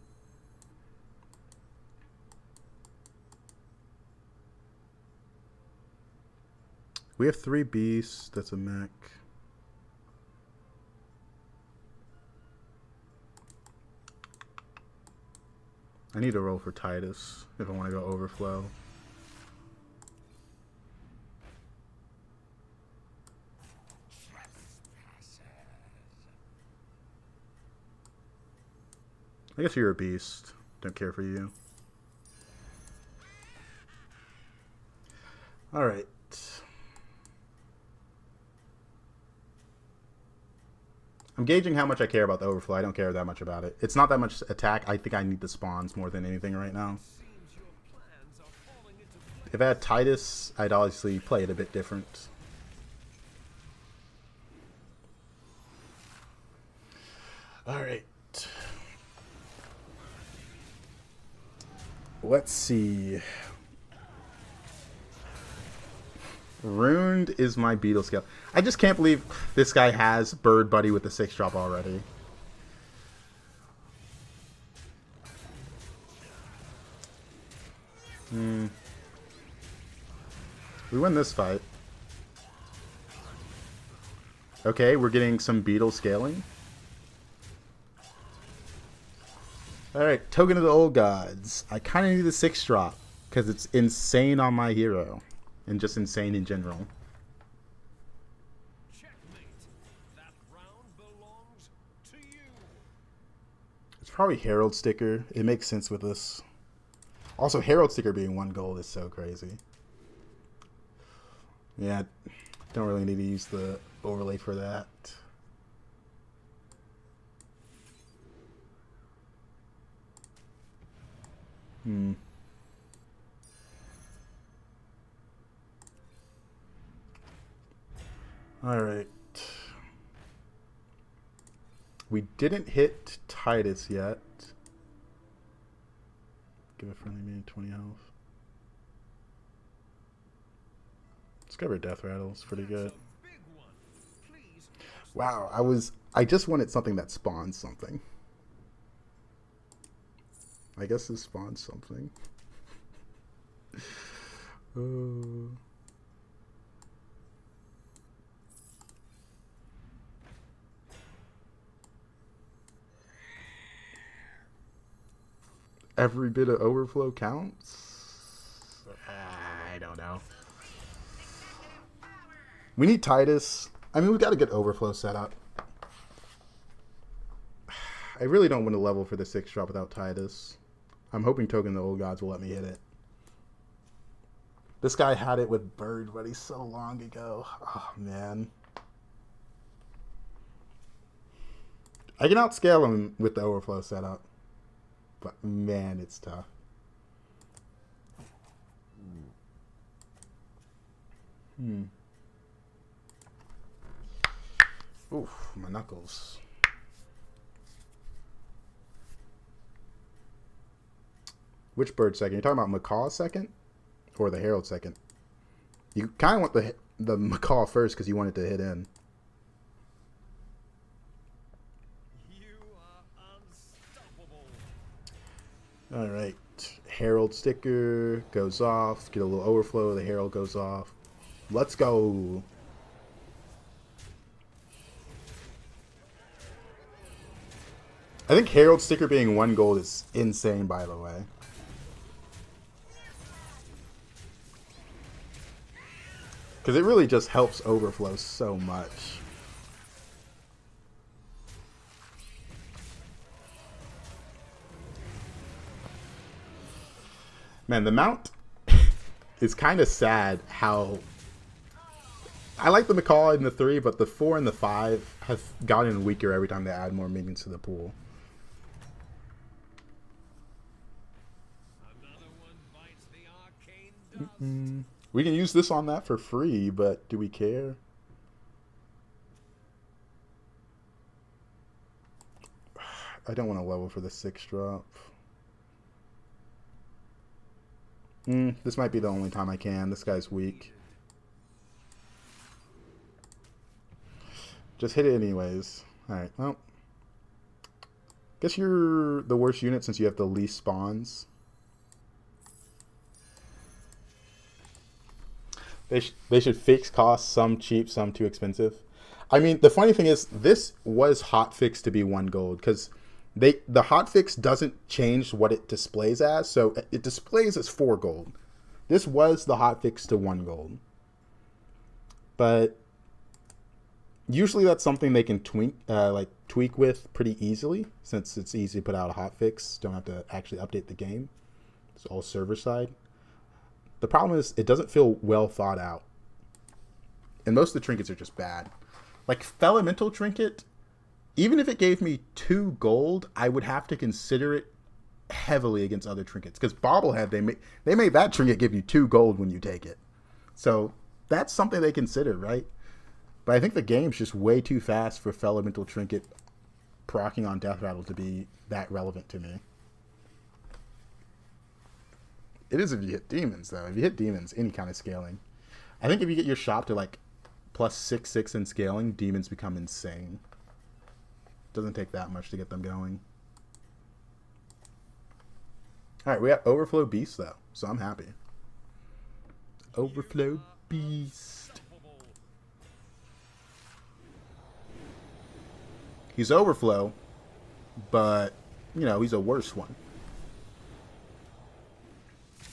[SPEAKER 1] We have 3 beasts. That's a mech. I need to roll for Titus if I want to go overflow. I guess you're a beast. Don't care for you. Alright. I'm gauging how much I care about the overflow. I don't care that much about it. It's not that much attack. I think I need the spawns more than anything right now. If I had Titus, I'd obviously play it a bit different. Alright. Let's see. Ruined is my beetle scale. I just can't believe this guy has Bird Buddy with the 6-drop already. We win this fight. Okay, we're getting some beetle scaling. Alright, Token of the Old Gods. I kind of need the 6 drop because it's insane on my hero and just insane in general.
[SPEAKER 2] Checkmate. That round belongs to you.
[SPEAKER 1] It's probably Herald Sticker. It makes sense with this. Also, Herald Sticker being 1 gold is so crazy. Yeah, don't really need to use the overlay for that. Alright. We didn't hit Titus yet. Give a friendly man 20 health. Discover Death Rattle is pretty good.
[SPEAKER 2] Big one. Please.
[SPEAKER 1] Wow, I just wanted something that spawns something. I guess this spawns something. Every bit of overflow counts? I don't know. We need Titus. I mean, we've got a good overflow setup. I really don't want to level for the 6 drop without Titus. I'm hoping Token of the Old Gods will let me hit it. This guy had it with Bird, but he's so long ago. Oh, man. I can outscale him with the overflow setup. But, man, it's tough. Oof, my knuckles. Which bird second? You're talking about Macaw second? Or the Herald second? You kind of want the Macaw first because you want it to hit in.
[SPEAKER 2] You are unstoppable.
[SPEAKER 1] Alright. Herald sticker goes off. Get a little overflow. The Herald goes off. Let's go. I think Herald sticker being 1 gold is insane, by the way. Because it really just helps overflow so much. Man, the mount is kind of sad how... I like the Macaw in the 3, but the 4 and the 5 have gotten weaker every time they add more minions to the pool.
[SPEAKER 2] Another one bites the arcane dust.
[SPEAKER 1] We can use this on that for free, but do we care? I don't want to level for the 6 drop. This might be the only time I can. This guy's weak. Just hit it anyways. Alright, well. Guess you're the worst unit since you have the least spawns. They should fix costs, some cheap, some too expensive. I mean, the funny thing is, this was hotfixed to be 1 gold, because the hotfix doesn't change what it displays as, so it displays as 4 gold. This was the hotfix to 1 gold. But usually that's something they can tweak with pretty easily, since it's easy to put out a hotfix. Don't have to actually update the game. It's all server side. The problem is it doesn't feel well thought out. And most of the trinkets are just bad. Like Elemental Trinket, even if it gave me 2 gold, I would have to consider it heavily against other trinkets. Because Bobblehead, they made that trinket give you 2 gold when you take it. So that's something they consider, right? But I think the game's just way too fast for Elemental Trinket proccing on Death Rattle to be that relevant to me. It is if you hit demons, though. If you hit demons, any kind of scaling. I think if you get your shop to like plus 6/6 in scaling, demons become insane. Doesn't take that much to get them going. Alright, we got Overflow Beast, though, so I'm happy. Overflow Beast. He's Overflow, but you know, he's a worse one.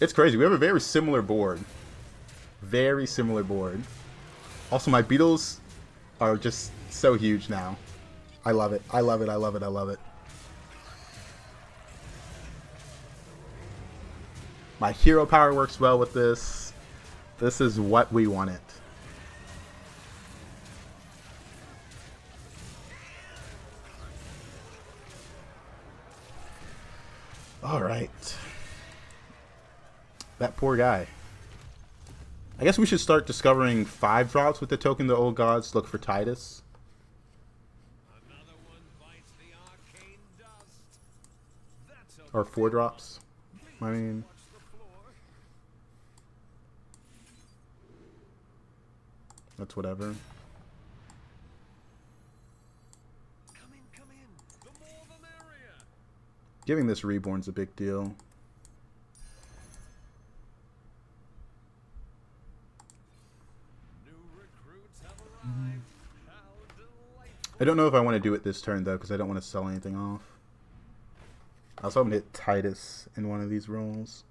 [SPEAKER 1] It's crazy. We have a very similar board. Very similar board. Also, my beetles are just so huge now. I love it. I love it. I love it. I love it. My hero power works well with this. This is what we wanted. All right. That poor guy. I guess we should start discovering 5 drops with the token the old gods. Look for Titus.
[SPEAKER 2] Another one bites the arcane dust. That's a
[SPEAKER 1] Or 4 drops. I mean,
[SPEAKER 2] watch the floor.
[SPEAKER 1] that's whatever.
[SPEAKER 2] Come in. The more the merrier.
[SPEAKER 1] Giving this reborn's a big deal.
[SPEAKER 2] New recruits have arrived. How delightful.
[SPEAKER 1] I don't know if I want to do it this turn, though, because I don't want to sell anything off. I was hoping to hit Titus in one of these rolls.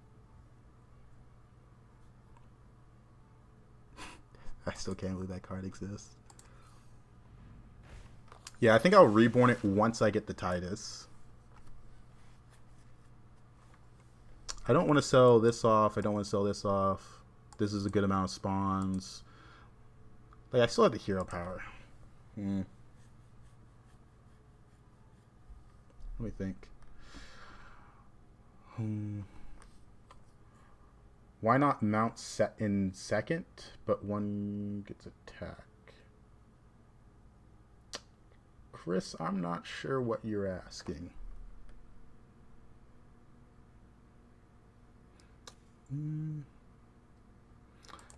[SPEAKER 1] I still can't believe that card exists. Yeah, I think I'll reborn it once I get the Titus. I don't want to sell this off. I don't want to sell this off. This is a good amount of spawns. Like, I still have the hero power. Let me think. Why not mount set in second, but one gets attack? Chris, I'm not sure what you're asking.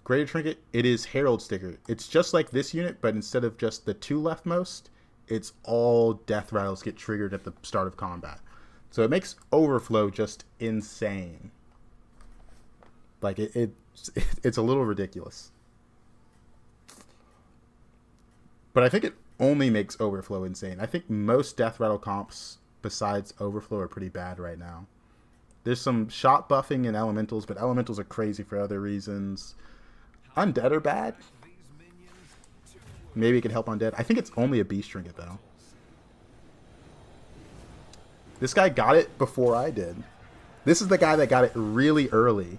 [SPEAKER 1] Greater Trinket, it is Herald Sticker. It's just like this unit, but instead of just the 2 leftmost, it's all death rattles get triggered at the start of combat. So it makes overflow just insane. Like, it's a little ridiculous. But I think it only makes overflow insane. I think most death rattle comps besides overflow are pretty bad right now. There's some shot buffing in elementals, but elementals are crazy for other reasons. Undead are bad. Maybe it could help undead. I think it's only a beast trinket, though. This guy got it before I did. This is the guy that got it really early.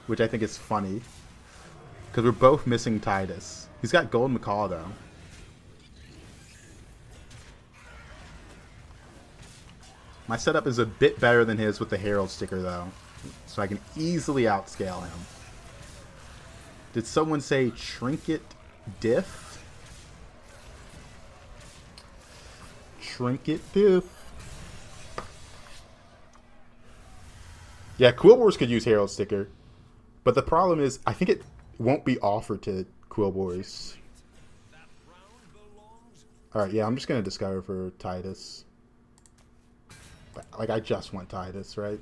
[SPEAKER 1] Which I think is funny. Because we're both missing Titus. He's got Gold Macaw, though. My setup is a bit better than his with the Herald sticker, though. So I can easily outscale him. Did someone say Trinket Diff? Trinket Diff. Yeah, Quill Wars could use Herald sticker. But the problem is, I think it won't be offered to Quill Wars. Alright, yeah, I'm just going to discover for Titus. Like, I just want Titus, right?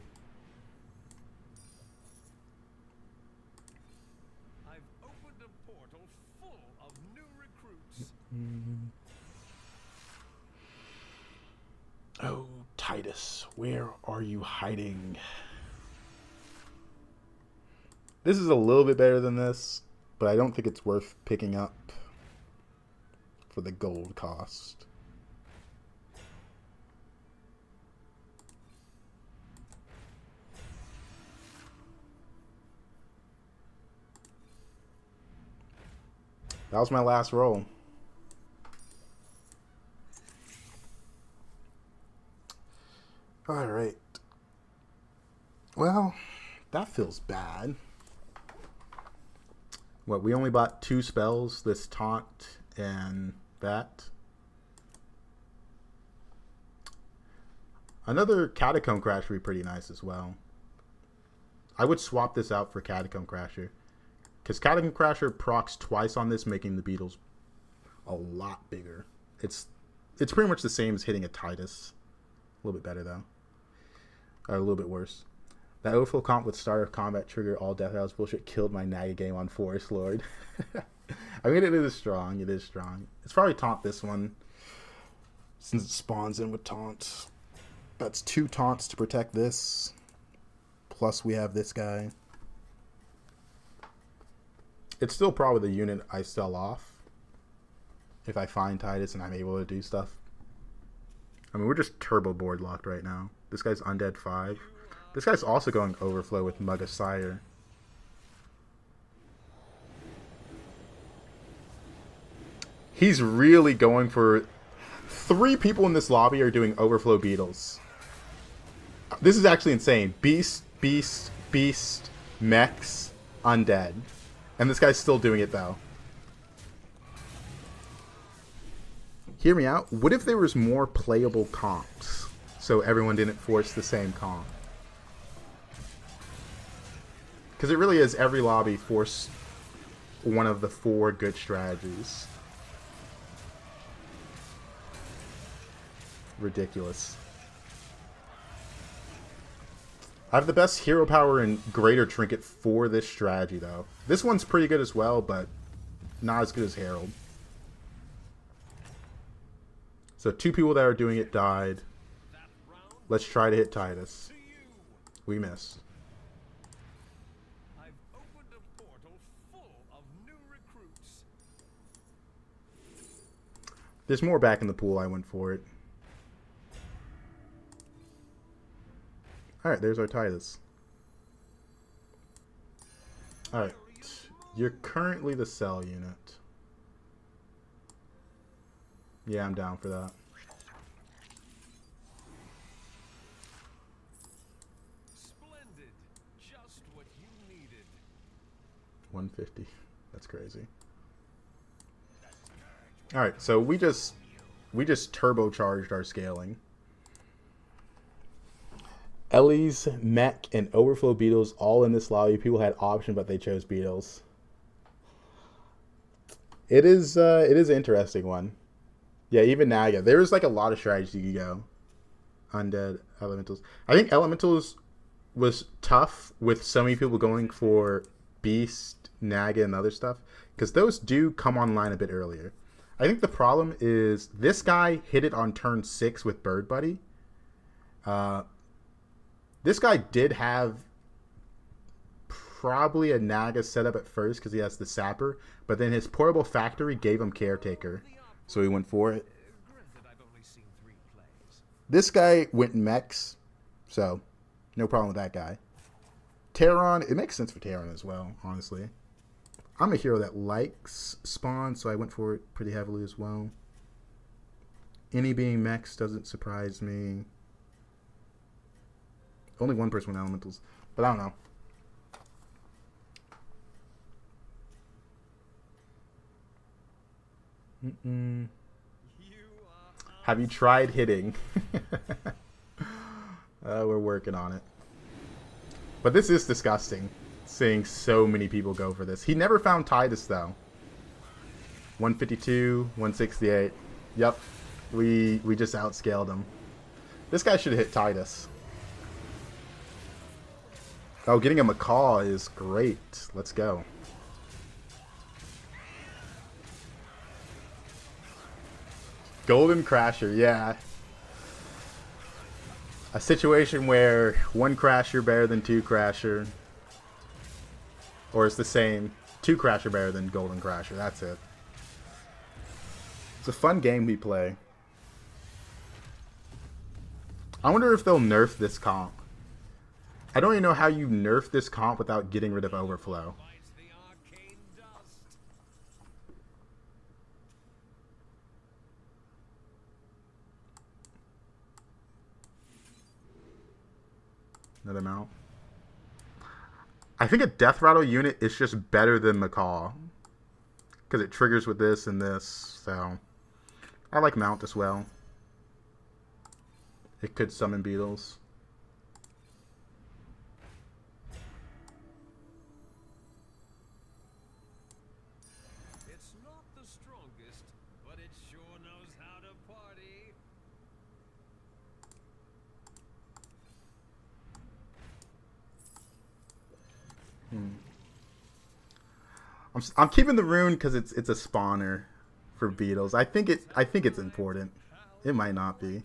[SPEAKER 2] I've opened a portal full of new recruits.
[SPEAKER 1] Oh, Titus, where are you hiding? This is a little bit better than this, but I don't think it's worth picking up for the gold cost. That was my last roll. All right. Well, that feels bad. What, we only bought 2 spells, this taunt and that. Another Catacomb Crasher would be pretty nice as well. I would swap this out for Catacomb Crasher. Because Catacomb Crasher procs twice on this, making the beetles a lot bigger. It's pretty much the same as hitting a Titus. A little bit better, though. Or a little bit worse. That overflow comp with start of combat trigger all death rattles bullshit killed my Naga game on Forest Lord. I mean, it is strong. It is strong. It's probably taunt this one. Since it spawns in with taunts. That's 2 taunts to protect this. Plus we have this guy. It's still probably the unit I sell off. If I find Titus and I'm able to do stuff. I mean, we're just turbo board locked right now. This guy's Undead 5. This guy's also going Overflow with Mugga Sire. He's really going for... 3 people in this lobby are doing Overflow Beetles. This is actually insane. Beast, Beast, Beast, Mechs, Undead. And this guy's still doing it, though. Hear me out. What if there was more playable comps? So everyone didn't force the same comp. Because it really is every lobby force one of the 4 good strategies. Ridiculous. I have the best hero power and greater trinket for this strategy, though. This one's pretty good as well, but not as good as Herald. So 2 people that are doing it died. Let's try to hit Titus. We missed.
[SPEAKER 2] I've opened a portal full of new recruits.
[SPEAKER 1] There's more back in the pool. I went for it. Alright, there's our Titus. Alright. You're currently the cell unit. Yeah, I'm down for that.
[SPEAKER 2] Splendid. Just what you needed.
[SPEAKER 1] 150. That's crazy. Alright, so we just turbocharged our scaling. Ellie's, Mech, and Overflow Beetles all in this lobby. People had option, but they chose Beetles. It is an interesting one. Yeah, even Naga. There's like a lot of strategies you could go. Undead, Elementals. I think Elementals was tough with so many people going for Beast, Naga, and other stuff. Because those do come online a bit earlier. I think the problem is this guy hit it on turn 6 with Bird Buddy. This guy did have probably a Naga setup at first because he has the Sapper, but then his Portable Factory gave him Caretaker, so he went for it.
[SPEAKER 2] Granted, I've only seen 3 plays.
[SPEAKER 1] This guy went Mechs, so no problem with that guy. Terran, it makes sense for Terran as well, honestly. I'm a hero that likes Spawn, so I went for it pretty heavily as well. Any being Mechs doesn't surprise me. Only one person with Elementals, but I don't know. Have you tried hitting? We're working on it. But this is disgusting, seeing so many people go for this. He never found Titus, though. 152, 168. Yep, we just outscaled him. This guy should have hit Titus. Oh, getting a Macaw is great. Let's go. Golden Crasher, yeah. A situation where 1 Crasher better than 2 Crasher. Or it's the same. 2 Crasher better than Golden Crasher. That's it. It's a fun game we play. I wonder if they'll nerf this comp. I don't even know how you nerf this comp without getting rid of Overflow.
[SPEAKER 2] Bites the arcane dust.
[SPEAKER 1] Another mount. I think a Death Rattle unit is just better than Macaw. Because it triggers with this and this. So I like Mount as well. It could summon Beetles.
[SPEAKER 2] It's not the strongest, but it sure knows how to party.
[SPEAKER 1] I'm keeping the rune because it's a spawner for Beetles. I think it's important. It might not be.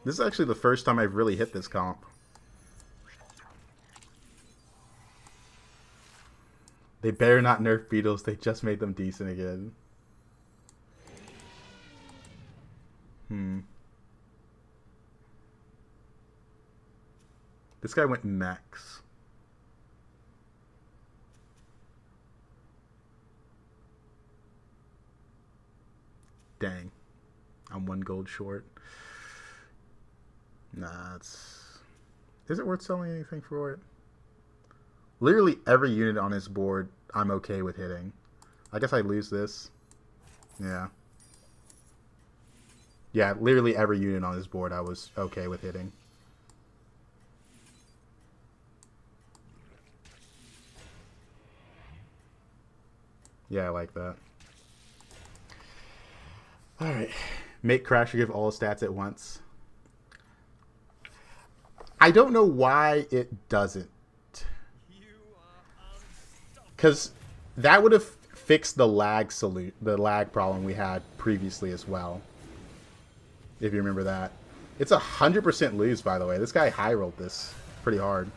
[SPEAKER 1] This is actually the first time I've really hit this comp. They better not nerf beetles. They just made them decent again. This guy went max. Dang. I'm 1 gold short. Nah, it's... Is it worth selling anything for it? Literally every unit on his board, I'm okay with hitting. I guess I lose this. Yeah. Yeah, literally every unit on his board, I was okay with hitting. Yeah, I like that. Alright. Make Crasher give all stats at once. I don't know why it doesn't. Because that would have fixed the lag problem we had previously as well. If you remember that. It's 100% lose, by the way. This guy high rolled this pretty hard.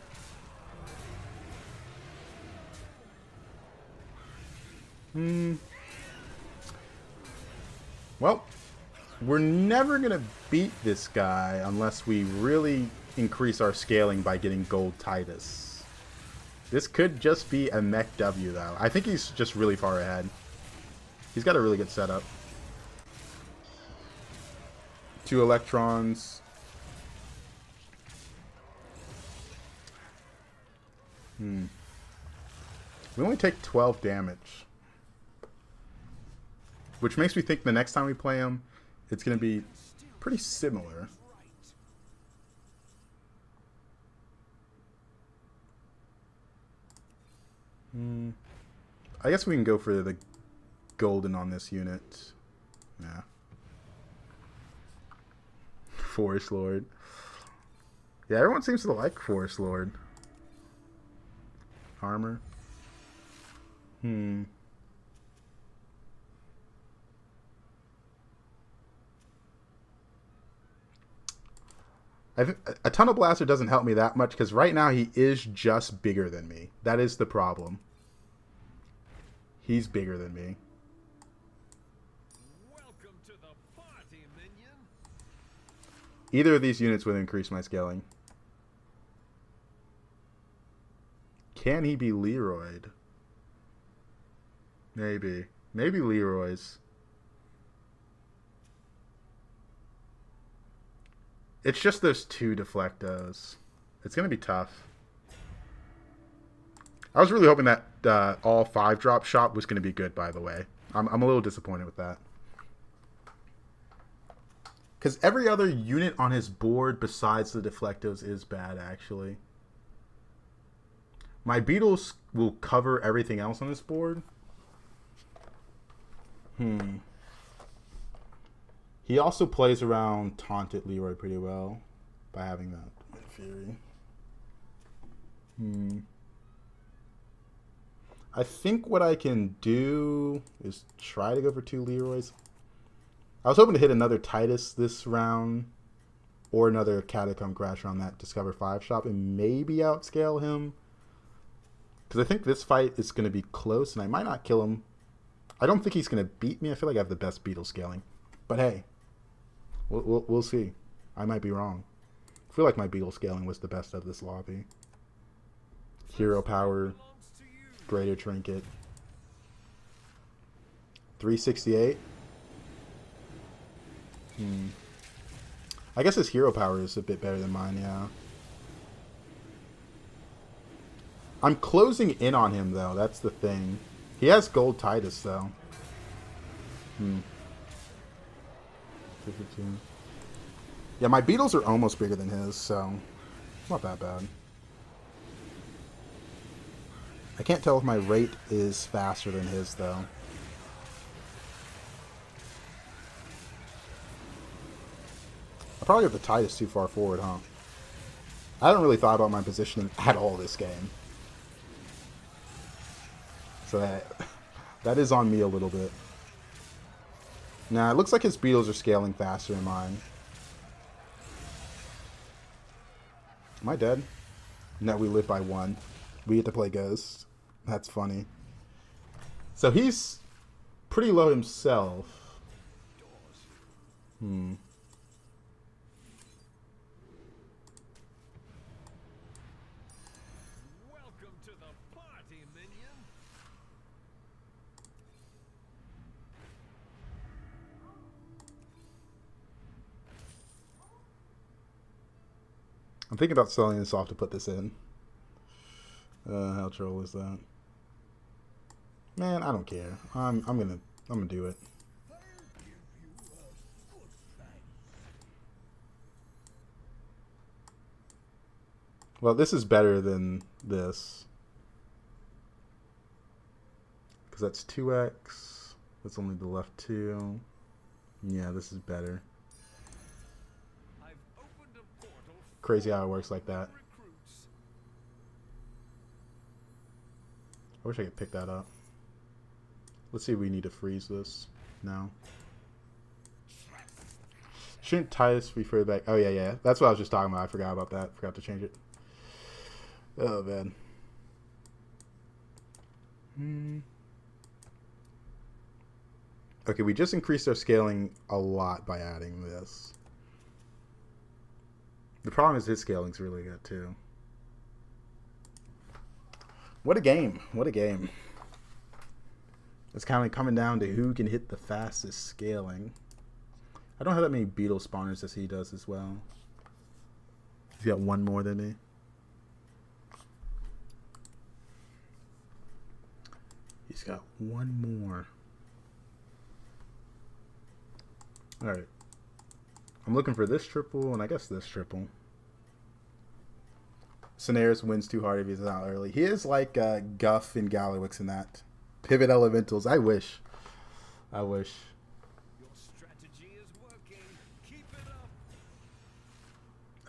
[SPEAKER 1] Well, we're never going to beat this guy unless we really increase our scaling by getting gold Titus. This could just be a mech W, though. I think he's just really far ahead. He's got a really good setup. 2 electrons. We only take 12 damage. Which makes me think the next time we play him, it's going to be pretty similar. I guess we can go for the golden on this unit. Yeah. Forest Lord. Yeah, everyone seems to like Forest Lord. Armor. I think a Tunnel Blaster doesn't help me that much because right now he is just bigger than me. That is the problem. He's bigger than me.
[SPEAKER 2] Welcome to the party, minion.
[SPEAKER 1] Either of these units would increase my scaling. Can he be Leroyed? Maybe. Maybe Leroy's. It's just those 2 Deflectos. It's going to be tough. I was really hoping that all 5-drop shop was going to be good, by the way. I'm a little disappointed with that. Because every other unit on his board besides the Deflectos is bad, actually. My Beetles will cover everything else on this board. He also plays around Taunted Leroy pretty well by having that Fury. I think what I can do is try to go for 2 Leroys. I was hoping to hit another Titus this round or another Catacomb Crasher on that Discover 5 shop and maybe outscale him. Because I think this fight is going to be close and I might not kill him. I don't think he's going to beat me. I feel like I have the best Beetle scaling. But hey, we'll see. I might be wrong. I feel like my Beetle scaling was the best of this lobby. Hero Power, Greater Trinket. 368. I guess his Hero Power is a bit better than mine, yeah. I'm closing in on him, though. That's the thing. He has gold Titus, though. 52. Yeah, my Beetles are almost bigger than his, so it's not that bad. I can't tell if my rate is faster than his, though. I probably have the Titus too far forward, huh? I haven't really thought about my positioning at all this game. So that is on me a little bit. Nah, it looks like his beetles are scaling faster than mine. Am I dead? No, we live by 1. We get to play Ghost. That's funny. So he's pretty low himself. Hmm.
[SPEAKER 2] Welcome to the party, minion.
[SPEAKER 1] I'm thinking about selling this off to put this in. How troll is that? Man, I don't care. I'm gonna do it. Well, this is better than this. Because that's 2x. That's only the left 2. Yeah, this is better.
[SPEAKER 2] I've opened a portal.
[SPEAKER 1] Crazy how it works like that.
[SPEAKER 2] Recruits.
[SPEAKER 1] I wish I could pick that up. Let's see if we need to freeze this now. Shouldn't Titus be further back? Oh, yeah. That's what I was just talking about. I forgot about that. Forgot to change it. Oh, man. Okay, we just increased our scaling a lot by adding this. The problem is his scaling's really good, too. What a game. What a game. It's kind of coming down to who can hit the fastest scaling. I don't have that many beetle spawners as he does as well. He's got 1 more than me. He's got 1 more. Alright. I'm looking for this triple, and I guess this triple. Scenaris wins too hard if he's not early. He is like Guff and Galliwix in that. Pivot Elementals. I wish. I wish.
[SPEAKER 2] Your strategy is working. Keep it up.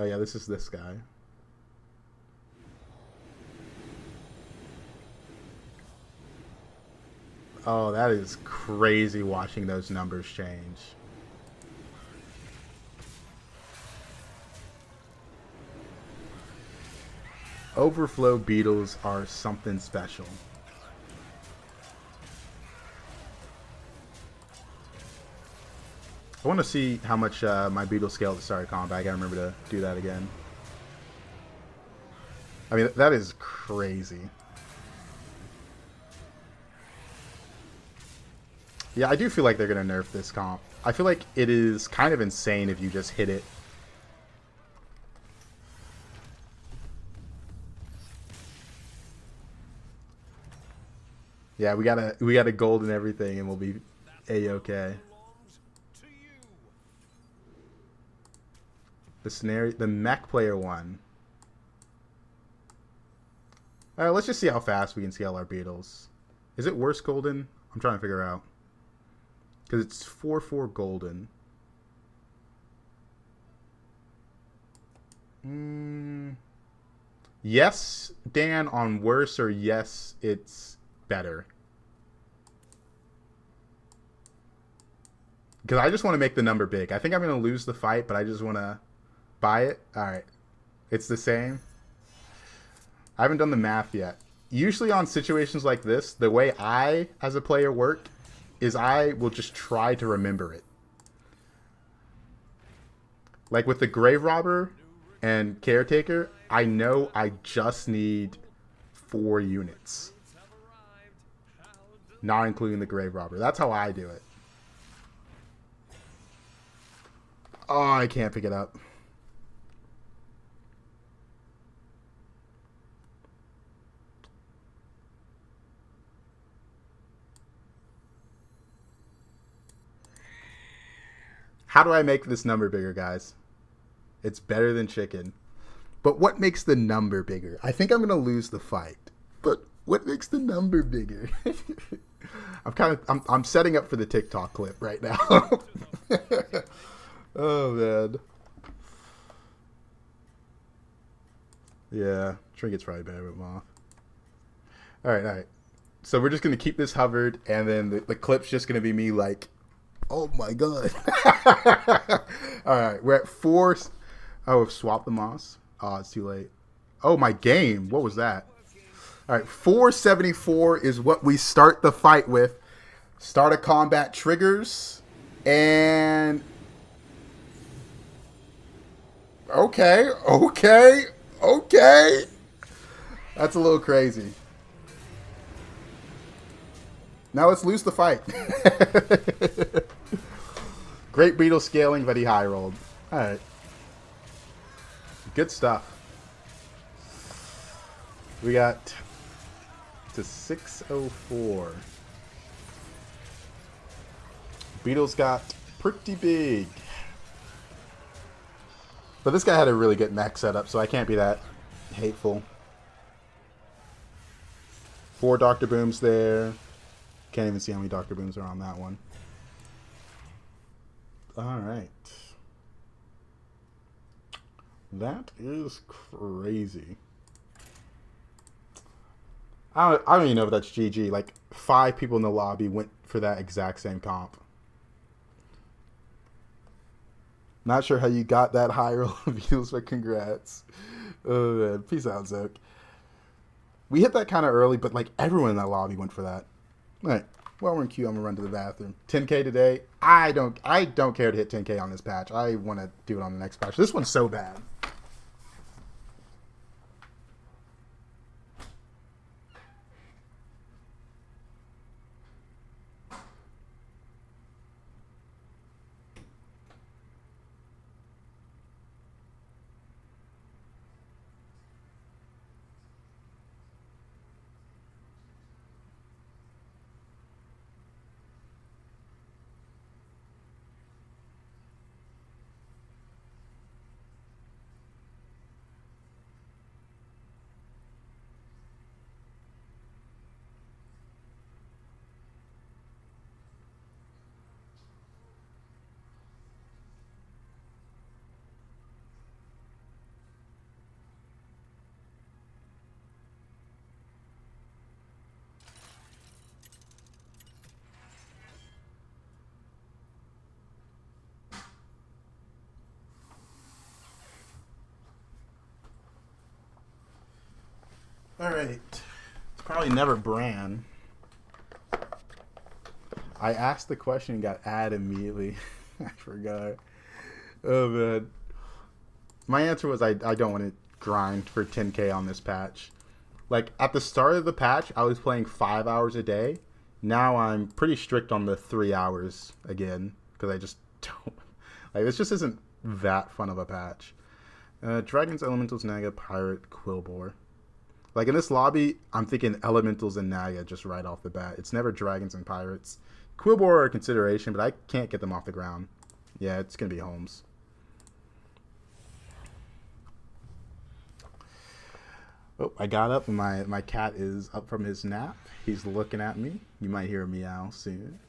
[SPEAKER 1] Oh yeah, this is this guy. Oh, that is crazy watching those numbers change. Overflow beetles are something special. I want to see how much my beetle scaled at the start of combat. I gotta remember to do that again. I mean, that is crazy. Yeah, I do feel like they're gonna nerf this comp. I feel like it is kind of insane if you just hit it. Yeah, we got a gold and everything, and we'll be a-okay. The scenario, the mech player won. All right, let's just see how fast we can scale our beetles. Is it worse golden? I'm trying to figure out. Because it's 4/4 golden. Yes, Dan, on worse, or yes, it's better. Because I just want to make the number big. I think I'm going to lose the fight, but I just want to buy it. All right. It's the same. I haven't done the math yet. Usually on situations like this, the way I, as a player, work is I will just try to remember it. Like with the Grave Robber and Caretaker, I know I just need 4 units. Not including the Grave Robber. That's how I do it. Oh, I can't pick it up. How do I make this number bigger, guys? It's better than chicken. But what makes the number bigger? I think I'm going to lose the fight. But what makes the number bigger? I'm setting up for the TikTok clip right now. Oh, man. Yeah, Trinket's probably better with Moth. All right. So we're just going to keep this hovered, and then the clip's just going to be me, like, Oh my god. All right, we're at 4. Oh, swap the moss. Oh, it's too late. Oh, my game. What was that? All right, 474 is what we start the fight with. Start of combat triggers. And... Okay. That's a little crazy. Now let's lose the fight. Great beetle scaling, but he high rolled. Alright. Good stuff. We got to 604. Beetles got pretty big. But this guy had a really good mech setup, so I can't be that hateful. 4 Dr. Booms there. Can't even see how many Dr. Booms are on that one. Alright. That is crazy. I don't even know if that's GG. Like, 5 people in the lobby went for that exact same comp. Not sure how you got that high roll of views, but congrats. Oh, man. Peace out, Zoke. We hit that kind of early, but, like, everyone in that lobby went for that. All right. While we're in queue, I'm going to run to the bathroom. 10K today. I don't care to hit 10K on this patch. I want to do it on the next patch. This one's so bad. Alright. It's probably never Bran. I asked the question and got added immediately. I forgot. Oh, man. My answer was I don't want to grind for 10K on this patch. Like, at the start of the patch, I was playing 5 hours a day. Now I'm pretty strict on the 3 hours again. Because I just don't... Like, this just isn't that fun of a patch. Dragons, Elementals, Naga, Pirate, Quillbore. Like, in this lobby, I'm thinking Elementals and Naga just right off the bat. It's never Dragons and Pirates. Quillbore are a consideration, but I can't get them off the ground. Yeah, it's going to be Holmes. Oh, I got up and my cat is up from his nap. He's looking at me. You might hear a meow soon.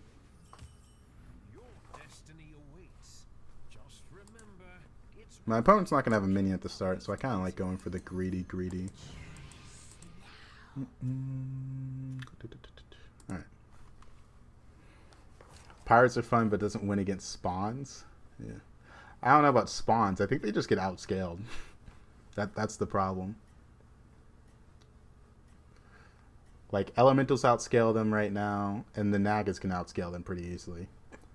[SPEAKER 2] Your destiny awaits. Just remember, it's
[SPEAKER 1] My opponent's not going to have a minion at the start, so I kind of like going for the greedy. Alright. Pirates are fun, but doesn't win against spawns. Yeah. I don't know about spawns. I think they just get outscaled. That's the problem. Like, Elementals outscale them right now, and the Nagas can outscale them pretty easily.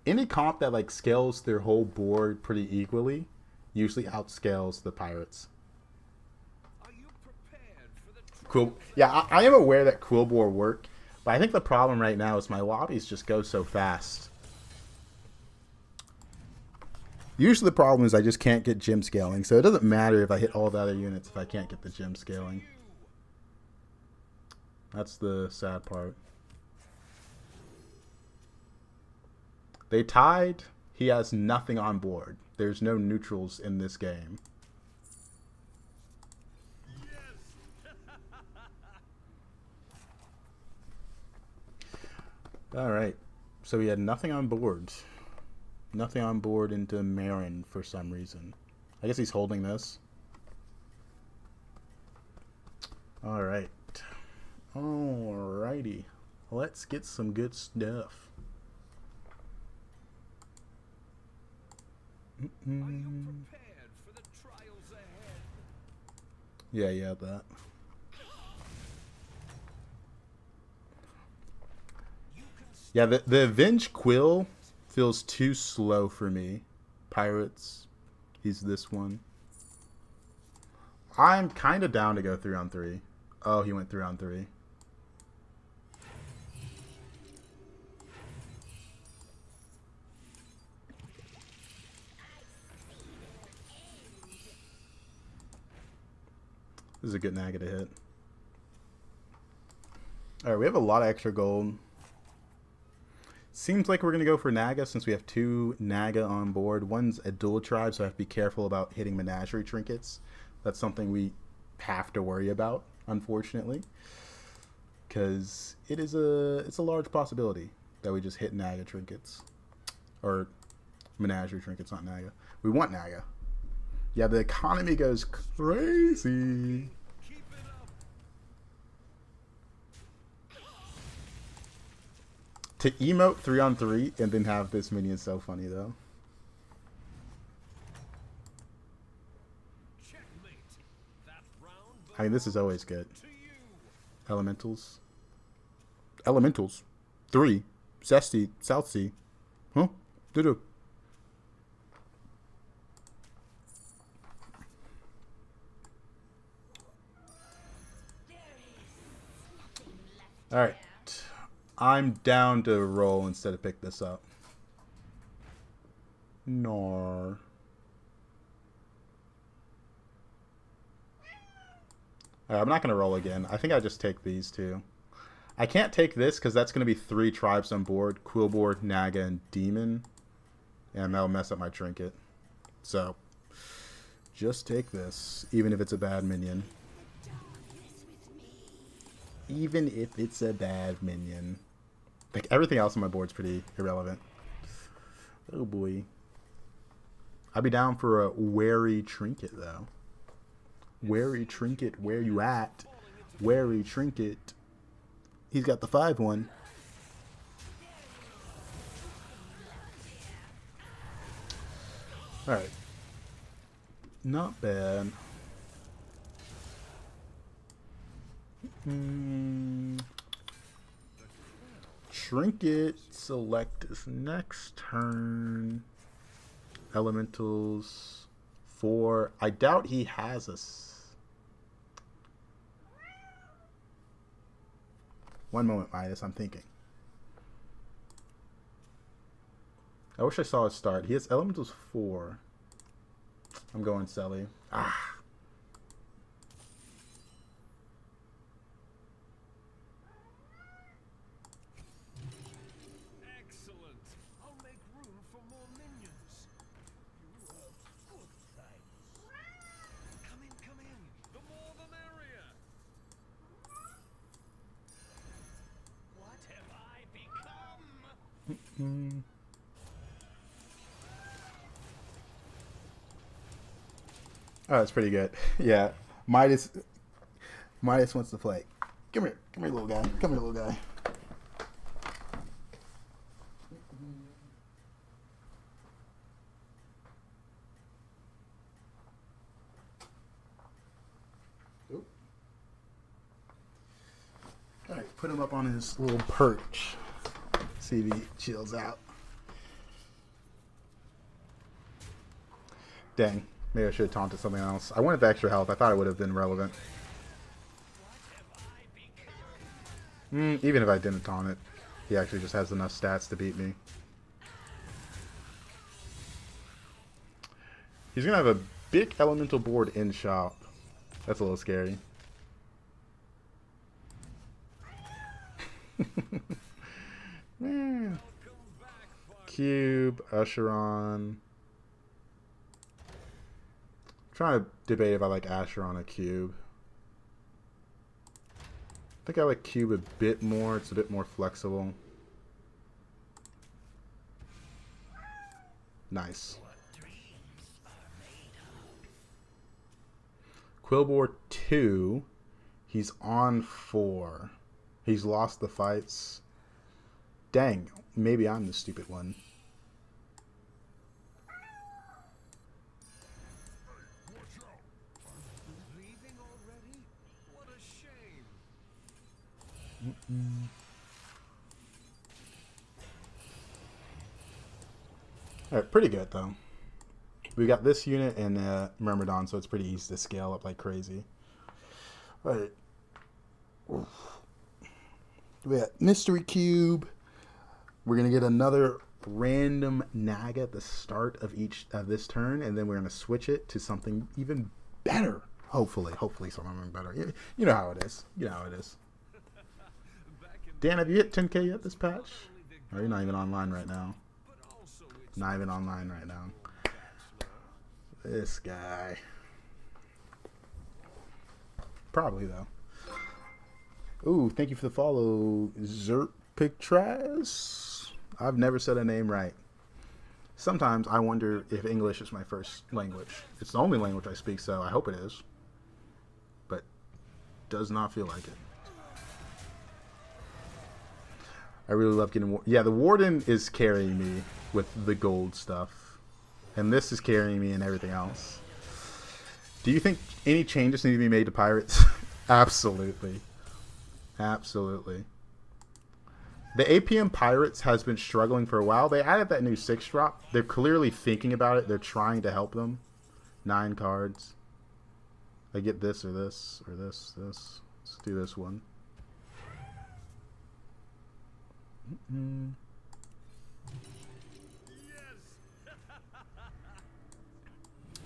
[SPEAKER 1] Any comp that, like, scales their whole board pretty equally usually outscales the Pirates.
[SPEAKER 2] Are you prepared for the
[SPEAKER 1] Cool. Yeah, I am aware that Quillbore work, but I think the problem right now is my lobbies just go so fast. Usually the problem is I just can't get gym scaling, so it doesn't matter if I hit all the other units if I can't get the gym scaling. That's the sad part. They tied. He has nothing on board. There's no neutrals in this game. Alright. So he had nothing on board. Nothing on board into Marin for some reason. I guess he's holding this. Alright. Alrighty. Let's get some good stuff.
[SPEAKER 2] Are you prepared for the trials ahead?
[SPEAKER 1] Yeah, that. Yeah, the Avenge Quill feels too slow for me. Pirates. He's this one. I'm kind of down to go 3-on-3. Oh, he went 3-on-3. This is a good Naga to hit. Alright, we have a lot of extra gold. Seems like we're going to go for Naga since we have 2 Naga on board. One's a dual tribe, so I have to be careful about hitting Menagerie trinkets. That's something we have to worry about, unfortunately. Because it's a large possibility that we just hit Naga trinkets. Or Menagerie trinkets, not Naga. We want Naga. Yeah, the economy goes crazy.
[SPEAKER 2] Keep it up.
[SPEAKER 1] To emote 3-on-3 and then have this minion is so funny though.
[SPEAKER 2] Checkmate. That round
[SPEAKER 1] I mean, this is always good.
[SPEAKER 2] to you.
[SPEAKER 1] Elementals. Elementals. 3. Zesty. South Sea. Huh? Doo-doo. Alright. I'm down to roll instead of pick this up. Nor. Alright, I'm not going to roll again. I think I just take these two. I can't take this because that's going to be 3 tribes on board. Quillboard, Naga, and Demon. And that'll mess up my trinket. So, just take this, even if it's a bad minion. Even if it's a bad minion. Like, everything else on my board's pretty irrelevant. Oh boy. I'd be down for a wary trinket, though. Wary trinket, where you at? Wary trinket. He's got the 5-1. Alright. Not bad. Trinket select this next turn. Elementals 4. I doubt he has us. One moment, Midas. I'm thinking. I wish I saw it start. He has Elementals 4. I'm going Selly. Ah.
[SPEAKER 2] Excellent. I'll make room for more minions. You have good things. Come in, come in. The more the merrier. What have I become?
[SPEAKER 1] Oh, that's pretty good. Yeah. Midas wants to play. Come here, little guy. Come here, little guy. Oop. All right, put him up on his little perch. See if he chills out. Dang. Maybe I should have taunted something else. I wanted the extra health. I thought it would have been relevant. Even if I didn't taunt it, he actually just has enough stats to beat me. He's going to have a big elemental board in shop. That's a little scary. Man. Cube, Usheron. Trying to debate if I like Asher on a cube. I think I like cube a bit more. It's a bit more flexible. Nice. Quillboard 2. He's on 4. He's lost the fights. Dang. Maybe I'm the stupid one. Alright, pretty good though. We got this unit and Myrmidon, so it's pretty easy to scale up like crazy. Alright. We got Mystery Cube. We're gonna get another random Naga at the start of each of this turn, and then we're gonna switch it to something even better. Hopefully something better. You know how it is. You know how it is. Dan, have you hit 10K yet this patch? Oh, you're not even online right now. Not even online right now. This guy. Probably though. Ooh, thank you for the follow, Zerpictraz. I've never said a name right. Sometimes I wonder if English is my first language. It's the only language I speak, so I hope it is. But does not feel like it. I really love getting... Yeah, the Warden is carrying me with the gold stuff. And this is carrying me in everything else. Do you think any changes need to be made to Pirates? Absolutely. Absolutely. The APM Pirates has been struggling for a while. They added that new 6-drop. They're clearly thinking about it. They're trying to help them. 9 cards. I get this or this or this. Let's do this one.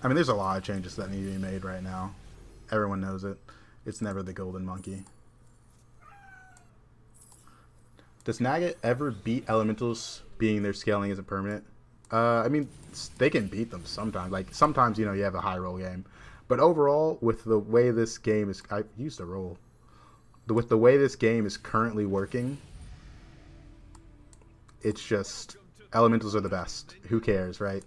[SPEAKER 1] I mean, there's a lot of changes that need to be made right now. Everyone knows it. It's never the golden monkey. Does Naga ever beat Elementals, being their scaling isn't permanent? I mean, they can beat them sometimes. Like, sometimes, you know, you have a high roll game. But overall, with the way this game is... I used a roll. With the way this game is currently working, it's just... Elementals are the best. Who cares, right?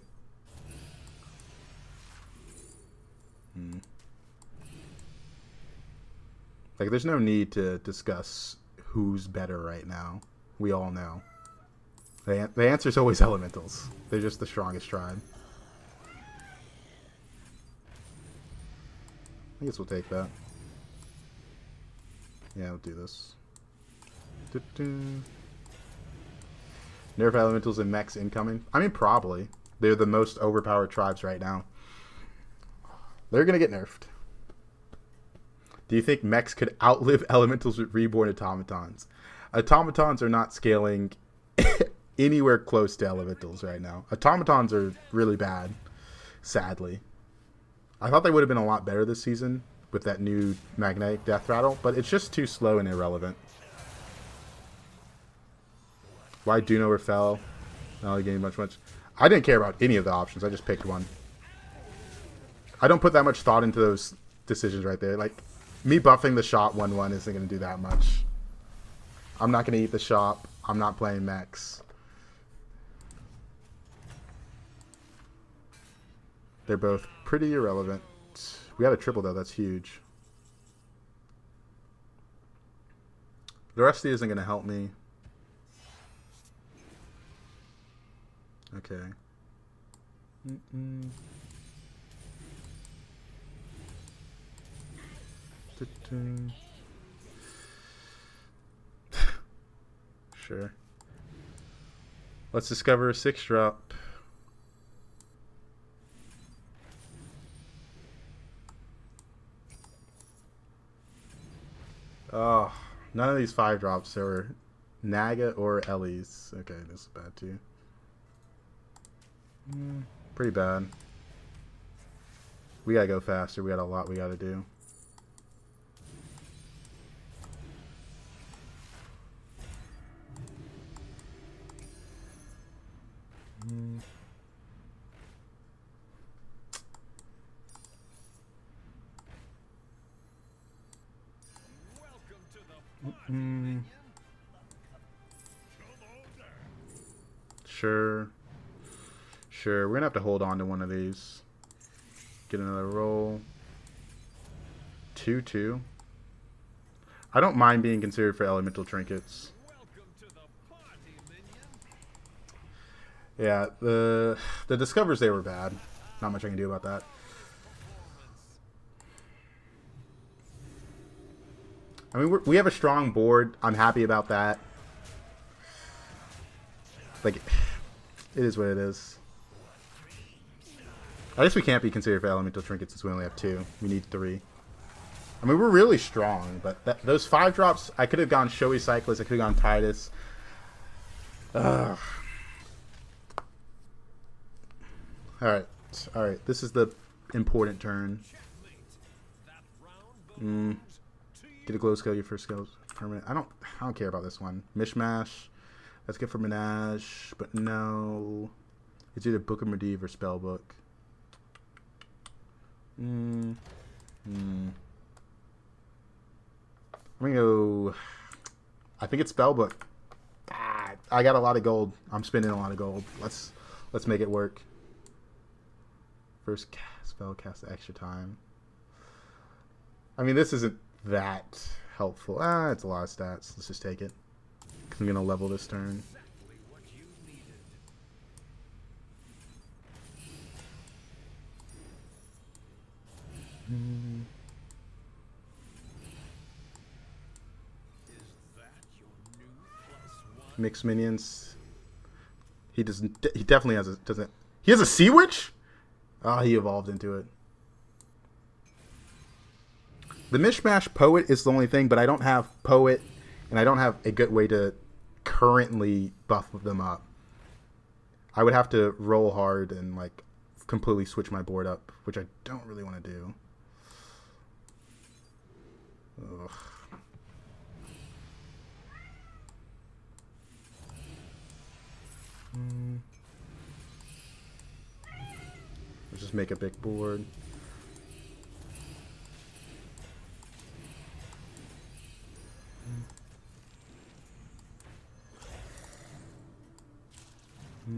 [SPEAKER 1] Like, there's no need to discuss who's better right now. We all know. The answer is always Elementals. They're just the strongest tribe. I guess we'll take that. Yeah, we'll do this. Nerf Elementals and mechs incoming? I mean, probably. They're the most overpowered tribes right now. They're going to get nerfed. Do you think mechs could outlive Elementals with reborn automatons? Automatons are not scaling anywhere close to Elementals right now. Automatons are really bad, sadly. I thought they would have been a lot better this season with that new magnetic death rattle, but it's just too slow and irrelevant. Why Duno or Fell? No, getting much. I didn't care about any of the options. I just picked one. I don't put that much thought into those decisions right there. Like, me buffing the shop 1-1 isn't going to do that much. I'm not going to eat the shop. I'm not playing mechs. They're both pretty irrelevant. We got a triple, though. That's huge. The rest of these isn't going to help me. Okay. Sure. Let's discover a 6-drop. Oh, none of these 5-drops are Naga or Ellie's. Okay, this is bad too. Pretty bad. We gotta go faster. We got a lot we gotta do. Sure. We're gonna have to hold on to one of these. Get another roll. 2-2. I don't mind being considered for elemental trinkets. Yeah, the discovers, they were bad. Not much I can do about that. I mean, we have a strong board. I'm happy about that. Like, it is what it is. I guess we can't be considered for elemental trinkets since we only have 2. We need 3. I mean, we're really strong, but those 5 drops, I could have gone Showy Cyclist, I could have gone Titus. Ugh. Alright, this is the important turn. Get a glow skill, your first skill permanent. I don't care about this one. Mishmash. That's good for Menage, but no. It's either Book of Medivh or Spellbook. I'm gonna go. I think it's Spellbook. I got a lot of gold. I'm spending a lot of gold. Let's make it work. First spell cast extra time. I mean, this isn't that helpful. It's a lot of stats. Let's just take it. I'm gonna level this turn. Mixed minions. He doesn't. He definitely has a. Doesn't. He has a Sea Witch. Oh, he evolved into it. The Mishmash Poet is the only thing, but I don't have Poet, and I don't have a good way to currently buff them up. I would have to roll hard and like completely switch my board up, which I don't really want to do. Ugh. Let's just make a big board. I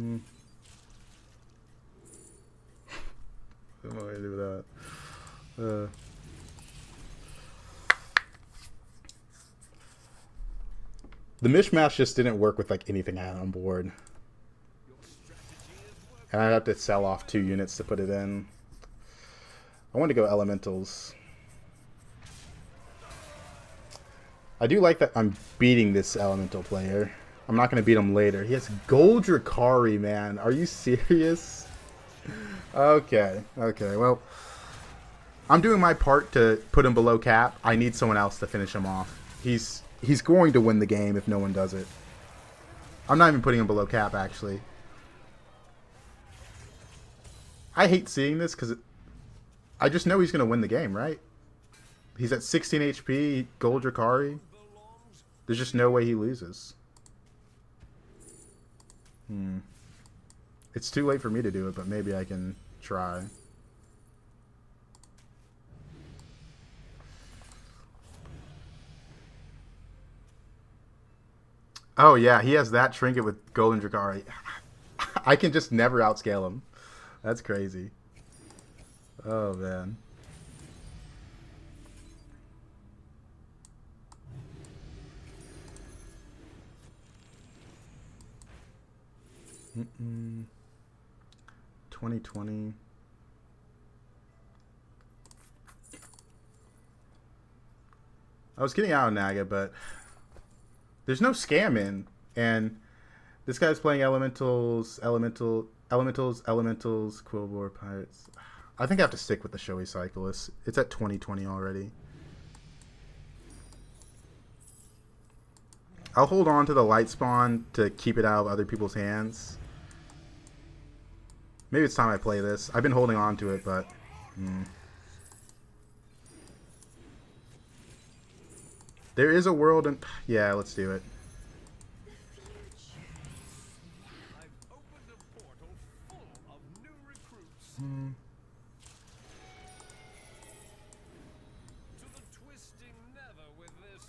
[SPEAKER 1] don't know what to do with that. The Mishmash just didn't work with like anything I had on board. And I'd have to sell off 2 units to put it in. I want to go Elementals. I do like that I'm beating this Elemental player. I'm not going to beat him later. He has Gold Drakari, man. Are you serious? Okay. Okay, well. I'm doing my part to put him below cap. I need someone else to finish him off. He's going to win the game if no one does it. I'm not even putting him below cap, actually. I hate seeing this because I just know he's going to win the game, right? He's at 16 HP, Gold Drakari. There's just no way he loses. It's too late for me to do it, but maybe I can try. Oh yeah, he has that trinket with Golden Drakari. I can just never outscale him. That's crazy. Oh man. Mm-mm. 2020. I was getting out of Naga, but there's no scam in, and this guy's playing elementals, Quillbore, Pirates. I think I have to stick with the Showy Cyclist. It's at 2020 already. I'll hold on to the Light Spawn to keep it out of other people's hands. Maybe it's time I play this. I've been holding on to it, but... There is a world and yeah, let's do it.
[SPEAKER 2] I've opened a portal full of new recruits. To the twisting nether with this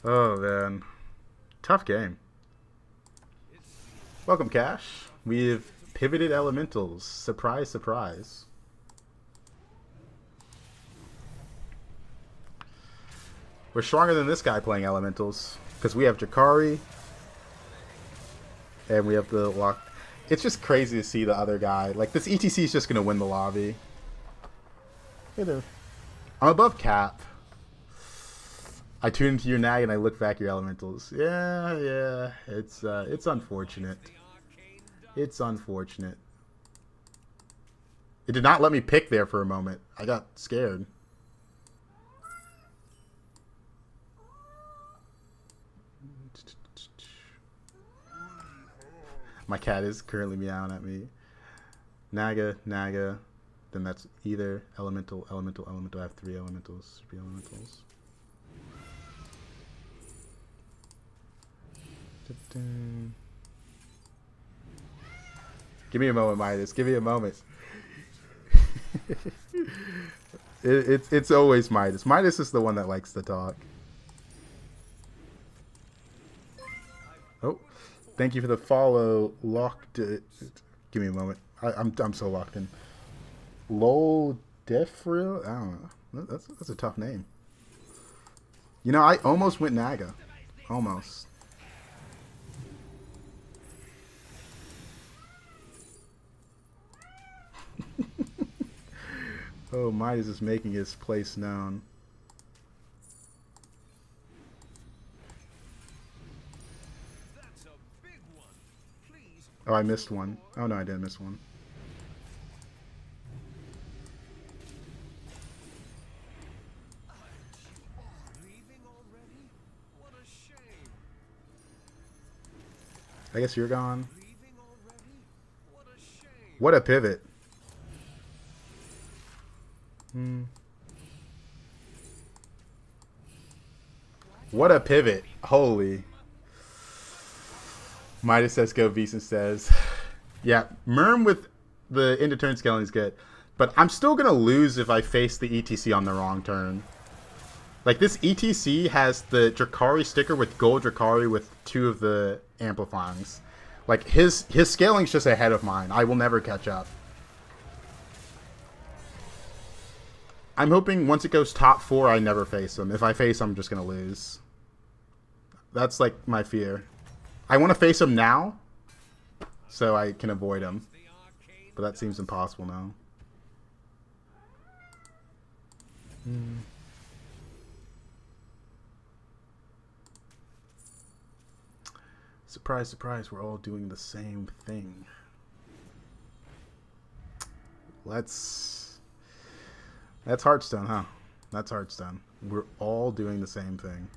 [SPEAKER 2] one.
[SPEAKER 1] Oh man. Tough game. Welcome, Cash. We've pivoted elementals. Surprise, surprise. We're stronger than this guy playing elementals because we have Drakari and we have the lock. It's just crazy to see the other guy. Like, this ETC is just going to win the lobby. Hey there. I'm above cap. I tune into your nag and I look back your elementals. Yeah. It's unfortunate. It's unfortunate. It did not let me pick there for a moment. I got scared. My cat is currently meowing at me. Naga. Then that's either elemental. I have 3 elementals. 3 elementals. Give me a moment, Midas. Give me a moment. It's always Midas. Midas is the one that likes to talk. Oh, thank you for the follow. Give me a moment. I'm so locked in. Lol Defril? I don't know. That's a tough name. You know, I almost went Naga. Almost. Oh, Midas is making his place known.
[SPEAKER 2] That's a big one. Please.
[SPEAKER 1] Oh, I missed one. Oh, no, I didn't miss one.
[SPEAKER 2] Leaving already? What a shame.
[SPEAKER 1] I guess you're gone.
[SPEAKER 2] Leaving already? What a shame.
[SPEAKER 1] What a pivot. What a pivot. Holy. Midas says go, Veason says. Yeah, Merm with the end of turn scaling is good. But I'm still going to lose if I face the ETC on the wrong turn. Like, this ETC has the Drakari sticker with gold Drakari with 2 of the amplifyings. Like, his scaling's just ahead of mine. I will never catch up. I'm hoping once it goes top 4, I never face him. If I face him, I'm just going to lose. That's, like, my fear. I want to face him now, so I can avoid him. But that seems impossible now. Surprise, surprise, we're all doing the same thing. That's Hearthstone, huh? That's Hearthstone. We're all doing the same thing.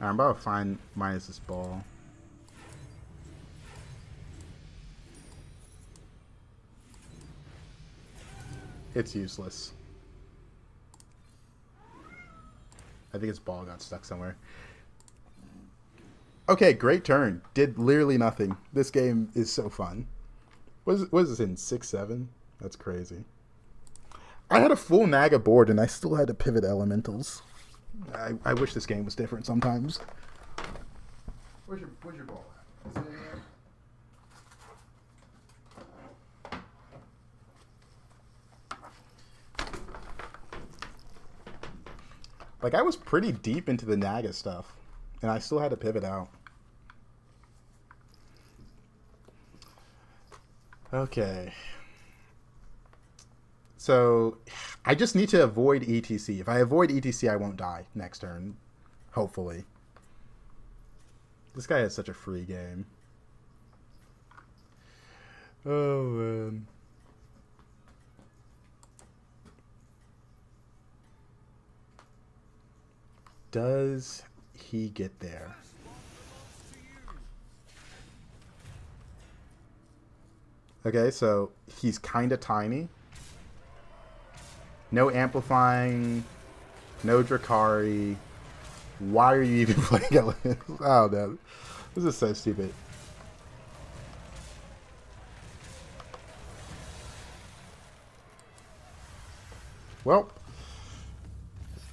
[SPEAKER 1] I'm about to find Midas's ball. It's useless. I think his ball got stuck somewhere. Okay, great turn. Did literally nothing. This game is so fun. What is this in? 6-7? That's crazy. I had a full Naga board and I still had to pivot elementals. I wish this game was different sometimes. Where's your ball at? Is it in there? Like, I was pretty deep into the Naga stuff, and I still had to pivot out. Okay. So, I just need to avoid ETC. If I avoid ETC, I won't die next turn. Hopefully. This guy has such a free game. Oh, man. Does he get there? Okay, so he's kind of tiny. No amplifying. No Drakari. Why are you even playing Elements? Oh, no. This is so stupid. Well,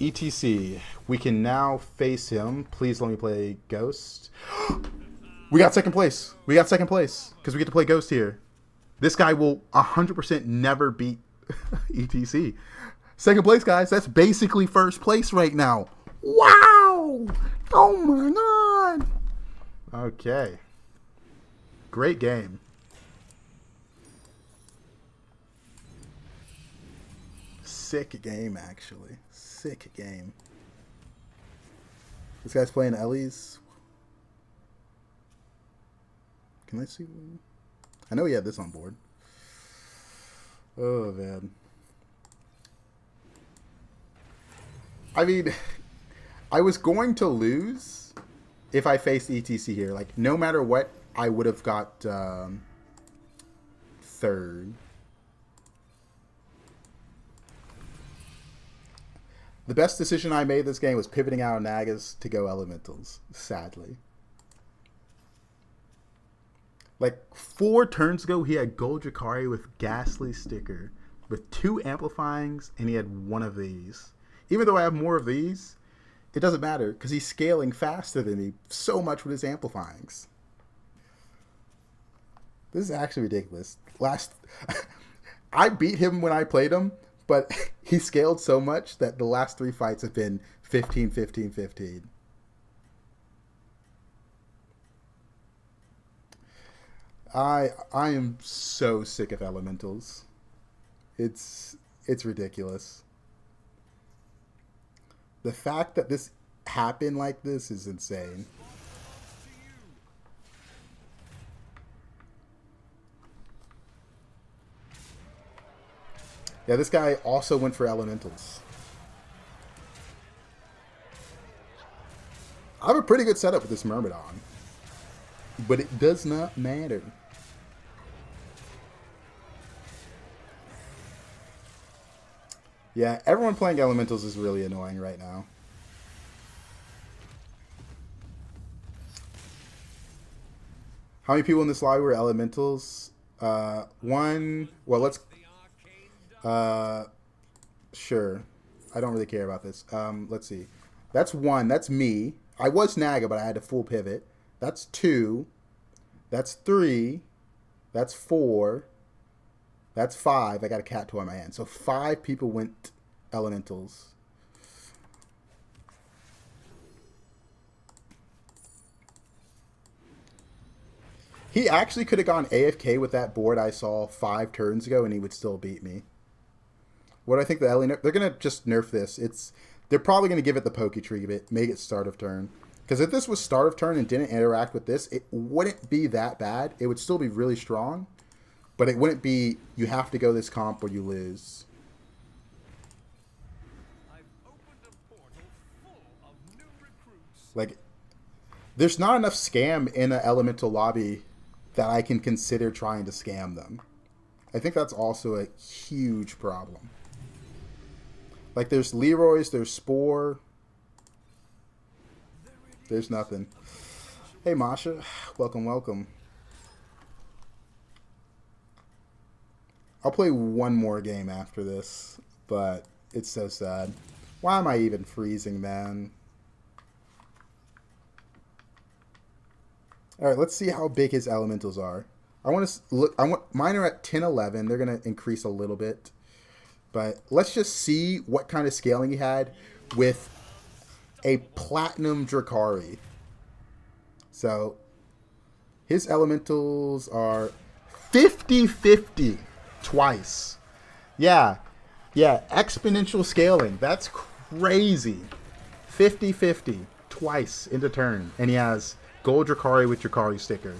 [SPEAKER 1] ETC. We can now face him. Please let me play Ghost. We got second place. We got second place because we get to play Ghost here. This guy will 100% never beat ETC. Second place, guys. That's basically first place right now. Wow! Oh my god! Okay. Great game. sick game, actually. Sick game. This guy's playing Ellie's. Can I see? I know he had this on board. Oh, man. I mean, I was going to lose if I faced ETC here. Like, no matter what, I would have got third. The best decision I made this game was pivoting out of Nagas to go Elementals, sadly. Like, 4 turns ago, he had Gold Drakari with Ghastly Sticker, with 2 Amplifyings, and he had 1 of these. Even though I have more of these, it doesn't matter, because he's scaling faster than me so much with his Amplifyings. This is actually ridiculous. I beat him when I played him, but he scaled so much that the last 3 fights have been 15, 15, 15. I am so sick of Elementals. It's ridiculous. The fact that this happened like this is insane. Yeah, this guy also went for Elementals. I have a pretty good setup with this Myrmidon, but it does not matter. Yeah, everyone playing Elementals is really annoying right now. How many people in this live were Elementals? One. Well, let's. Sure. I don't really care about this. Let's see. That's 1. That's me. I was Naga, but I had a full pivot. That's 2. That's 3. That's 4. That's 5. I got a cat toy in my hand. So 5 people went Elementals. He actually could have gone AFK with that board I saw 5 turns ago, and he would still beat me. What do I think the Ellie... They're going to just nerf this. They're probably going to give it the Poke Tree bit, make it start of turn. Because if this was start of turn and didn't interact with this, it wouldn't be that bad. It would still be really strong. But it wouldn't be, you have to go this comp or you lose.
[SPEAKER 2] I've opened a portal full of new recruits.
[SPEAKER 1] Like, there's not enough scam in an Elemental lobby that I can consider trying to scam them. I think that's also a huge problem. Like, there's Leroy's, there's Spore. There's nothing. Hey, Masha. Welcome, welcome. I'll play one more game after this, but it's so sad. Why am I even freezing, man? All right, let's see how big his Elementals are. I want to look. Mine are at 10, 11. They're gonna increase a little bit, but let's just see what kind of scaling he had with a Platinum Drakari. So his Elementals are 50-50 twice. Yeah, exponential scaling. That's crazy. 50-50 twice into turn, and he has Gold Drakari with Drakari sticker.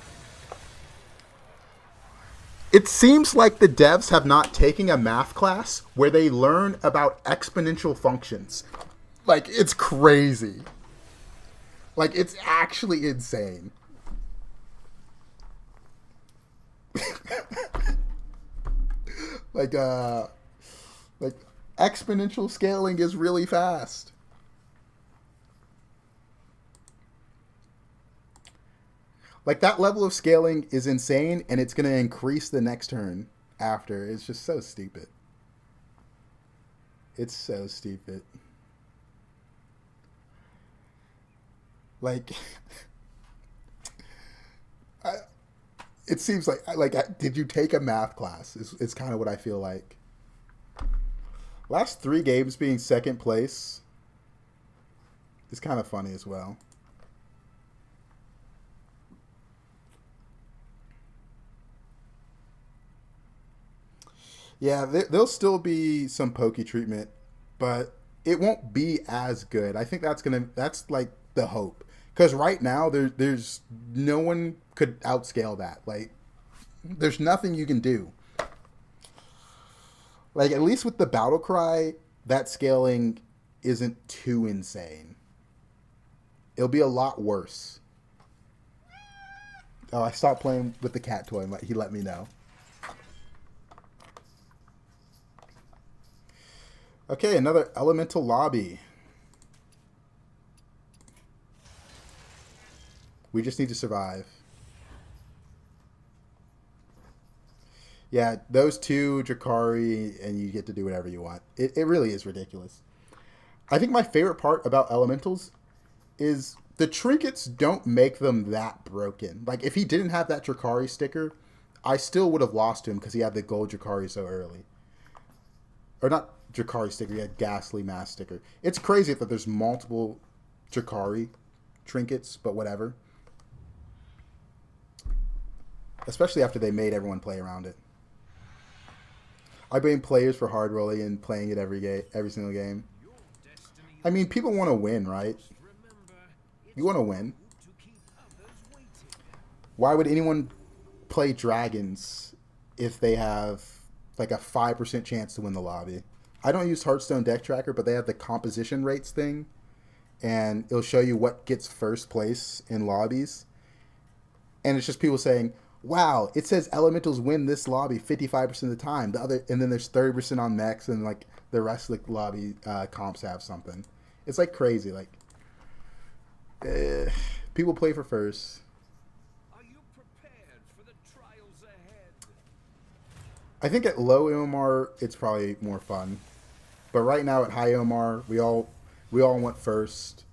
[SPEAKER 1] It seems like the devs have not taken a math class where they learn about exponential functions. Like, it's crazy. Like, it's actually insane. Like exponential scaling is really fast. Like, that level of scaling is insane, and it's going to increase the next turn after. It's just so stupid. It's so stupid. Like, it seems like did you take a math class? It's kind of what I feel like. Last 3 games being second place is kind of funny as well. Yeah, there'll still be some pokey treatment, but it won't be as good. I think that's like the hope. Because right now there's no one could outscale that. Like there's nothing you can do. Like at least with the battle cry, that scaling isn't too insane. It'll be a lot worse. Oh, I stopped playing with the cat toy. He let me know. Okay, another elemental lobby. We just need to survive. Yeah, those two, Drakari, and you get to do whatever you want. It really is ridiculous. I think my favorite part about elementals is the trinkets don't make them that broken. Like, if he didn't have that Drakari sticker, I still would have lost him because he had the gold Drakari so early. Or not Drakari sticker, he had Ghastly Mask sticker. It's crazy that there's multiple Drakari trinkets, but whatever. Especially after they made everyone play around it. I blame players for hard rolling and playing it every single game. I mean, people want to win, right? You want to win. Why would anyone play dragons if they have like a 5% chance to win the lobby? I don't use Hearthstone deck tracker, but they have the composition rates thing, and it'll show you what gets first place in lobbies. And it's just people saying, wow, it says elementals win this lobby 55% of the time. And then there's 30% on mechs, and like the rest of the lobby comps have something. It's like crazy. Like people play for first.
[SPEAKER 2] Are you prepared for the trials ahead?
[SPEAKER 1] I think at low OMR it's probably more fun, but right now at high OMR we all want first,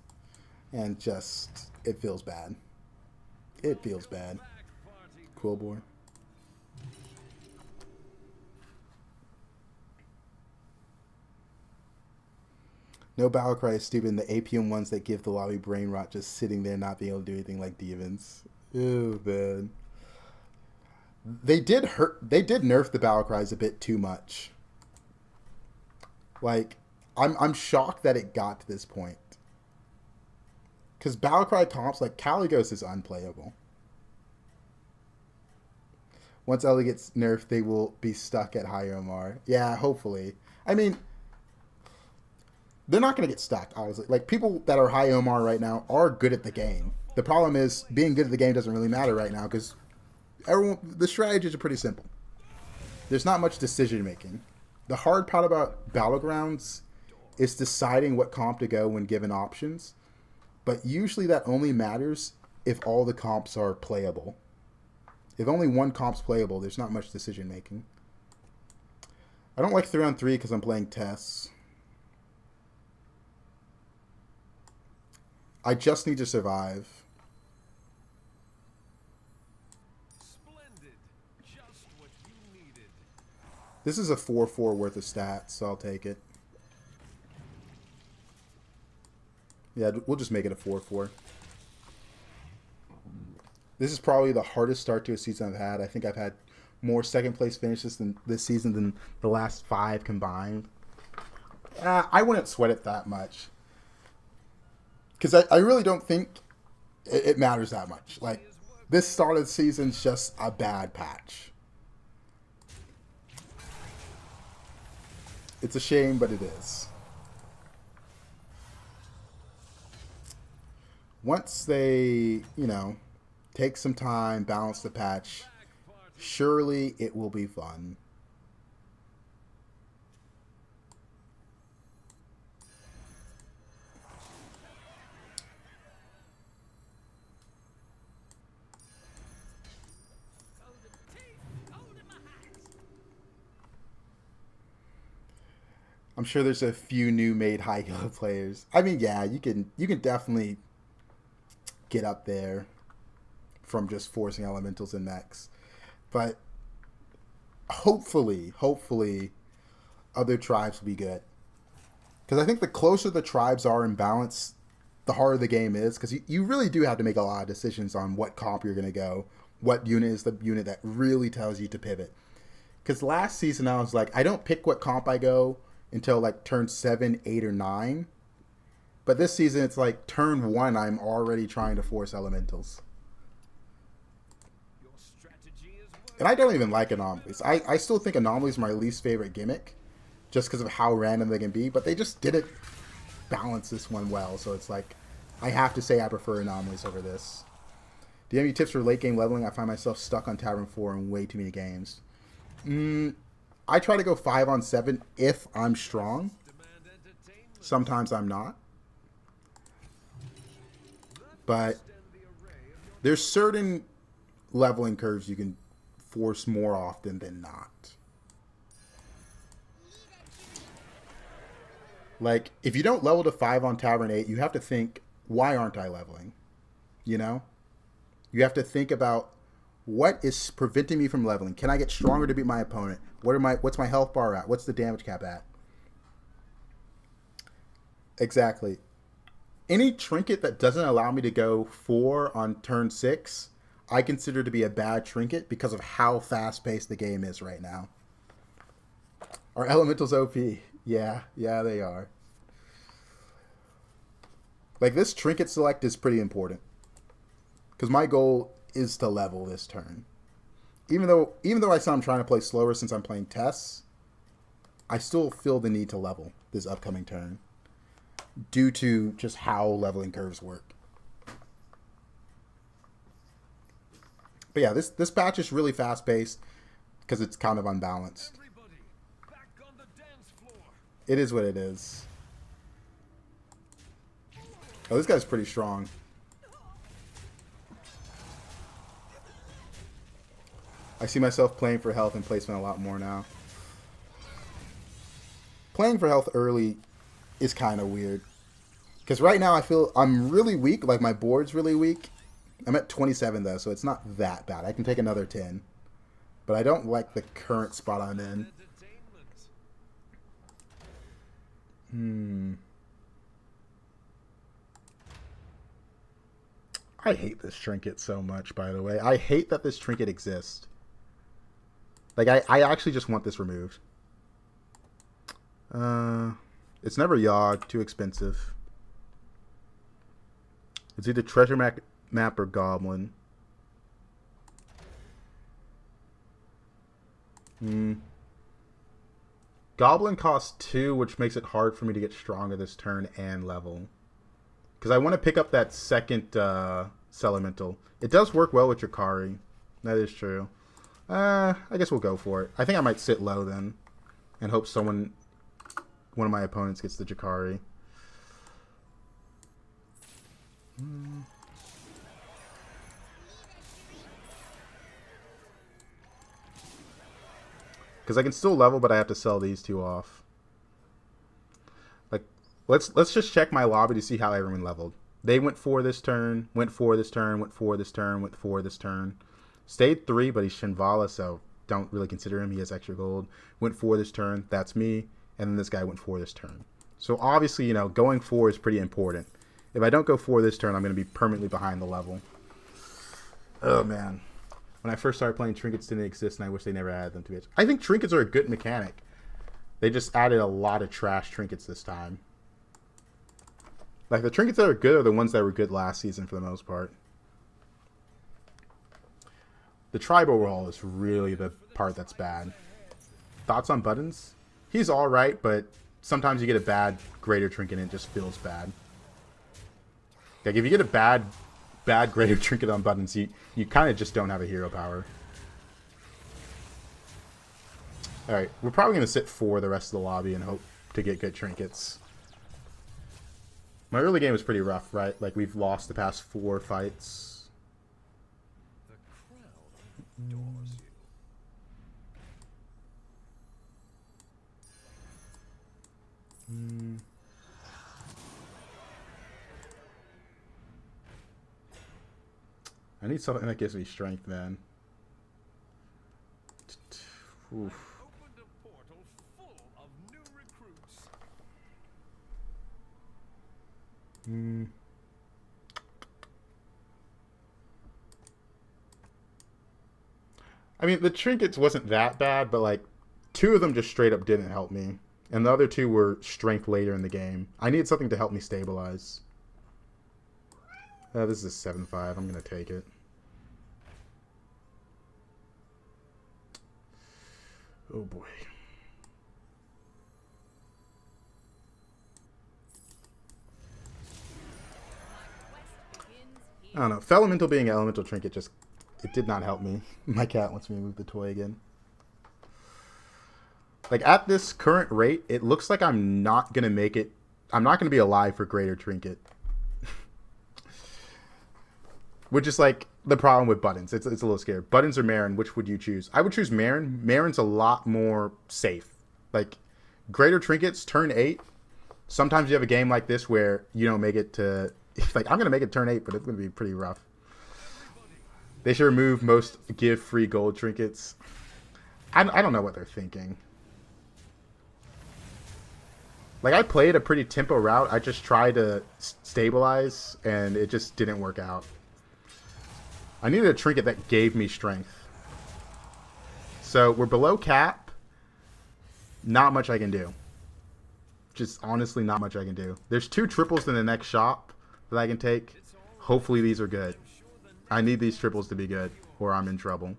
[SPEAKER 1] and just it feels bad. It feels bad. Cool boy. No battle cry is stupid. The APM ones that give the lobby brain rot just sitting there not being able to do anything like demons. Ew, man. They did nerf the battle cries a bit too much. Like, I'm shocked that it got to this point. Because battle cry comps like Caligos is unplayable. Once Ellie gets nerfed, they will be stuck at high OMR. Yeah, hopefully. I mean, they're not going to get stuck, obviously. Like, people that are high OMR right now are good at the game. The problem is, being good at the game doesn't really matter right now, because the strategies are pretty simple. There's not much decision making. The hard part about Battlegrounds is deciding what comp to go when given options, but usually that only matters if all the comps are playable. If only one comp's playable, there's not much decision making. I don't like 3-on-3 because I'm playing tests. I just need to survive.
[SPEAKER 2] Splendid. Just what you needed.
[SPEAKER 1] This is a 4-4 worth of stats, so I'll take it. Yeah, we'll just make it a 4-4. This is probably the hardest start to a season I've had. I think I've had more second place finishes this season than the last 5 combined. I wouldn't sweat it that much. Because I really don't think it matters that much. Like, this start of the season's just a bad patch. It's a shame, but it is. Once they, take some time, balance the patch, surely it will be fun. I'm sure there's a few new made high elo players. I mean, yeah, you can definitely get up there from just forcing elementals and mechs. But hopefully other tribes will be good. Because I think the closer the tribes are in balance, the harder the game is. Because you really do have to make a lot of decisions on what comp you're going to go. What unit is the unit that really tells you to pivot. Because last season I was like, I don't pick what comp I go until like turn 7, 8, or 9. But this season it's like turn 1 I'm already trying to force elementals.
[SPEAKER 2] Your strategy is working.
[SPEAKER 1] And I don't even like anomalies. I still think anomalies are my least favorite gimmick. Just because of how random they can be. But they just didn't balance this one well. So it's like, I have to say I prefer anomalies over this. Do you have any tips for late game leveling? I find myself stuck on Tavern 4 in way too many games. I try to go 5 on 7 if I'm strong.
[SPEAKER 2] Demand entertainment.
[SPEAKER 1] Sometimes I'm not. But
[SPEAKER 2] Extend the array of your
[SPEAKER 1] there's certain leveling curves you can force more often than not. Like, if you don't level to 5 on Tavern 8, you have to think, why aren't I leveling? You know? You have to think about, what is preventing me from leveling? Can I get stronger to beat my opponent? What's my health bar at? What's the damage cap at? Exactly. Any trinket that doesn't allow me to go 4 on turn 6, I consider to be a bad trinket because of how fast-paced the game is right now. Are elementals OP? Yeah, they are. Like, this trinket select is pretty important. Because my goal is to level this turn. Even though I said I'm trying to play slower since I'm playing tests, I still feel the need to level this upcoming turn. Due to just how leveling curves work. But yeah, this patch is really fast-paced because it's kind of unbalanced.
[SPEAKER 2] everybody back on the dance floor.
[SPEAKER 1] It is what it is. Oh, this guy's pretty strong. I see myself playing for health and placement a lot more now. Playing for health early is kind of weird. Because right now I feel I'm really weak. Like, my board's really weak. I'm at 27, though, so it's not that bad. I can take another 10. But I don't like the current spot I'm in.
[SPEAKER 2] Entertainment.
[SPEAKER 1] I hate this trinket so much, by the way. I hate that this trinket exists. Like, I actually just want this removed. It's never Yogg. Too expensive. It's either treasure map or goblin. Goblin costs 2, which makes it hard for me to get stronger this turn and level. Because I want to pick up that second Elemental. It does work well with Jakari. That is true. I guess we'll go for it. I think I might sit low then. And hope one of my opponents gets the Jakari. Because I can still level, but I have to sell these 2 off. Like, let's just check my lobby to see how everyone leveled. They went 4 this turn, went 4 this turn, went 4 this turn, went 4 this turn. Stayed 3, but he's Shinvala, so don't really consider him. He has extra gold. Went 4 this turn. That's me. And then this guy went 4 this turn. So obviously, going 4 is pretty important. If I don't go 4 this turn, I'm going to be permanently behind the level. Oh, man. When I first started playing, trinkets didn't exist, and I wish they never added them to it. I think trinkets are a good mechanic. They just added a lot of trash trinkets this time. Like, the trinkets that are good are the ones that were good last season for the most part. The tribal roll is really the part that's bad. Thoughts on buttons? He's alright, but sometimes you get a bad greater trinket and it just feels bad. Like, if you get a bad greater trinket on buttons, you kind of just don't have a hero power. Alright, we're probably going to sit 4 the rest of the lobby and hope to get good trinkets. My early game was pretty rough, right? Like, we've lost the past 4 fights.
[SPEAKER 2] The crowd adores you.
[SPEAKER 1] I need something that gives me strength, man. Oof.
[SPEAKER 2] Opened a portal full of new recruits.
[SPEAKER 1] I mean, the trinkets wasn't that bad, but like 2 of them just straight up didn't help me. And the other 2 were strength later in the game. I needed something to help me stabilize. This is a 7-5. I'm going to take it. Oh boy. I don't know. Elemental being an elemental trinket just... It did not help me. My cat wants me to move the toy again. Like, at this current rate, it looks like I'm not going to make it... I'm not going to be alive for Greater Trinket. Which is, like, the problem with buttons. It's a little scary. Buttons or Marin, which would you choose? I would choose Marin. Marin's a lot more safe. Like, Greater Trinkets, turn 8. Sometimes you have a game like this where you don't make it to... Like, I'm going to make it turn 8, but it's going to be pretty rough. They should remove most give free gold trinkets. I don't know what they're thinking. Like, I played a pretty tempo route. I just tried to stabilize, and it just didn't work out. I needed a trinket that gave me strength. So, we're below cap. Not much I can do. Just honestly not much I can do. There's 2 triples in the next shop that I can take. Hopefully these are good. I need these triples to be good, or I'm in trouble.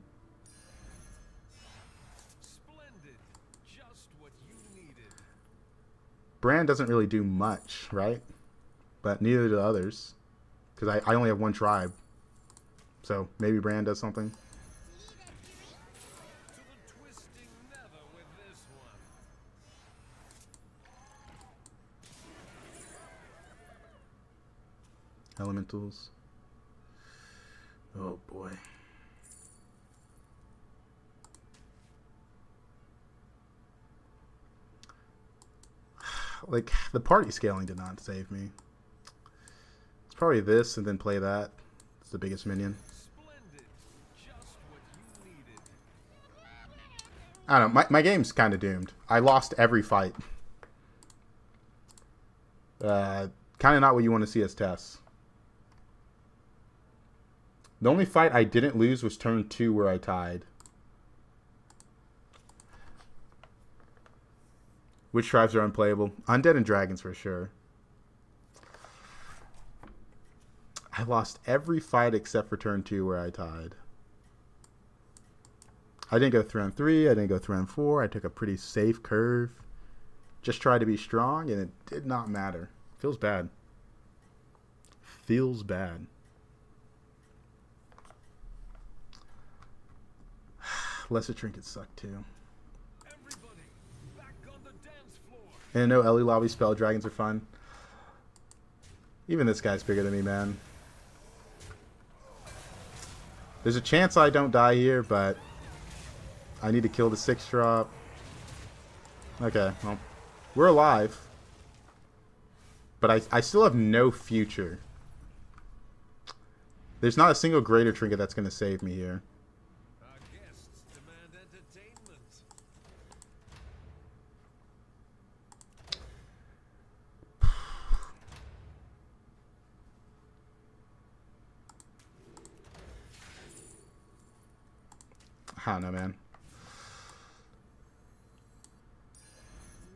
[SPEAKER 2] Splendid. Just what you needed.
[SPEAKER 1] Brand doesn't really do much, right? But neither do others. Because I only have 1 tribe. So maybe Brand does something.
[SPEAKER 2] To the twisting nether with this one.
[SPEAKER 1] Elementals. Oh boy. Like, the party scaling did not save me. It's probably this and then play that. It's the biggest minion.
[SPEAKER 2] Splendid. Just what you needed.
[SPEAKER 1] I don't know. My game's kind of doomed. I lost every fight. Kind of not what you want to see as Tess. The only fight I didn't lose was turn 2 where I tied. Which tribes are unplayable? Undead and dragons for sure. I lost every fight except for turn 2 where I tied. I didn't go 3-on-3. I didn't go 3-on-4. I took a pretty safe curve. Just tried to be strong, and it did not matter. Feels bad. Feels bad. Lesser trinkets suck too.
[SPEAKER 2] Everybody, back on the dance floor.
[SPEAKER 1] And no Ellie Lobby spell dragons are fun. Even this guy's bigger than me, man. There's a chance I don't die here, but I need to kill the 6-drop. Okay, well, we're alive. But I still have no future. There's not a single greater trinket that's going to save me here.
[SPEAKER 2] Our guests demand entertainment.
[SPEAKER 1] I don't know, man.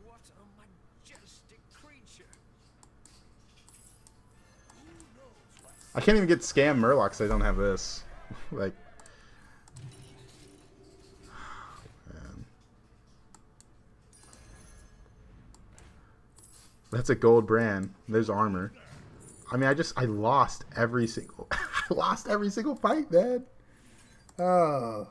[SPEAKER 2] What a majestic creature. Who knows what
[SPEAKER 1] I can't even get scam Murlocs because I don't have this. Like, man. That's a gold brand. There's armor. I mean, I lost every single, I lost every single fight, man. Oh.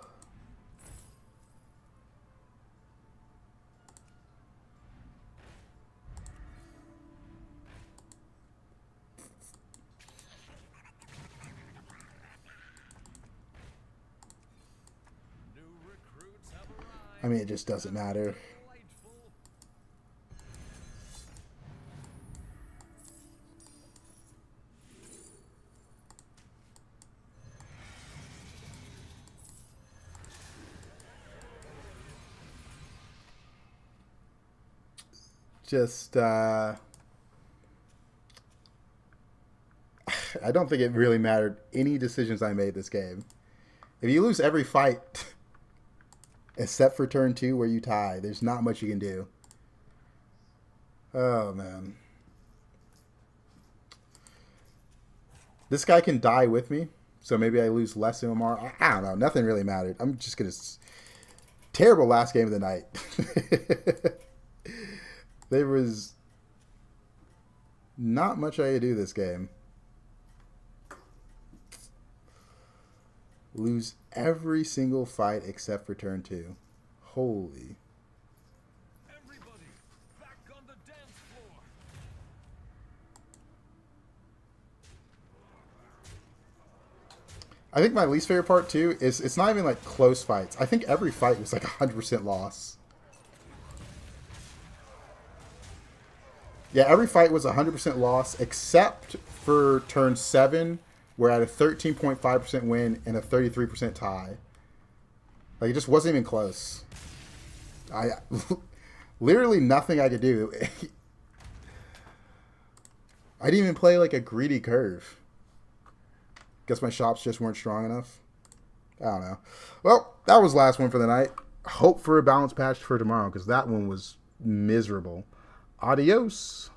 [SPEAKER 2] new recruits have arrived.
[SPEAKER 1] I mean, it just doesn't matter.
[SPEAKER 2] Delightful.
[SPEAKER 1] Just, I don't think it really mattered any decisions I made this game. If you lose every fight, Except for turn 2 where you tie. There's not much you can do. Oh, man. This guy can die with me, so maybe I lose less MMR. I don't know. Nothing really mattered. I'm just going to... Terrible last game of the night. There was not much I could do this game. Lose every single fight except for turn 2. Holy.
[SPEAKER 2] Everybody, back on the dance floor.
[SPEAKER 1] I think my least favorite part too is it's not even like close fights. I think every fight was like 100% loss. Yeah, every fight was 100% loss except for turn 7, where I had a 13.5% win and a 33% tie. Like, it just wasn't even close. Literally nothing I could do. I didn't even play like a greedy curve. Guess my shops just weren't strong enough. I don't know. Well, that was the last one for the night. Hope for a balance patch for tomorrow, because that one was miserable. Adios.